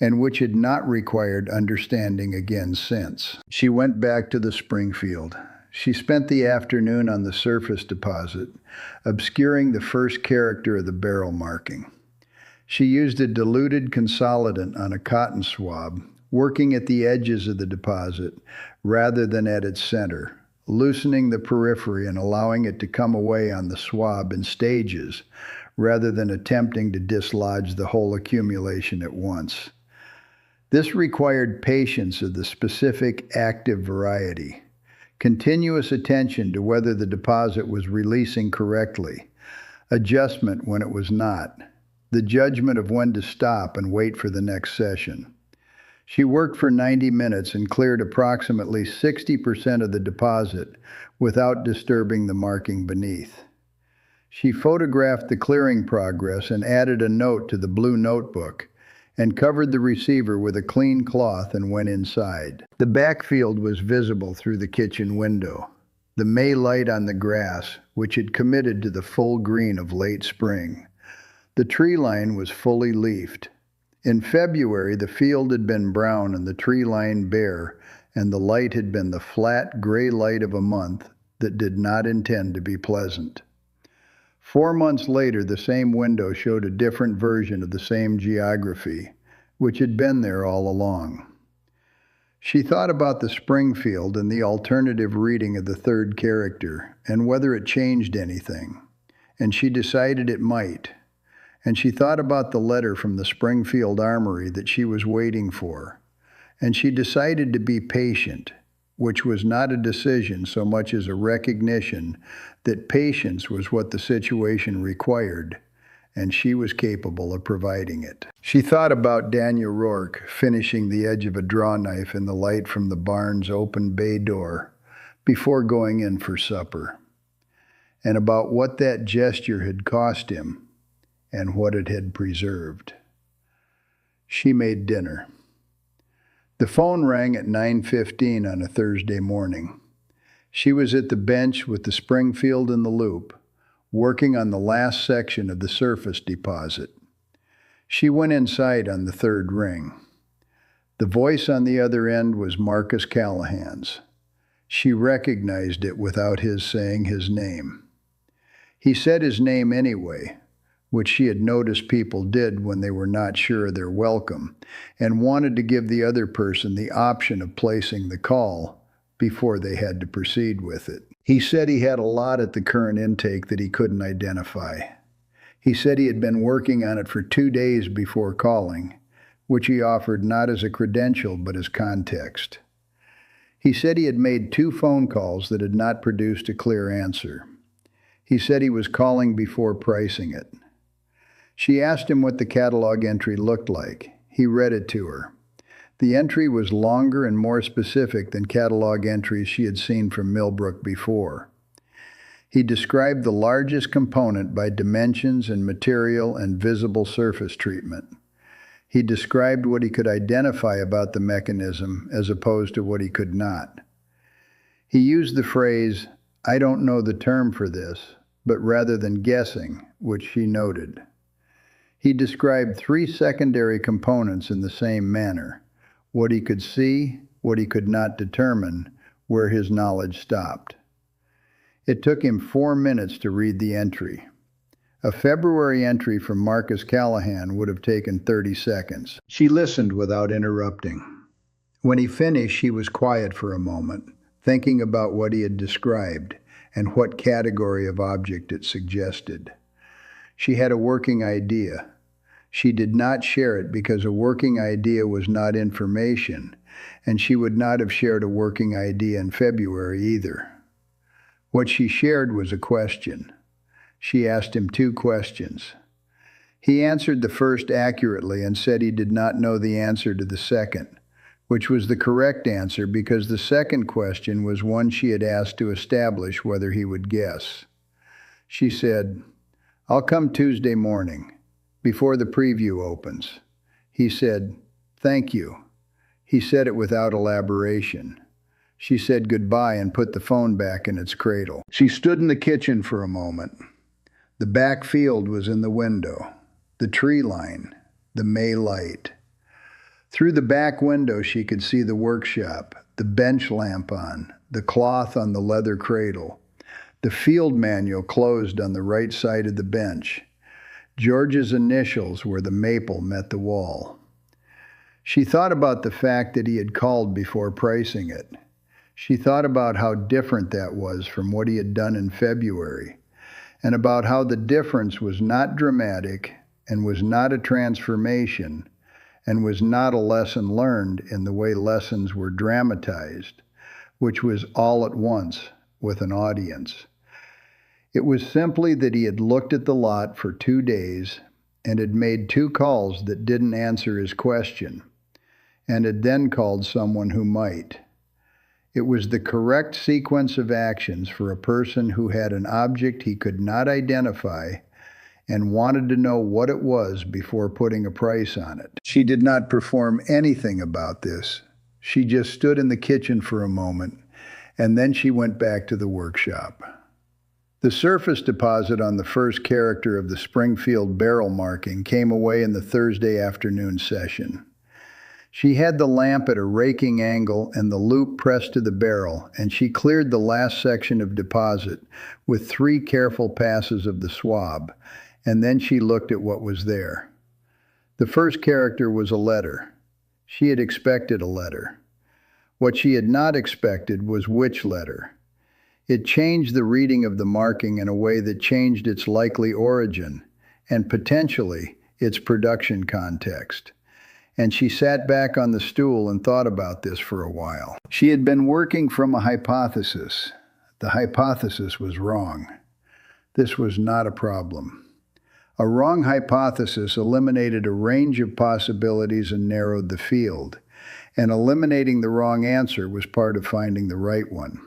and which had not required understanding again since. She went back to the Springfield. She spent the afternoon on the surface deposit, obscuring the first character of the barrel marking. She used a diluted consolidant on a cotton swab, working at the edges of the deposit rather than at its center, loosening the periphery and allowing it to come away on the swab in stages rather than attempting to dislodge the whole accumulation at once. This required patience of the specific active variety, continuous attention to whether the deposit was releasing correctly, adjustment when it was not, the judgment of when to stop and wait for the next session. She worked for 90 minutes and cleared approximately 60% of the deposit without disturbing the marking beneath. She photographed the clearing progress and added a note to the blue notebook and covered the receiver with a clean cloth and went inside. The backfield was visible through the kitchen window. the May light on the grass, which had committed to the full green of late spring. The tree line was fully leafed. In February, the field had been brown and the tree line bare, and the light had been the flat, gray light of a month that did not intend to be pleasant. 4 months later, the same window showed a different version of the same geography, which had been there all along. She thought about the Springfield and the alternative reading of the third character, and whether it changed anything, and she decided it might. And she thought about the letter from the Springfield Armory that she was waiting for, and she decided to be patient, which was not a decision so much as a recognition that patience was what the situation required, and she was capable of providing it. She thought about Daniel Rourke finishing the edge of a draw knife in the light from the barn's open bay door before going in for supper, and about what that gesture had cost him and what it had preserved. She made dinner. The phone rang at 9:15 on a Thursday morning. She was at the bench with the Springfield in the loop, working on the last section of the surface deposit. She went inside on the third ring. The voice on the other end was Marcus Callahan's. She recognized it without his saying his name. He said his name anyway, which she had noticed people did when they were not sure of their welcome, and wanted to give the other person the option of placing the call before they had to proceed with it. He said he had a lot at the current intake that he couldn't identify. He said he had been working on it for 2 days before calling, which he offered not as a credential but as context. He said he had made 2 phone calls that had not produced a clear answer. He said he was calling before pricing it. She asked him what the catalog entry looked like. He read it to her. The entry was longer and more specific than catalog entries she had seen from Millbrook before. He described the largest component by dimensions and material and visible surface treatment. He described what he could identify about the mechanism as opposed to what he could not. He used the phrase, "I don't know the term for this," but rather than guessing, which she noted. He described 3 secondary components in the same manner: what he could see, what he could not determine, where his knowledge stopped. It took him 4 minutes to read the entry. A February entry from Marcus Callahan would have taken 30 seconds. She listened without interrupting. When he finished, she was quiet for a moment, thinking about what he had described and what category of object it suggested. She had a working idea. She did not share it because a working idea was not information, and she would not have shared a working idea in February either. What she shared was a question. She asked him 2 questions. He answered the first accurately and said he did not know the answer to the second, which was the correct answer because the second question was one she had asked to establish whether he would guess. She said, "I'll come Tuesday morning, before the preview opens." He said, "Thank you." He said it without elaboration. She said goodbye and put the phone back in its cradle. She stood in the kitchen for a moment. The back field was in the window, the tree line, the May light. Through the back window she could see the workshop, the bench lamp on, the cloth on the leather cradle. The field manual closed on the right side of the bench. George's initials where the maple met the wall. She thought about the fact that he had called before pricing it. She thought about how different that was from what he had done in February, and about how the difference was not dramatic and was not a transformation and was not a lesson learned in the way lessons were dramatized, which was all at once with an audience. It was simply that he had looked at the lot for 2 days and had made 2 calls that didn't answer his question, and had then called someone who might. It was the correct sequence of actions for a person who had an object he could not identify and wanted to know what it was before putting a price on it. She did not perform anything about this. She just stood in the kitchen for a moment and then she went back to the workshop. The surface deposit on the first character of the Springfield barrel marking came away in the Thursday afternoon session. She had the lamp at a raking angle and the loop pressed to the barrel, and she cleared the last section of deposit with 3 careful passes of the swab, and then she looked at what was there. The first character was a letter. She had expected a letter. What she had not expected was which letter. It changed the reading of the marking in a way that changed its likely origin and potentially its production context. And she sat back on the stool and thought about this for a while. She had been working from a hypothesis. The hypothesis was wrong. This was not a problem. A wrong hypothesis eliminated a range of possibilities and narrowed the field, and eliminating the wrong answer was part of finding the right one.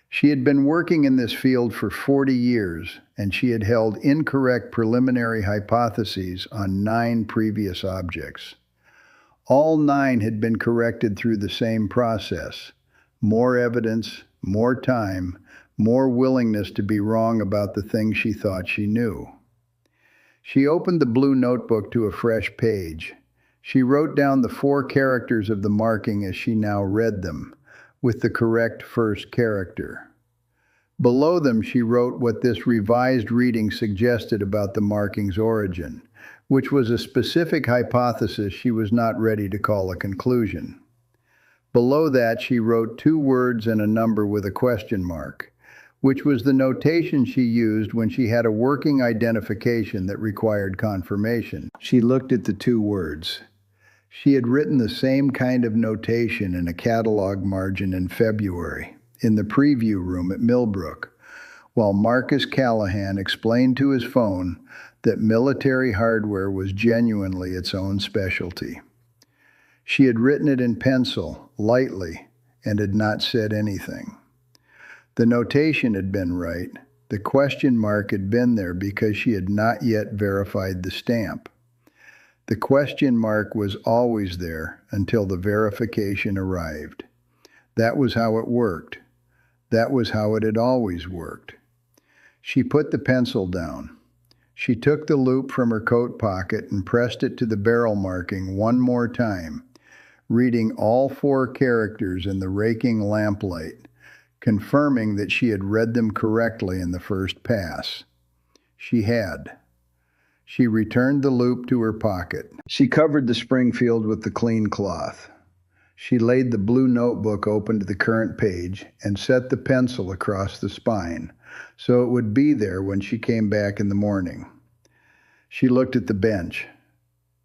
She had been working in this field for 40 years, and she had held incorrect preliminary hypotheses on 9 previous objects. All 9 had been corrected through the same process: more evidence, more time, more willingness to be wrong about the things she thought she knew. She opened the blue notebook to a fresh page. She wrote down the 4 characters of the marking as she now read them, with the correct first character. Below them, she wrote what this revised reading suggested about the marking's origin, which was a specific hypothesis she was not ready to call a conclusion. Below that, she wrote 2 words and a number with a question mark, which was the notation she used when she had a working identification that required confirmation. She looked at the 2 words. She had written the same kind of notation in a catalog margin in February, in the preview room at Millbrook, while Marcus Callahan explained to his phone that military hardware was genuinely its own specialty. She had written it in pencil, lightly, and had not said anything. The notation had been right. The question mark had been there because she had not yet verified the stamp. The question mark was always there until the verification arrived. That was how it worked. That was how it had always worked. She put the pencil down. She took the loop from her coat pocket and pressed it to the barrel marking one more time, reading all 4 characters in the raking lamplight, confirming that she had read them correctly in the first pass. She had. She returned the loop to her pocket. She covered the Springfield with the clean cloth. She laid the blue notebook open to the current page and set the pencil across the spine, so it would be there when she came back in the morning. She looked at the bench.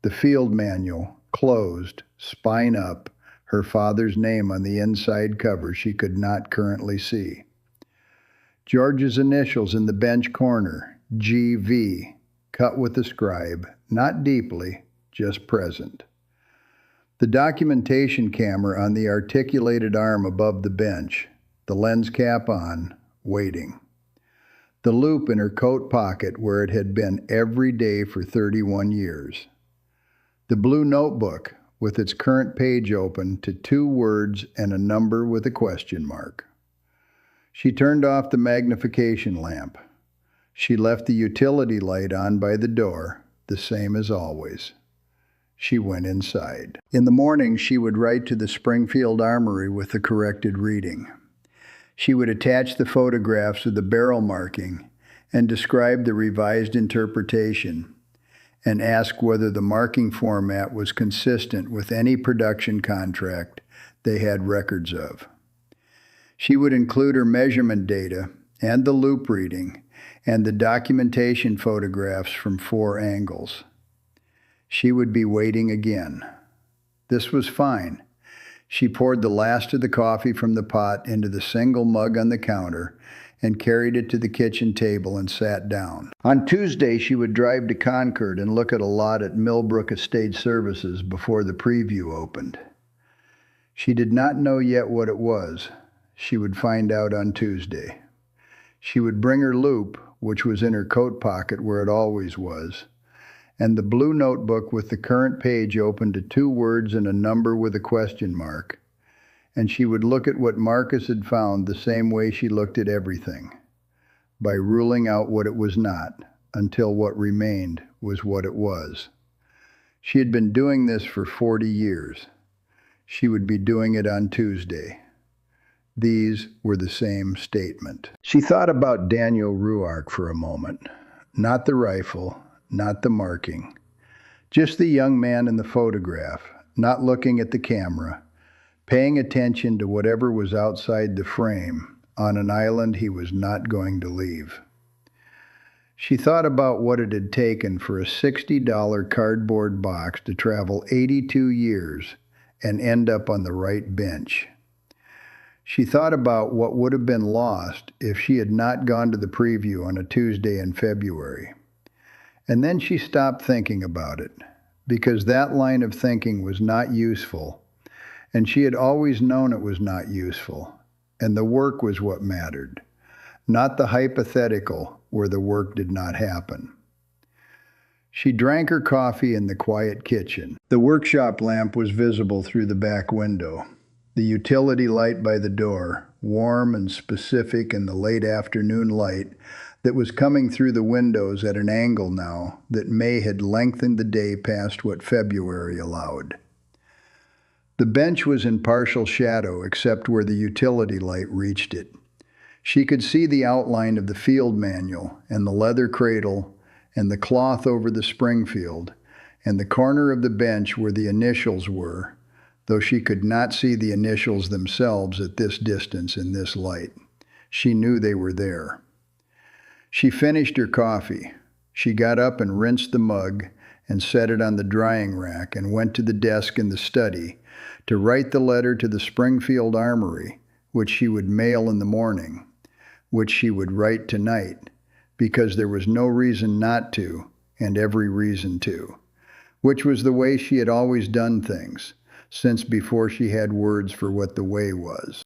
The field manual, closed, spine up, her father's name on the inside cover she could not currently see. George's initials in the bench corner, GV, cut with the scribe, not deeply, just present. The documentation camera on the articulated arm above the bench, the lens cap on, waiting. The loop in her coat pocket where it had been every day for 31 years. The blue notebook with its current page open to 2 words and a number with a question mark. She turned off the magnification lamp. She left the utility light on by the door, the same as always. She went inside. In the morning, she would write to the Springfield Armory with the corrected reading. She would attach the photographs of the barrel marking and describe the revised interpretation, and ask whether the marking format was consistent with any production contract they had records of. She would include her measurement data and the loop reading and the documentation photographs from 4 angles. She would be waiting again. This was fine. She poured the last of the coffee from the pot into the single mug on the counter and carried it to the kitchen table and sat down. On Tuesday, she would drive to Concord and look at a lot at Millbrook Estate Services before the preview opened. She did not know yet what it was. She would find out on Tuesday. She would bring her loop, which was in her coat pocket where it always was, and the blue notebook with the current page open to 2 words and a number with a question mark, and she would look at what Marcus had found the same way she looked at everything, by ruling out what it was not, until what remained was what it was. She had been doing this for 40 years. She would be doing it on Tuesday. These were the same statement. She thought about Daniel Ruark for a moment. Not the rifle, not the marking. Just the young man in the photograph, not looking at the camera, paying attention to whatever was outside the frame on an island he was not going to leave. She thought about what it had taken for a $60 cardboard box to travel 82 years and end up on the right bench. She thought about what would have been lost if she had not gone to the preview on a Tuesday in February. And then she stopped thinking about it, because that line of thinking was not useful, and she had always known it was not useful, and the work was what mattered, not the hypothetical where the work did not happen. She drank her coffee in the quiet kitchen. The workshop lamp was visible through the back window. The utility light by the door, warm and specific in the late afternoon light that was coming through the windows at an angle now that May had lengthened the day past what February allowed. The bench was in partial shadow except where the utility light reached it. She could see the outline of the field manual and the leather cradle and the cloth over the Springfield and the corner of the bench where the initials were, though she could not see the initials themselves at this distance in this light. She knew they were there. She finished her coffee. She got up and rinsed the mug and set it on the drying rack and went to the desk in the study to write the letter to the Springfield Armory, which she would mail in the morning, which she would write tonight, because there was no reason not to and every reason to, which was the way she had always done things, since before she had words for what the way was.